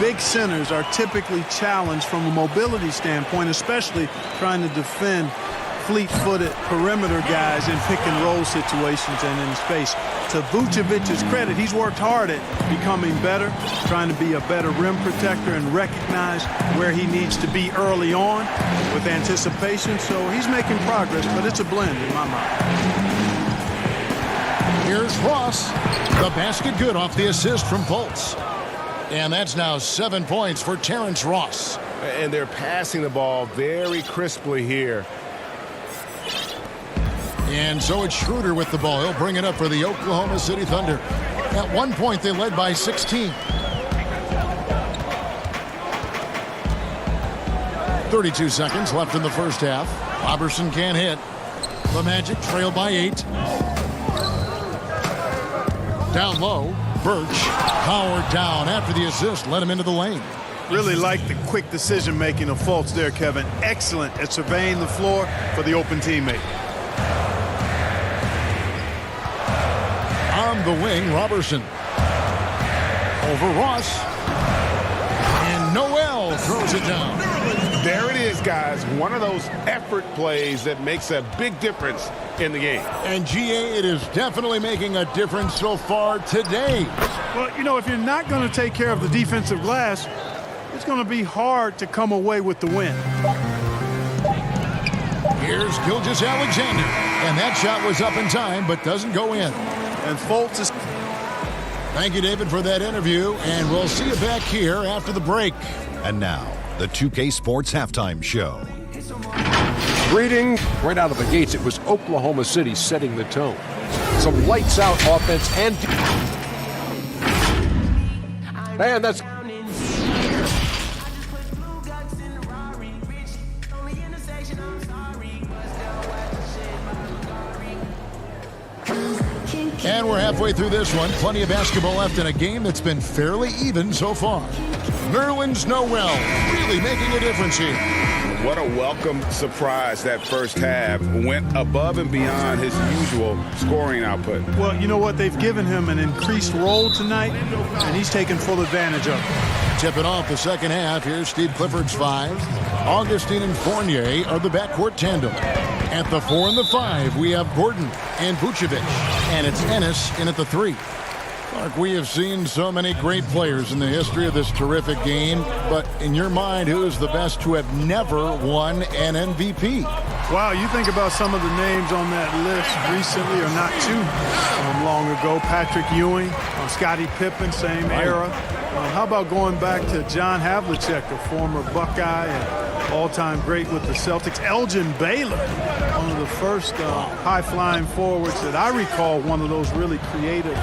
big centers are typically challenged from a mobility standpoint, especially trying to defend fleet-footed perimeter guys in pick-and-roll situations and in space. To Vucevic's credit, he's worked hard at becoming better, trying to be a better rim protector and recognize where he needs to be early on with anticipation. So he's making progress, but it's a blend in my mind. Here's Ross. The basket good off the assist from Fultz. And that's now 7 points for Terrence Ross. And they're passing the ball very crisply here. And so it's Schroeder with the ball. He'll bring it up for the Oklahoma City Thunder. At one point, they led by 16. 32 seconds left in the first half. Robertson can't hit. The Magic trail by 8. Down low, Birch powered down after the assist, led him into the lane. Really like the quick decision-making of Fultz there, Kevin. Excellent at surveying the floor for the open teammate. On the wing, Robertson. Over Ross. And Noel throws it down. There it is, guys. One of those effort plays that makes a big difference in the game. And GA, it is definitely making a difference so far today. Well, you know, if you're not going to take care of the defensive glass, it's going to be hard to come away with the win. Here's Gilgeous-Alexander. And that shot was up in time, but doesn't go in. And Fultz is... Thank you, David, for that interview. And we'll see you back here after the break. And now, the 2K Sports Halftime Show. Greeting. Right out of the gates, it was Oklahoma City setting the tone. Some lights-out offense and that's... And we're halfway through this one. Plenty of basketball left in a game that's been fairly even so far. Nerlens Noel really making a difference here. What a welcome surprise that first half. Went above and beyond his usual scoring output. Well, you know what? They've given him an increased role tonight, and he's taken full advantage of it. Tipping off the second half. Here's Steve Clifford's 5. Augustine and Fournier are the backcourt tandem. At the 4 and the 5, we have Gordon and Vucevic. And it's Ennis in at the 3. Clark, we have seen so many great players in the history of this terrific game. But in your mind, who is the best to have never won an MVP? Wow, you think about some of the names on that list recently, or not too long ago. Patrick Ewing, Scottie Pippen, same era. How about going back to John Havlicek, a former Buckeye and all-time great with the Celtics. Elgin Baylor, one of the first high-flying forwards that I recall, one of those really creative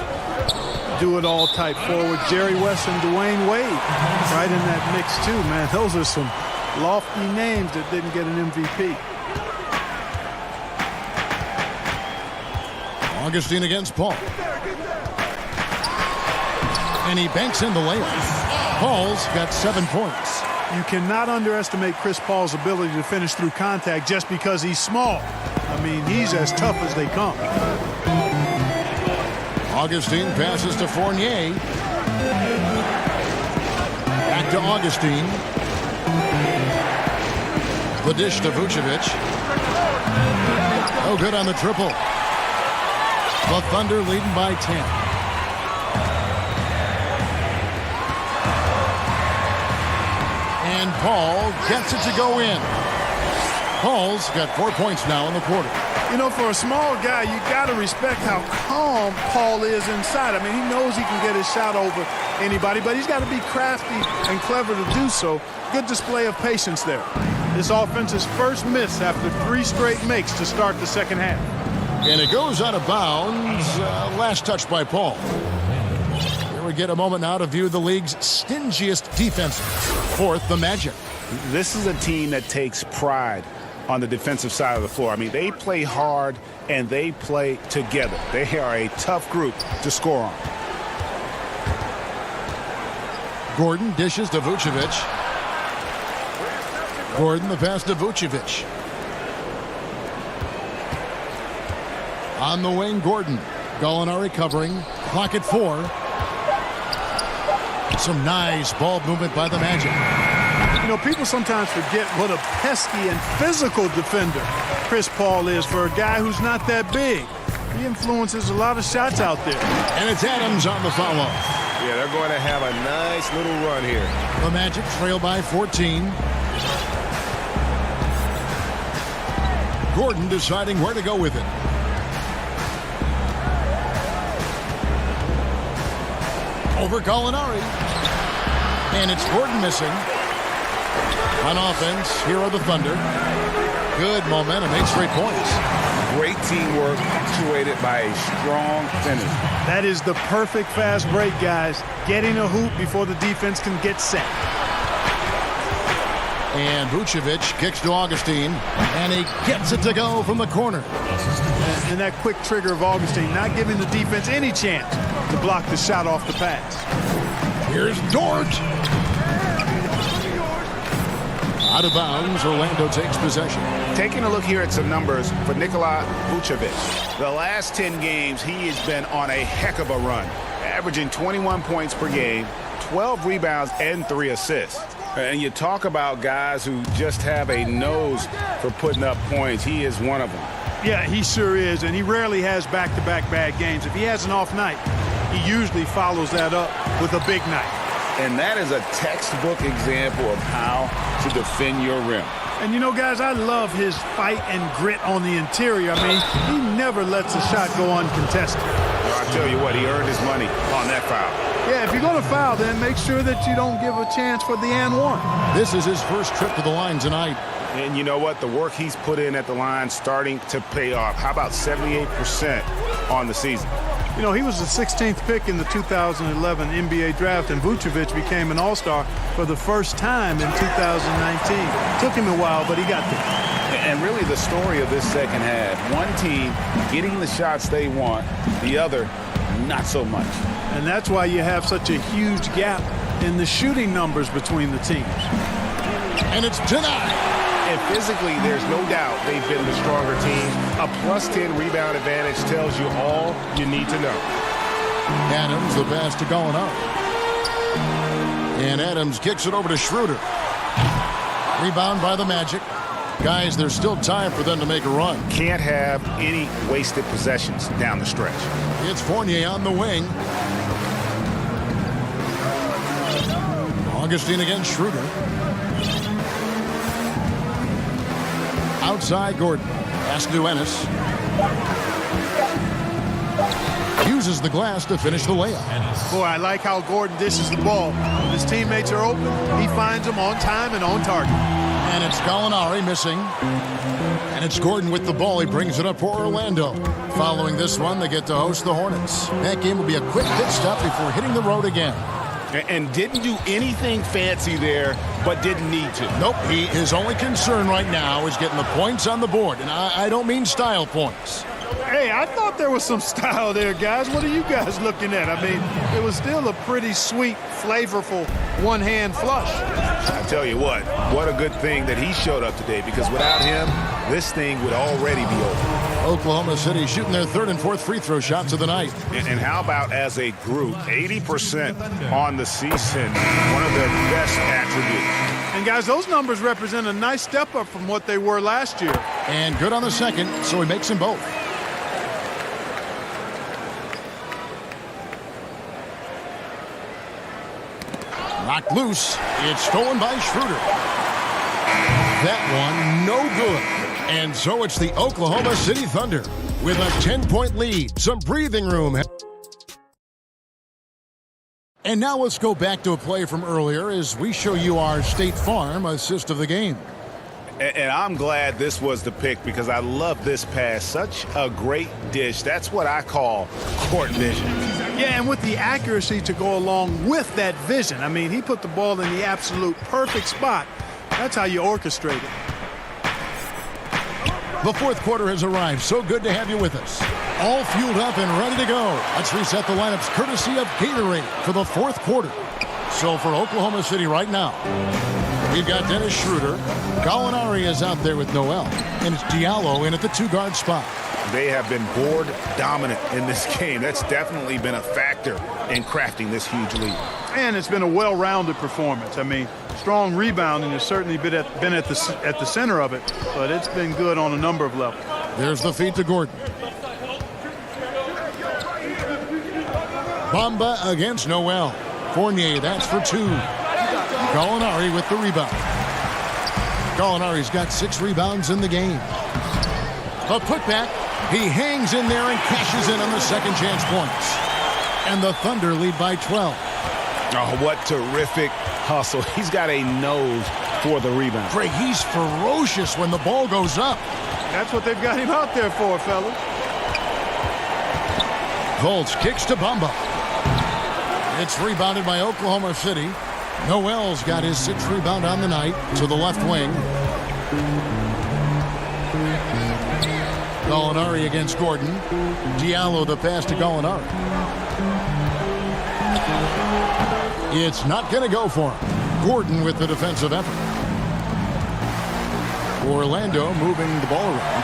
do-it-all type forwards. Jerry West and Dwayne Wade right in that mix too, man. Those are some lofty names that didn't get an MVP. Augustine against Paul. And he banks in the layup. Paul's got 7 points. You cannot underestimate Chris Paul's ability to finish through contact just because he's small. I mean, he's as tough as they come. Augustine passes to Fournier. Back to Augustine. The dish to Vucevic. Oh, good on the triple. The Thunder leading by 10. And Paul gets it to go in. Paul's got 4 points now in the quarter. You know, for a small guy, you got to respect how calm Paul is inside. I mean, he knows he can get his shot over anybody, but he's got to be crafty and clever to do so. Good display of patience there. This offense's first miss after 3 straight makes to start the second half. And it goes out of bounds. Last touch by Paul. Here we get a moment now to view the league's stingiest defense. Fourth, the Magic. This is a team that takes pride on the defensive side of the floor. I mean, they play hard and they play together. They are a tough group to score on. Gordon dishes to Vucevic. Gordon the pass to Vucevic. On the wing, Gordon. Gallinari covering. Clock at 4. Some nice ball movement by the Magic. You know, people sometimes forget what a pesky and physical defender Chris Paul is for a guy who's not that big. He influences a lot of shots out there. And it's Adams on the follow. Yeah, they're going to have a nice little run here. The Magic trail by 14. Gordon deciding where to go with it. Over Gallinari. And it's Gordon missing. On offense, here are the Thunder. Good momentum, 8 straight points. Great teamwork, punctuated by a strong finish. That is the perfect fast break, guys. Getting a hoop before the defense can get set. And Vucevic kicks to Augustine, and he gets it to go from the corner. And that quick trigger of Augustine, not giving the defense any chance to block the shot off the pass. Here's Dort. Out of bounds, Orlando takes possession. Taking a look here at some numbers for Nikola Vucevic. The last 10 games, he has been on a heck of a run, averaging 21 points per game, 12 rebounds, and 3 assists. And you talk about guys who just have a nose for putting up points. He is one of them. Yeah, he sure is, and he rarely has back-to-back bad games. If he has an off night, he usually follows that up with a big night. And that is a textbook example of how to defend your rim. And, you know, guys, I love his fight and grit on the interior. I mean, he never lets a shot go uncontested. Well, I tell you what, he earned his money on that foul. Yeah, if you're going to foul, then make sure that you don't give a chance for the and one. This is his first trip to the line tonight. And you know what? The work he's put in at the line starting to pay off. How about 78% on the season? You know, he was the 16th pick in the 2011 NBA draft, and Vucevic became an All-Star for the first time in 2019. Took him a while, but he got there. And really the story of this second half, one team getting the shots they want, the other not so much. And that's why you have such a huge gap in the shooting numbers between the teams. And it's denied. And physically, there's no doubt they've been the stronger team. A +10 rebound advantage tells you all you need to know. Adams, the pass to Gallinari. And Adams kicks it over to Schroeder. Rebound by the Magic. Guys, there's still time for them to make a run. Can't have any wasted possessions down the stretch. It's Fournier on the wing. Augustine against Schroeder. Outside Gordon. Pass to Ennis. Uses the glass to finish the layup. Boy, I like how Gordon dishes the ball. When his teammates are open, he finds them on time and on target. And it's Gallinari missing. And it's Gordon with the ball. He brings it up for Orlando. Following this one, they get to host the Hornets. That game will be a quick pit stop before hitting the road again. And didn't do anything fancy there, but didn't need to. Nope, his only concern right now is getting the points on the board. And I don't mean style points. Hey, I thought there was some style there, guys. What are you guys looking at? I mean, it was still a pretty sweet, flavorful one-hand flush. I tell you what a good thing that he showed up today, because without him, this thing would already be over. Oklahoma City shooting their third and fourth free throw shots of the night. And how about as a group, 80% on the season, one of their best attributes. And guys, those numbers represent a nice step up from what they were last year. And good on the second, so he makes them both. Knocked loose. It's stolen by Schroeder. That one, no good. And so it's the Oklahoma City Thunder with a 10-point lead. Some breathing room. And now let's go back to a play from earlier as we show you our State Farm assist of the game. And I'm glad this was the pick, because I love this pass. Such a great dish. That's what I call court vision. Yeah, and with the accuracy to go along with that vision. I mean, he put the ball in the absolute perfect spot. That's how you orchestrate it. The fourth quarter has arrived. So good to have you with us. All fueled up and ready to go. Let's reset the lineups courtesy of Gatorade for the fourth quarter. So for Oklahoma City right now, we've got Dennis Schroeder. Gallinari is out there with Noel. And it's Diallo in at the two-guard spot. They have been board dominant in this game. That's definitely been a factor in crafting this huge lead. And it's been a well-rounded performance. I mean, strong rebounding has certainly been at the center of it, but it's been good on a number of levels. There's the feed to Gordon. Bamba against Noel. Fournier, that's for two. Gallinari with the rebound. Gallinari's got 6 rebounds in the game. A putback. He hangs in there and cashes in on the second chance points. And the Thunder lead by 12. Oh, what terrific hustle. He's got a nose for the rebound. Craig, he's ferocious when the ball goes up. That's what they've got him out there for, fellas. Fultz kicks to Bamba. It's rebounded by Oklahoma City. Noel's got his 6th rebound on the night to the left wing. Gallinari against Gordon. Diallo the pass to Gallinari. It's not going to go for him. Gordon with the defensive effort. Orlando moving the ball around.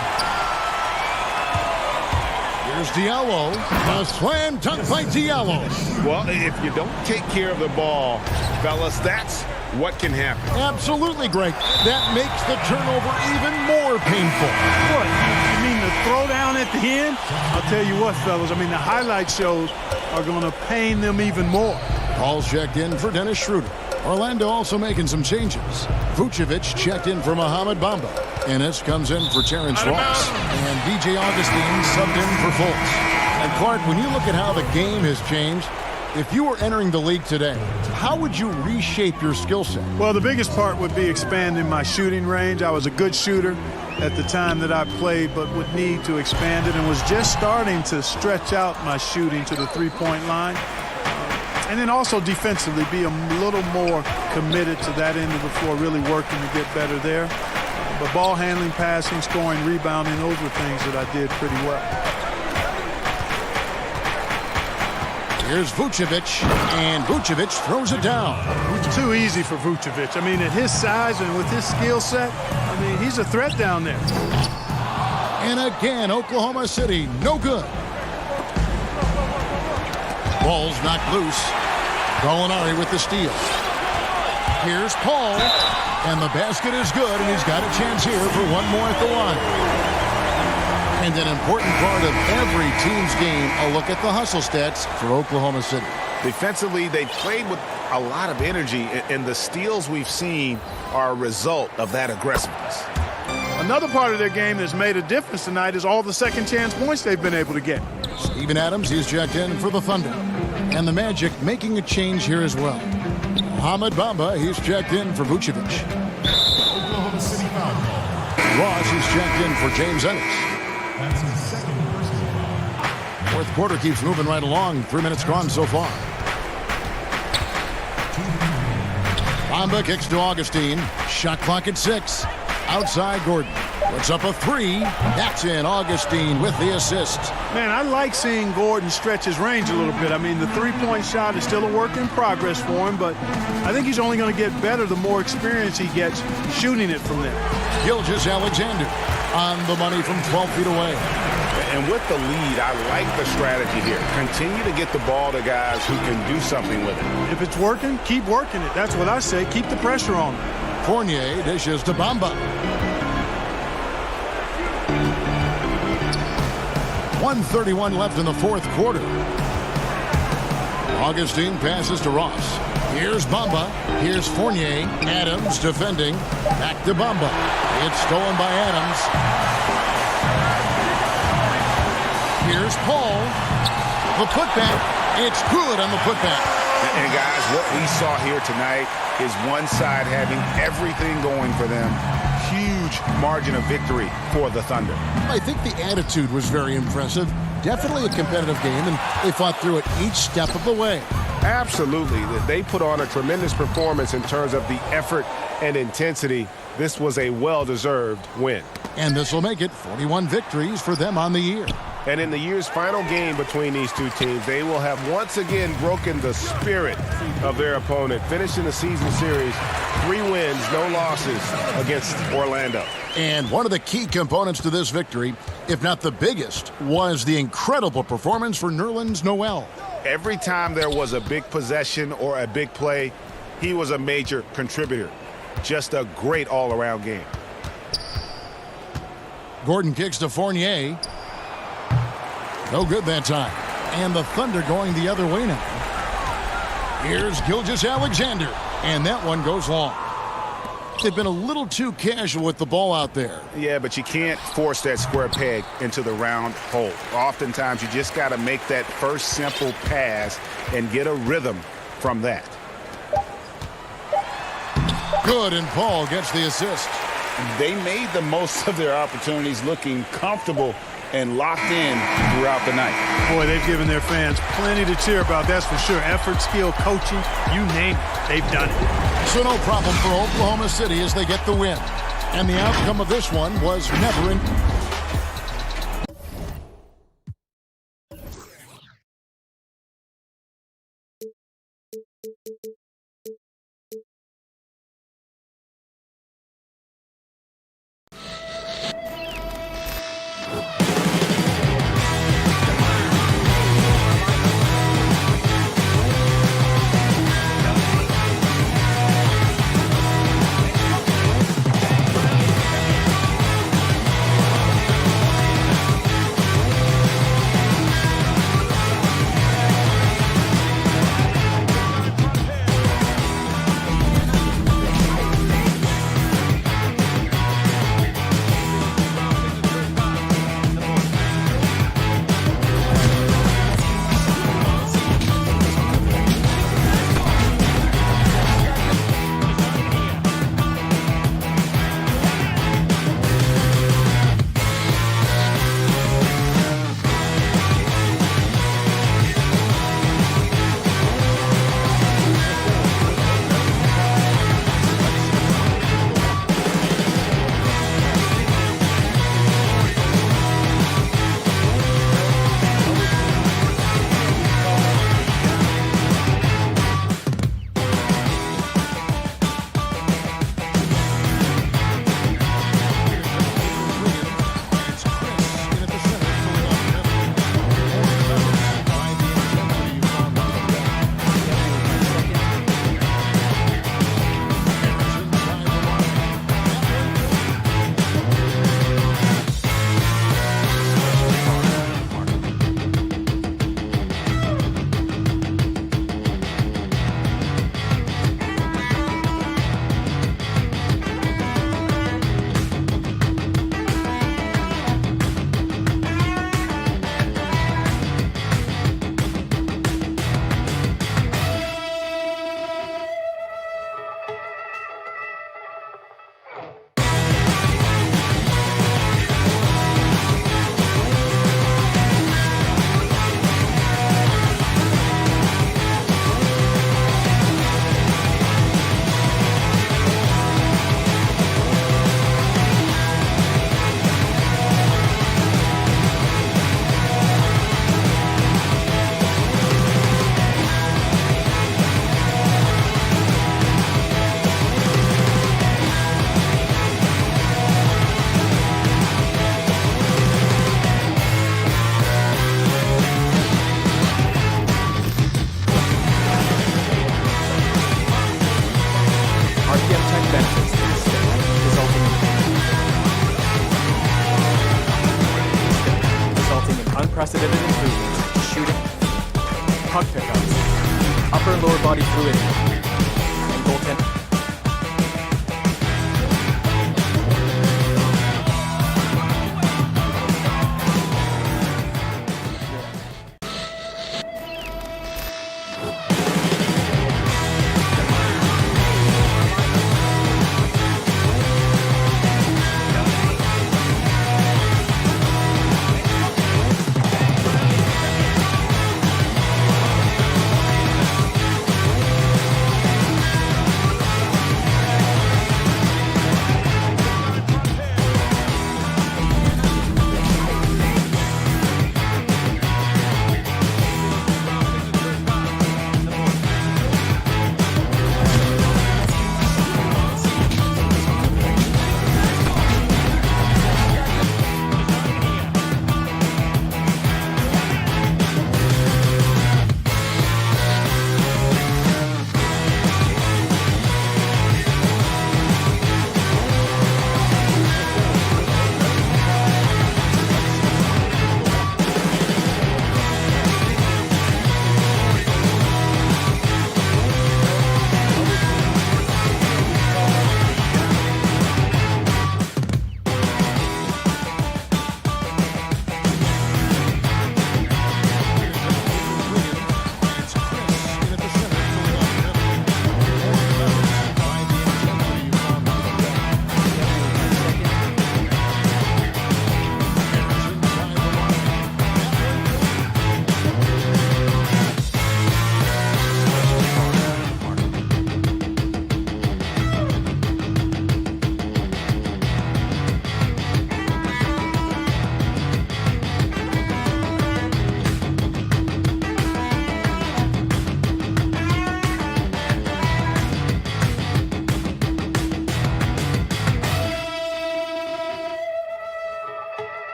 Here's Diallo. A slam dunk by Diallo. Well, if you don't take care of the ball, fellas, that's what can happen. Absolutely, Greg. That makes the turnover even more painful. What? You mean the throwdown at the end? I'll tell you what, fellas. I mean, the highlight shows are going to pain them even more. Paul's checked in for Dennis Schroeder. Orlando also making some changes. Vucevic checked in for Mohamed Bamba. Ennis comes in for Terrence Ross. And DJ Augustine subbed in for Fultz. And Clark, when you look at how the game has changed, if you were entering the league today, how would you reshape your skill set? Well, the biggest part would be expanding my shooting range. I was a good shooter at the time that I played, but would need to expand it and was just starting to stretch out my shooting to the three-point line. And then also defensively, be a little more committed to that end of the floor, really working to get better there. But ball handling, passing, scoring, rebounding, those were things that I did pretty well. Here's Vucevic, and Vucevic throws it down. It's too easy for Vucevic. I mean, at his size and with his skill set, I mean, he's a threat down there. And again, Oklahoma City, no good. Ball's knocked loose. Gallinari with the steal. Here's Paul, and the basket is good, and he's got a chance here for one more at the line. And an important part of every team's game, a look at the hustle stats for Oklahoma City. Defensively, they played with a lot of energy, and the steals we've seen are a result of that aggressiveness. Another part of their game that's made a difference tonight is all the second chance points they've been able to get. Steven Adams, he's checked in for the Thunder. And the Magic making a change here as well. Mohamed Bamba, he's checked in for Vucevic. Oklahoma City foul. Ross, he's checked in for James Ennis. That's his second personal foul. Fourth quarter keeps moving right along. 3 minutes gone so far. Bamba kicks to Augustine. Shot clock at 6. Outside Gordon. Puts up a 3. That's in. Augustine with the assist. Man, I like seeing Gordon stretch his range a little bit. I mean, the three-point shot is still a work in progress for him, but I think he's only going to get better the more experience he gets shooting it from there. Gilgeous-Alexander on the money from 12 feet away. And with the lead, I like the strategy here. Continue to get the ball to guys who can do something with it. If it's working, keep working it. That's what I say. Keep the pressure on him. Fournier dishes to Bamba. 1:31 left in the fourth quarter. Augustine passes to Ross. Here's Bamba. Here's Fournier. Adams defending. Back to Bamba. It's stolen by Adams. Here's Paul. The putback. It's good on the putback. And guys, what we saw here tonight is one side having everything going for them. Huge margin of victory for the Thunder. I think the attitude was very impressive. Definitely a competitive game, and they fought through it each step of the way. Absolutely. They put on a tremendous performance in terms of the effort and intensity. This was a well-deserved win. And this will make it 41 victories for them on the year. And in the year's final game between these two teams, they will have once again broken the spirit of their opponent, finishing the season series 3 wins, no losses against Orlando. And one of the key components to this victory, if not the biggest, was the incredible performance for Nerlens Noel. Every time there was a big possession or a big play, he was a major contributor. Just a great all-around game. Gordon kicks to Fournier. No good that time. And the Thunder going the other way now. Here's Gilgeous-Alexander. And that one goes long. They've been a little too casual with the ball out there. Yeah, but you can't force that square peg into the round hole. Oftentimes, you just got to make that first simple pass and get a rhythm from that. Good, and Paul gets the assist. They made the most of their opportunities, looking comfortable and locked in throughout the night. Boy, they've given their fans plenty to cheer about, that's for sure. Effort, skill, coaching, you name it, they've done it. So no problem for Oklahoma City as they get the win. And the outcome of this one was never in. unprecedented improvements, shooting, puck pickups, upper and lower body fluidity, and goaltending.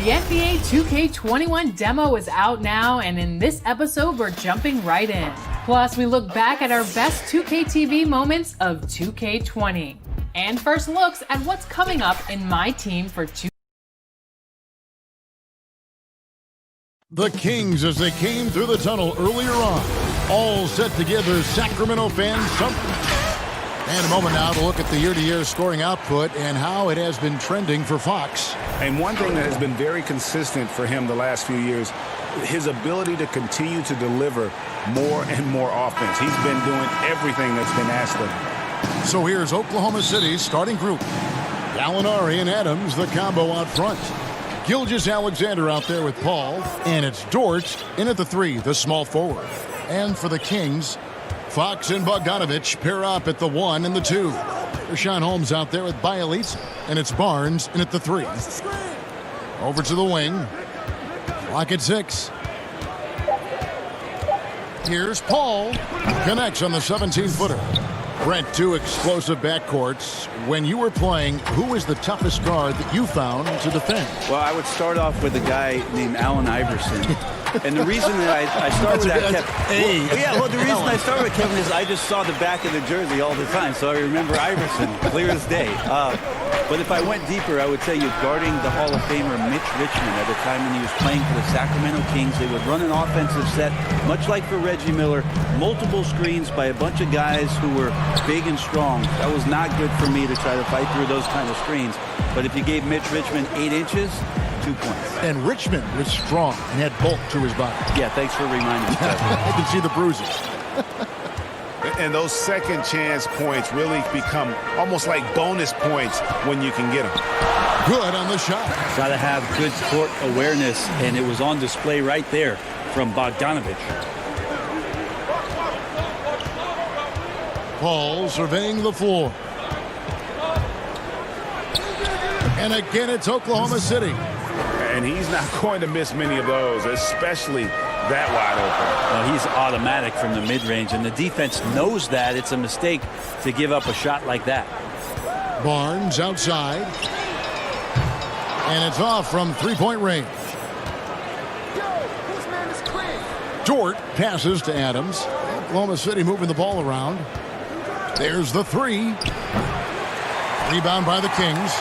The NBA 2K21 demo is out now, and in this episode, we're jumping right in. Plus, we look back at our best 2K TV moments of 2K20. And first looks at what's coming up in my team for 2K. The Kings as they came through the tunnel earlier on. All set to give their Sacramento fans something. And a moment now to look at the year-to-year scoring output and how it has been trending for Fox. And one thing that has been very consistent for him the last few years, his ability to continue to deliver more and more offense. He's been doing everything that's been asked of him. So here's Oklahoma City's starting group. Gallinari and Adams, the combo out front. Gilgeous-Alexander out there with Paul. And it's Dort in at the 3, the small forward. And for the Kings, Fox and Bogdanovich pair up at the 1 and the 2. Rashawn Holmes out there with Bialits, and it's Barnes in at the 3. Over to the wing. Lock at 6. Here's Paul. Connects on the 17-footer. Brent, 2 explosive backcourts. When you were playing, who was the toughest guard that you found to defend? Well, I would start off with a guy named Allen Iverson. And the reason that I start with that, Kevin, the reason I start with Kevin is I just saw the back of the jersey all the time, so I remember Iverson clear as day. But if I went deeper, I would tell you guarding the Hall of Famer Mitch Richmond at the time when he was playing for the Sacramento Kings. They would run an offensive set, much like for Reggie Miller, multiple screens by a bunch of guys who were big and strong. That was not good for me to try to fight through those kind of screens. But if you gave Mitch Richmond 8 inches, 2 points. And Richmond was strong and had bulk to his body. Yeah, thanks for reminding me. I can see the bruises. And those second chance points really become almost like bonus points when you can get them. Good on the shot. Got to have good court awareness, and it was on display right there from Bogdanovich. Paul surveying the floor. And again, it's Oklahoma City. And he's not going to miss many of those, especially that wide open. Well, he's automatic from the mid-range, and the defense knows that it's a mistake to give up a shot like that. Barnes outside. And it's off from three-point range. Dort passes to Adams. Oklahoma City moving the ball around. There's the three. Rebound by the Kings.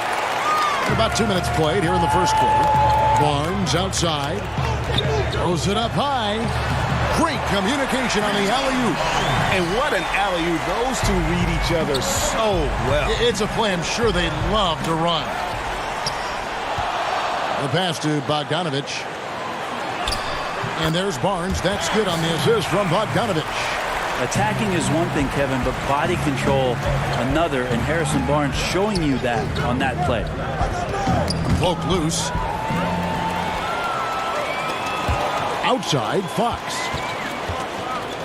About 2 minutes played here in the first quarter. Barnes outside. Throws it up high. Great communication on the alley-oop. And what an alley-oop. Those two read each other so well. It's a play I'm sure they love to run. The pass to Bogdanovich. And there's Barnes. That's good on the assist from Bogdanovich. Attacking is one thing, Kevin, but body control another, and Harrison Barnes showing you that on that play. Poked loose. Outside, Fox.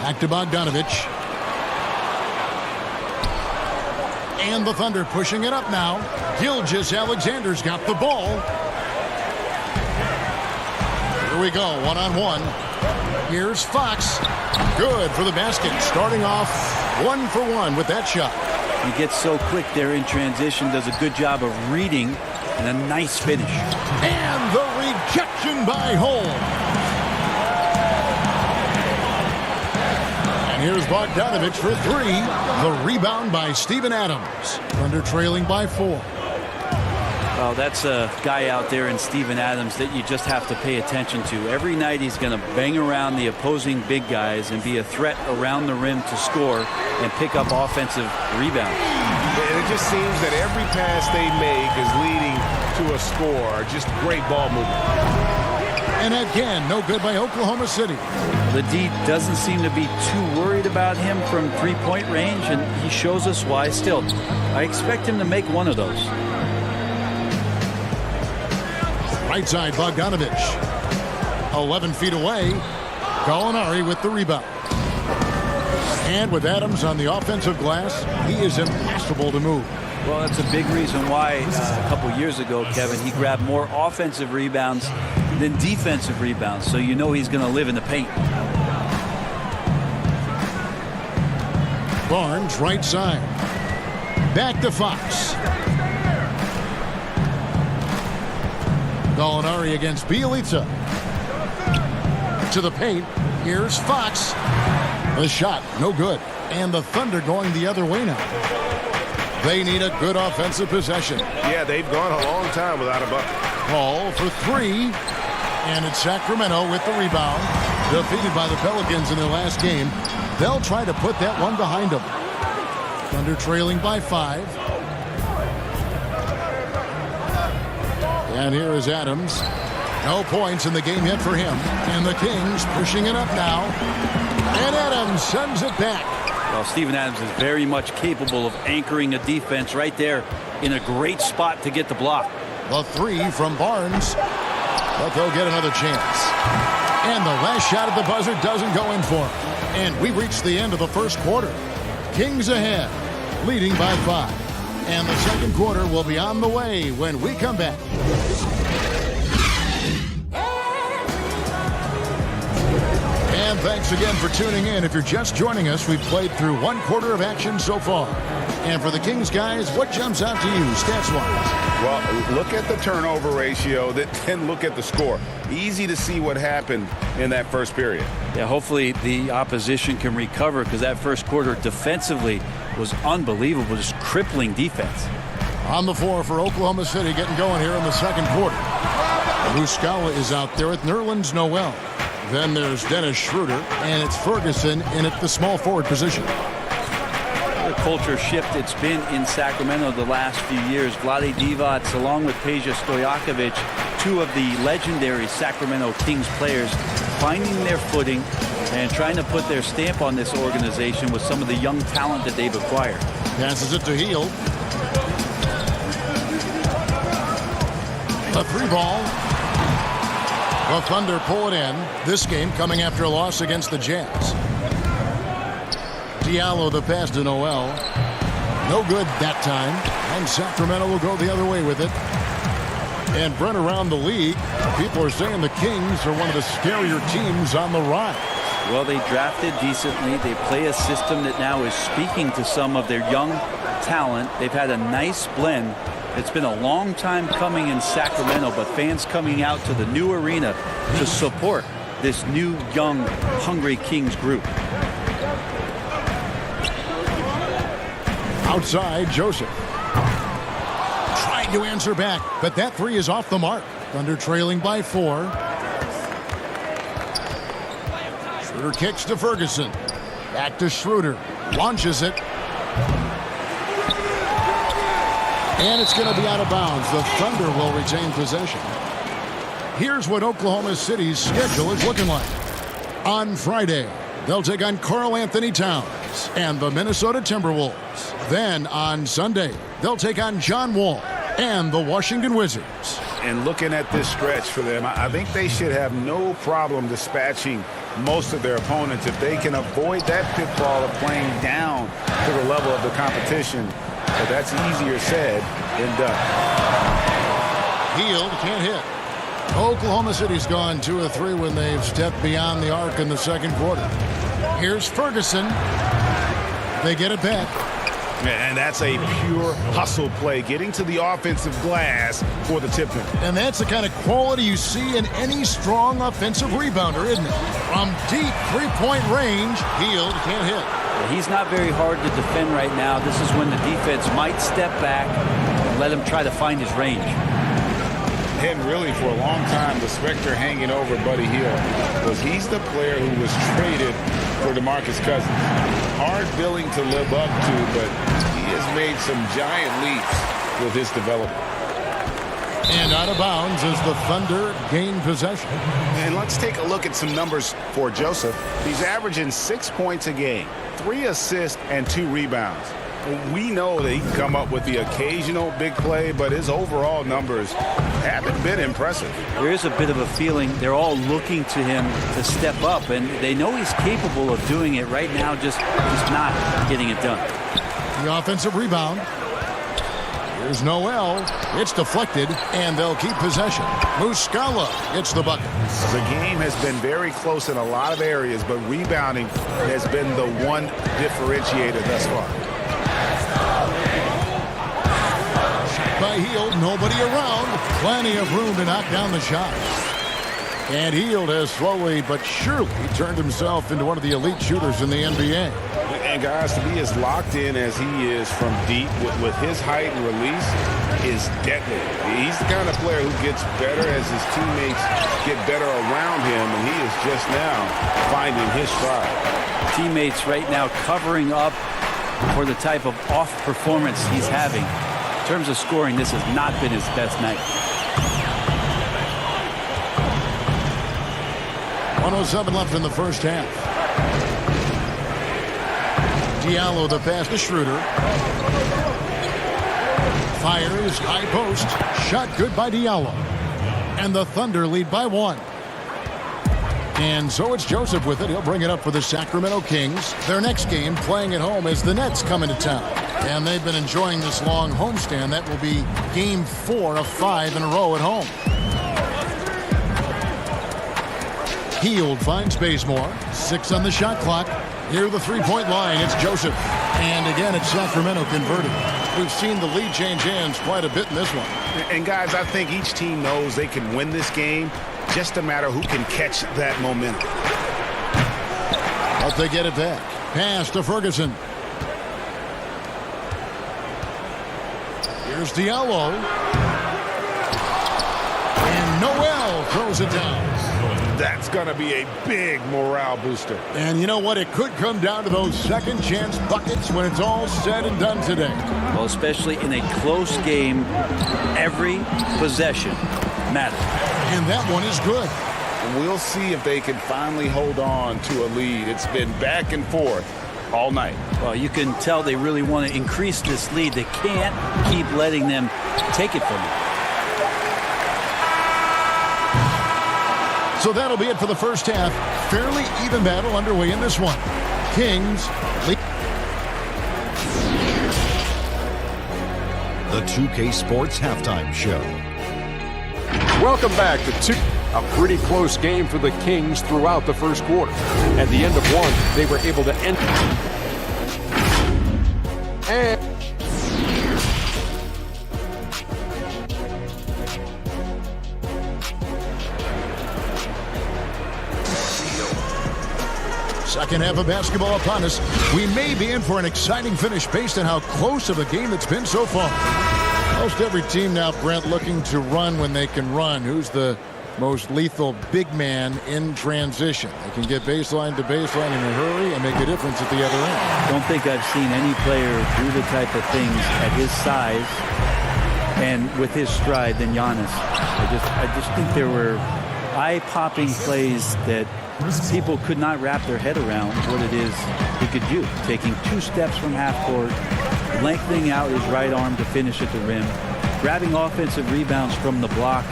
Back to Bogdanovich. And the Thunder pushing it up now. Gilgeous-Alexander's got the ball. Here we go, one-on-one. Here's Fox. Good for the basket. Starting off 1 for 1 with that shot. He gets so quick there in transition, does a good job of reading, and a nice finish. And the rejection by Holmes. And here's Bogdanovich for three. The rebound by Steven Adams. Thunder trailing by 4. Well, that's a guy out there in Steven Adams that you just have to pay attention to. Every night he's going to bang around the opposing big guys and be a threat around the rim to score and pick up offensive rebounds. And it just seems that every pass they make is leading to a score. Just great ball movement. And again, no good by Oklahoma City. The D doesn't seem to be too worried about him from three-point range, and he shows us why still. I expect him to make one of those. Right side, Bogdanovich. 11 feet away. Gallinari with the rebound. And with Adams on the offensive glass, he is impossible to move. Well, that's a big reason why a couple years ago, Kevin, he grabbed more offensive rebounds than defensive rebounds. So you know he's going to live in the paint. Barnes, right side. Back to Fox. Gallinari against Bielitsa. To the paint. Here's Fox. The shot, no good. And the Thunder going the other way now. They need a good offensive possession. Yeah, they've gone a long time without a bucket. Paul for three. And it's Sacramento with the rebound. Defeated by the Pelicans in their last game. They'll try to put that one behind them. Thunder trailing by 5. And here is Adams. No points in the game yet for him. And the Kings pushing it up now. And Adams sends it back. Well, Steven Adams is very much capable of anchoring a defense right there in a great spot to get the block. The three from Barnes. But they'll get another chance. And the last shot at the buzzer doesn't go in for him. And we reach the end of the first quarter. Kings ahead, leading by 5. And the second quarter will be on the way when we come back. And thanks again for tuning in. If you're just joining us, we've played through 1 quarter of action so far. And for the Kings guys, what jumps out to you stats-wise? Well, look at the turnover ratio, then look at the score. Easy to see what happened in that first period. Yeah, hopefully the opposition can recover because that first quarter defensively was unbelievable, just crippling defense. On the floor for Oklahoma City, getting going here in the second quarter. Muscala is out there with Nerlens Noel. Then there's Dennis Schroeder, and it's Ferguson in at the small forward position. The culture shift it's been in Sacramento the last few years. Vlade Divac, along with Peja Stojakovic, two of the legendary Sacramento Kings players finding their footing and trying to put their stamp on this organization with some of the young talent that they've acquired. Passes it to Hield. A 3-ball. The Thunder pull it in. This game coming after a loss against the Jazz. Diallo the pass to Noel. No good that time. And Sacramento will go the other way with it. And Brent, around the league, people are saying the Kings are one of the scarier teams on the rise. Well, they drafted decently. They play a system that now is speaking to some of their young talent. They've had a nice blend. It's been a long time coming in Sacramento, but fans coming out to the new arena to support this new, young, hungry Kings group. Outside, Joseph. Trying to answer back, but that three is off the mark. Thunder trailing by 4. Schroeder kicks to Ferguson. Back to Schroeder. Launches it. And it's going to be out of bounds. The Thunder will retain possession. Here's what Oklahoma City's schedule is looking like. On Friday, they'll take on Karl Anthony Towns and the Minnesota Timberwolves. Then on Sunday, they'll take on John Wall and the Washington Wizards. And looking at this stretch for them, I think they should have no problem dispatching most of their opponents if they can avoid that pitfall of playing down to the level of the competition. But that's easier said than done. Hield can't hit. Oklahoma City's gone 2 of 3 when they've stepped beyond the arc in the second quarter. Here's Ferguson. They get it back. And that's a pure hustle play, getting to the offensive glass for the tip-in. And that's the kind of quality you see in any strong offensive rebounder, isn't it? From deep three-point range, Hield can't hit. He's not very hard to defend right now. This is when the defense might step back and let him try to find his range. And really, for a long time, the specter hanging over Buddy Hield was he's the player who was traded for DeMarcus Cousins. Hard billing to live up to, but he has made some giant leaps with his development. And out of bounds as the Thunder gain possession. And let's take a look at some numbers for Joseph. He's averaging 6 points a game, 3 assists, and 2 rebounds. We know that he can come up with the occasional big play, but his overall numbers haven't been impressive. There is a bit of a feeling they're all looking to him to step up, and they know he's capable of doing it right now, just not getting it done. The offensive rebound. Here's Noel. It's deflected, and they'll keep possession. Muscala gets the bucket. The game has been very close in a lot of areas, but rebounding has been the one differentiator thus far. By Hield, nobody around. Plenty of room to knock down the shot. And Hield has slowly but surely turned himself into one of the elite shooters in the NBA. And guys, to be as locked in as he is from deep with his height and release is deadly. He's the kind of player who gets better as his teammates get better around him, and he is just now finding his stride. Teammates right now covering up for the type of off performance he's having. In terms of scoring, this has not been his best night. 1:07 left in the first half. Diallo the pass to Schroeder. Fires, high post. Shot good by Diallo. And the Thunder lead by 1. And so it's Joseph with it. He'll bring it up for the Sacramento Kings. Their next game playing at home as the Nets come into town. And they've been enjoying this long homestand. That will be game 4 of 5 in a row at home. Hield finds Bazemore. 6 on the shot clock. Near the three-point line, it's Joseph. And again, it's Sacramento converted. We've seen the lead change hands quite a bit in this one. And guys, I think each team knows they can win this game. Just a matter who can catch that momentum. But they get it back. Pass to Ferguson. Here's Diallo. And Noel throws it down. That's going to be a big morale booster. And you know what? It could come down to those second chance buckets when it's all said and done today. Well, especially in a close game, every possession matter. And that one is good. We'll see if they can finally hold on to a lead. It's been back and forth all night. Well, you can tell they really want to increase this lead. They can't keep letting them take it from them. So that'll be it for the first half. Fairly even battle underway in this one. Kings lead. The 2K Sports Halftime Show. Welcome back to a pretty close game for the Kings throughout the first quarter. At the end of one, they were able to end. And second half of basketball upon us. We may be in for an exciting finish based on how close of a game it's been so far. Most every team now, Brent, looking to run when they can run. Who's the most lethal big man in transition? They can get baseline to baseline in a hurry and make a difference at the other end. I don't think I've seen any player do the type of things at his size and with his stride than Giannis. I just think there were eye-popping plays that people could not wrap their head around what it is he could do. Taking 2 steps from half court, lengthening out his right arm to finish at the rim, grabbing offensive rebounds from the block,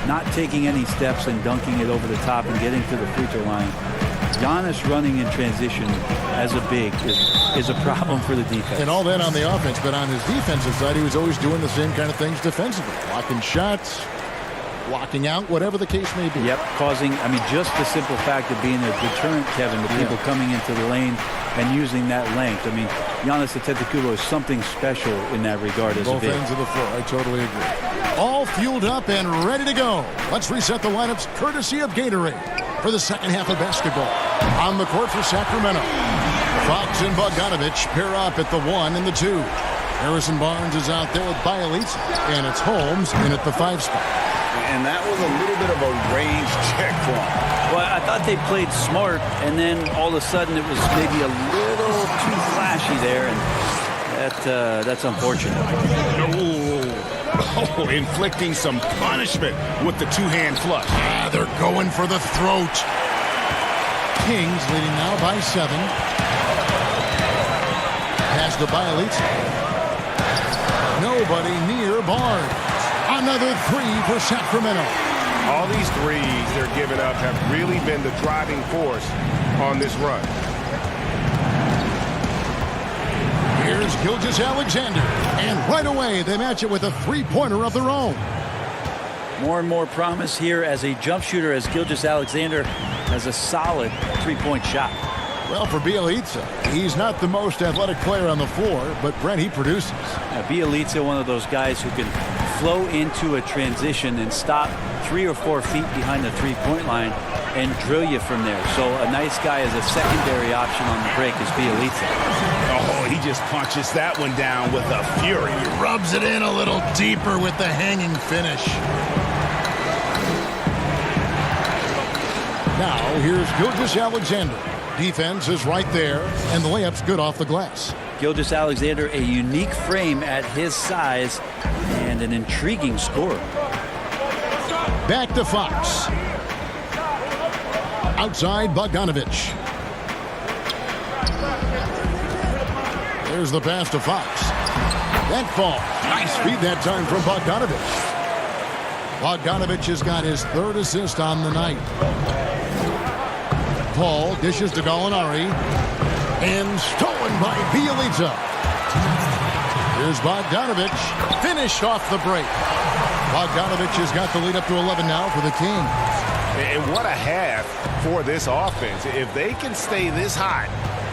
not taking any steps and dunking it over the top and getting to the free throw line. Giannis running in transition as a big is a problem for the defense. And all that on the offense, but on his defensive side, he was always doing the same kind of things defensively. Blocking shots, blocking out, whatever the case may be. Yep, causing, just the simple fact of being a deterrent, Kevin, to people coming into the lane and using that length. Giannis Antetokounmpo is something special in that regard as a big. Both ends of the floor, I totally agree. All fueled up and ready to go. Let's reset the lineups courtesy of Gatorade for the second half of basketball. On the court for Sacramento, Fox and Bogdanovich pair up at the 1 and the 2. Harrison Barnes is out there with Bielitsa, and it's Holmes in at the 5 spot. And that was a little bit of a range check for him. Well, I thought they played smart, and then all of a sudden it was maybe a little too flashy there, and that's unfortunate. Oh, inflicting some punishment with the 2-hand flush. They're going for the throat. Kings leading now by 7. Pass to Bielitsa. Nobody near Barnes. Another 3 for Sacramento. All these threes they're giving up have really been the driving force on this run. Here's Gilgeous-Alexander, and right away they match it with a 3-pointer of their own. More and more promise here as a jump shooter, as Gilgeous-Alexander has a solid 3-point shot. Well, for Bielitsa, he's not the most athletic player on the floor, but Brent, he produces. Bielitsa, one of those guys who can flow into a transition and stop 3 or 4 feet behind the 3-point line and drill you from there. So a nice guy as a secondary option on the break is Bielitsa. Oh, he just punches that one down with a fury. He rubs it in a little deeper with the hanging finish. Now, here's Gilgeous-Alexander. Defense is right there, and the layup's good off the glass. Gilgeous-Alexander, a unique frame at his size and an intriguing scorer. Back to Fox. Outside Bogdanovich. There's the pass to Fox. That fall. Nice feed that time from Bogdanovich. Bogdanovich has got his 3rd assist on the night. Paul dishes to Gallinari. And stolen by Bielitsa. Here's Bogdanovich. Finished off the break. Bogdanovich has got the lead up to 11 now for the Kings. And what a half for this offense. If they can stay this hot,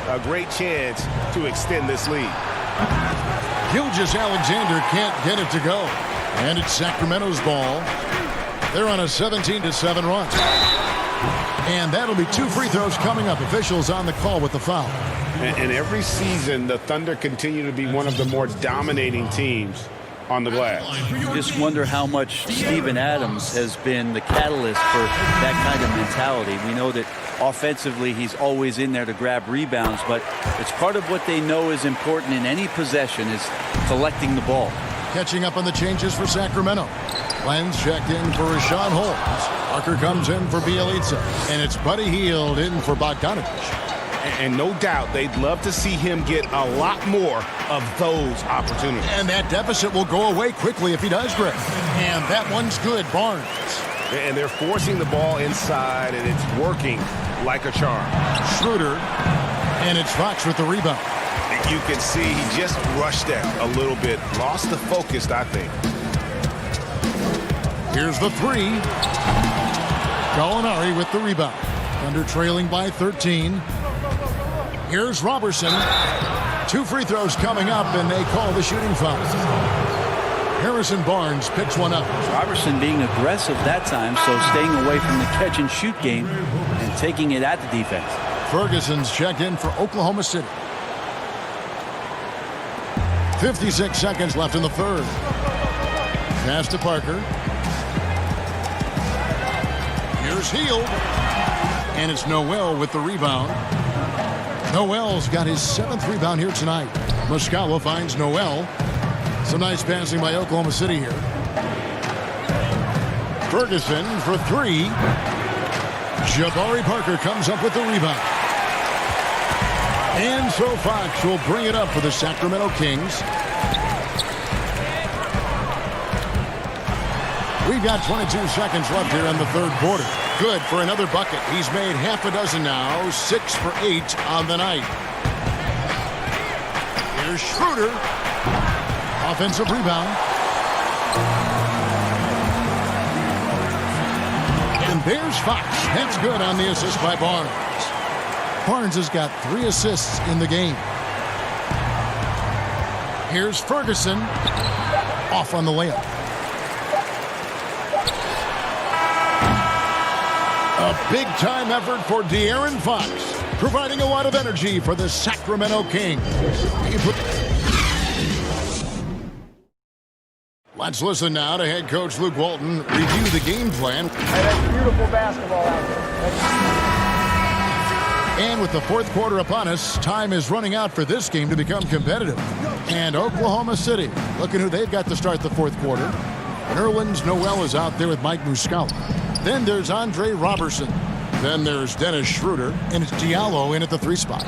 a great chance to extend this lead. Gilgeous-Alexander can't get it to go. And it's Sacramento's ball. They're on a 17-7 run. And that'll be 2 free throws coming up. Officials on the call with the foul. And every season, the Thunder continue to be one of the more dominating teams on the glass. You just wonder how much Steven Adams has been the catalyst for that kind of mentality. We know that offensively he's always in there to grab rebounds, but it's part of what they know is important in any possession is collecting the ball. Catching up on the changes for Sacramento. Lenz checked in for Rashawn Holmes. Parker comes in for Bielitsa. And it's Buddy Hield in for Bogdanovich. And no doubt they'd love to see him get a lot more of those opportunities. And that deficit will go away quickly if he does, Greg. And that one's good, Barnes. And they're forcing the ball inside, and it's working like a charm. Schroeder, and it's Fox with the rebound. You can see he just rushed that a little bit. Lost the focus, I think. Here's the three. Gallinari with the rebound. Thunder trailing by 13. Here's Robertson. 2 free throws coming up, and they call the shooting foul. Harrison Barnes picks one up. Robertson being aggressive that time, so staying away from the catch-and-shoot game and taking it at the defense. Ferguson's checked in for Oklahoma City. 56 seconds left in the third. Pass to Parker. Here's Hield. And it's Noel with the rebound. Noel's got his 7th rebound here tonight. Muscala finds Noel. Some nice passing by Oklahoma City here. Ferguson for 3. Jabari Parker comes up with the rebound. And so Fox will bring it up for the Sacramento Kings. We've got 22 seconds left here in the third quarter. Good for another bucket. He's made half a dozen now, 6 for 8 on the night. Here's Schroeder. Offensive rebound. And there's Fox. That's good on the assist by Barnes. Barnes has got 3 assists in the game. Here's Ferguson. Off on the layup. A big-time effort for De'Aaron Fox, providing a lot of energy for the Sacramento Kings. Let's listen now to head coach Luke Walton review the game plan. Hey, that's beautiful basketball out there. And with the fourth quarter upon us, time is running out for this game to become competitive. And Oklahoma City, looking who they've got to start the fourth quarter. Nerlens Noel is out there with Mike Muscala. Then there's Andre Robertson. Then there's Dennis Schroeder. And it's Diallo in at the 3 spot.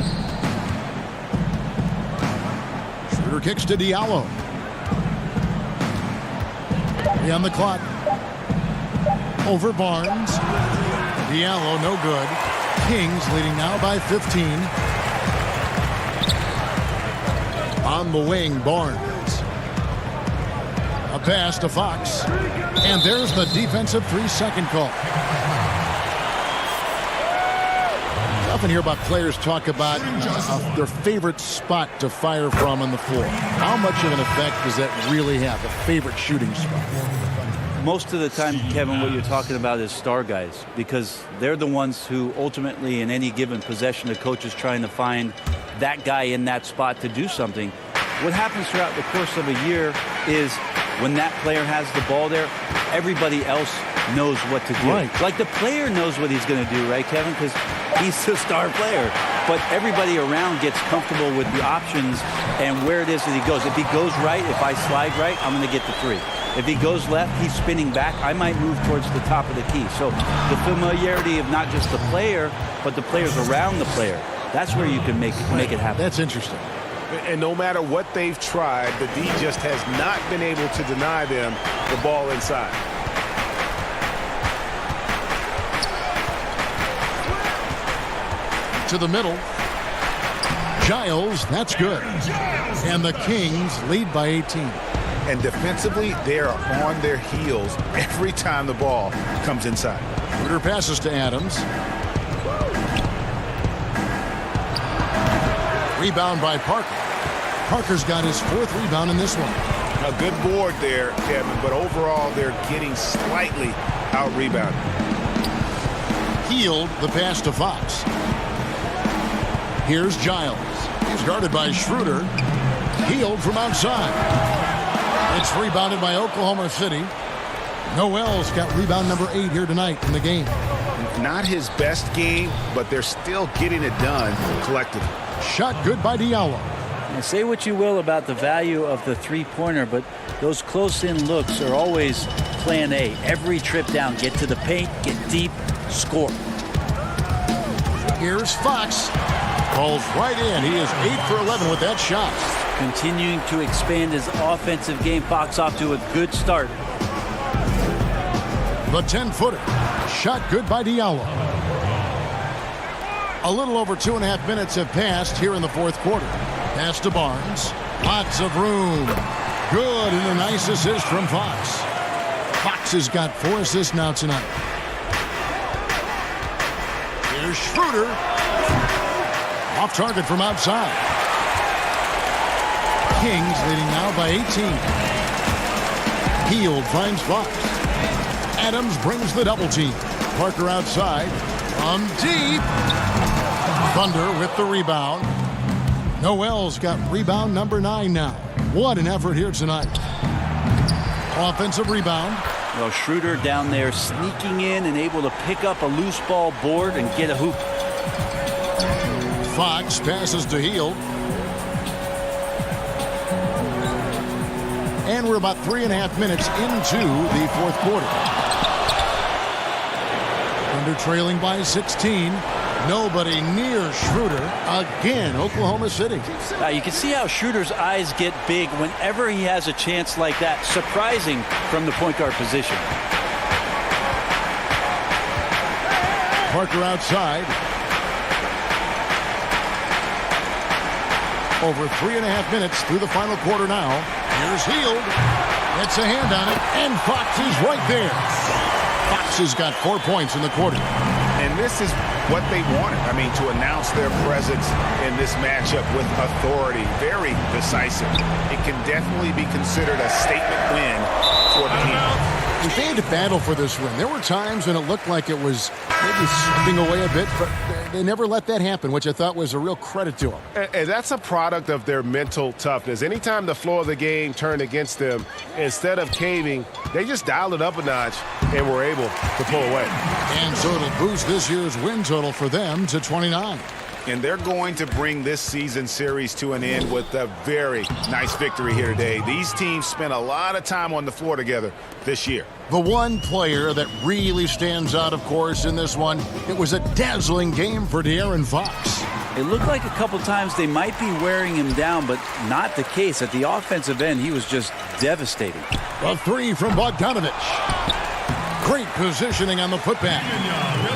Schroeder kicks to Diallo. 3 on the clock. Over Barnes. Diallo no good. Kings leading now by 15. On the wing, Barnes. A pass to Fox. And there's the defensive 3-second call. I often hear about players talk about their favorite spot to fire from on the floor. How much of an effect does that really have, a favorite shooting spot? Most of the time, Kevin, what you're talking about is star guys, because they're the ones who ultimately in any given possession, the coach is trying to find that guy in that spot to do something. What happens throughout the course of a year is when that player has the ball there, everybody else knows what to do. Right. Like the player knows what he's going to do, right, Kevin? Because he's the star player. But everybody around gets comfortable with the options and where it is that he goes. If he goes right, if I slide right, I'm going to get the 3. If he goes left, he's spinning back. I might move towards the top of the key. So the familiarity of not just the player, but the players around the player, that's where you can make it happen. That's interesting. And no matter what they've tried, the D just has not been able to deny them the ball inside. To the middle. Giles, that's good. And the Kings lead by 18. And defensively, they are on their heels every time the ball comes inside. Schroeder passes to Adams. Rebound by Parker. Parker's got his 4th rebound in this one. A good board there, Kevin, but overall they're getting slightly out-rebounded. Hield the pass to Fox. Here's Giles. He's guarded by Schroeder. Hield from outside. It's rebounded by Oklahoma City. Noel's got rebound number 8 here tonight in the game. Not his best game, but they're still getting it done collectively. Shot good by Diallo. Now, say what you will about the value of the three-pointer, but those close-in looks are always plan A. Every trip down, get to the paint, get deep, score. Here's Fox. Falls right in. He is 8 for 11 with that shot. Continuing to expand his offensive game. Fox off to a good start. The 10-footer. Shot good by Diallo. A little over 2.5 minutes have passed here in the fourth quarter. Pass to Barnes. Lots of room. Good, and a nice assist from Fox. Fox has got 4 assists now tonight. Here's Schroeder. Off target from outside. Kings leading now by 18. Hield finds Fox. Adams brings the double team. Parker outside. From deep. Thunder with the rebound. Noel's got rebound number 9 now. What an effort here tonight. Offensive rebound. Well, Schroeder down there sneaking in and able to pick up a loose ball board and get a hoop. Fox passes to Hield. And we're about 3.5 minutes into the fourth quarter. Under trailing by 16. Nobody near Schroeder. Again, Oklahoma City. You can see how Schroeder's eyes get big whenever he has a chance like that. Surprising from the point guard position. Parker outside. Over 3.5 minutes through the final quarter now. Here's Hield. Gets a hand on it, and Fox is right there. Fox has got 4 points in the quarter. And this is what they wanted. I mean, to announce their presence in this matchup with authority. Very decisive. It can definitely be considered a statement win for the team. They had to battle for this win. There were times when it looked like it was maybe slipping away a bit, but they never let that happen, which I thought was a real credit to them. And that's a product of their mental toughness. Anytime the flow of the game turned against them, instead of caving, they just dialed it up a notch and were able to pull away. And so it'll boost this year's win total for them to 29. And they're going to bring this season series to an end with a very nice victory here today. These teams spent a lot of time on the floor together this year. The one player that really stands out, of course, in this one, it was a dazzling game for De'Aaron Fox. It looked like a couple times they might be wearing him down, but not the case. At the offensive end, he was just devastating. A 3 from Bogdanovich. Great positioning on the putback.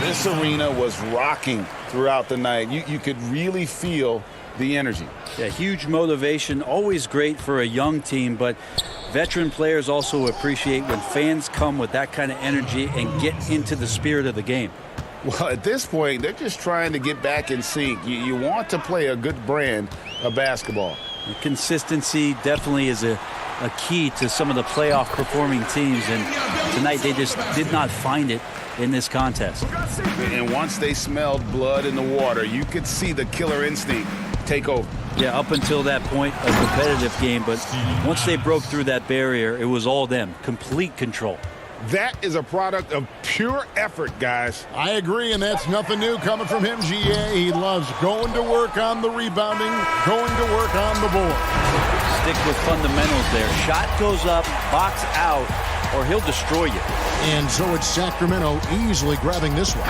This arena was rocking throughout the night. You could really feel the energy. Yeah, huge motivation, always great for a young team, but veteran players also appreciate when fans come with that kind of energy and get into the spirit of the game. Well, at this point, they're just trying to get back in sync. You want to play a good brand of basketball. The consistency definitely is a key to some of the playoff performing teams, and tonight they just did not find it in this contest. And once they smelled blood in the water, you could see the killer instinct take over. Yeah, up until that point, a competitive game, but once they broke through that barrier, it was all them. Complete control. That is a product of pure effort, guys. I agree, and that's nothing new coming from him, GA. He loves going to work on the rebounding, going to work on the board. Stick with fundamentals there. Shot goes up, box out, or he'll destroy you. And so it's Sacramento easily grabbing this one.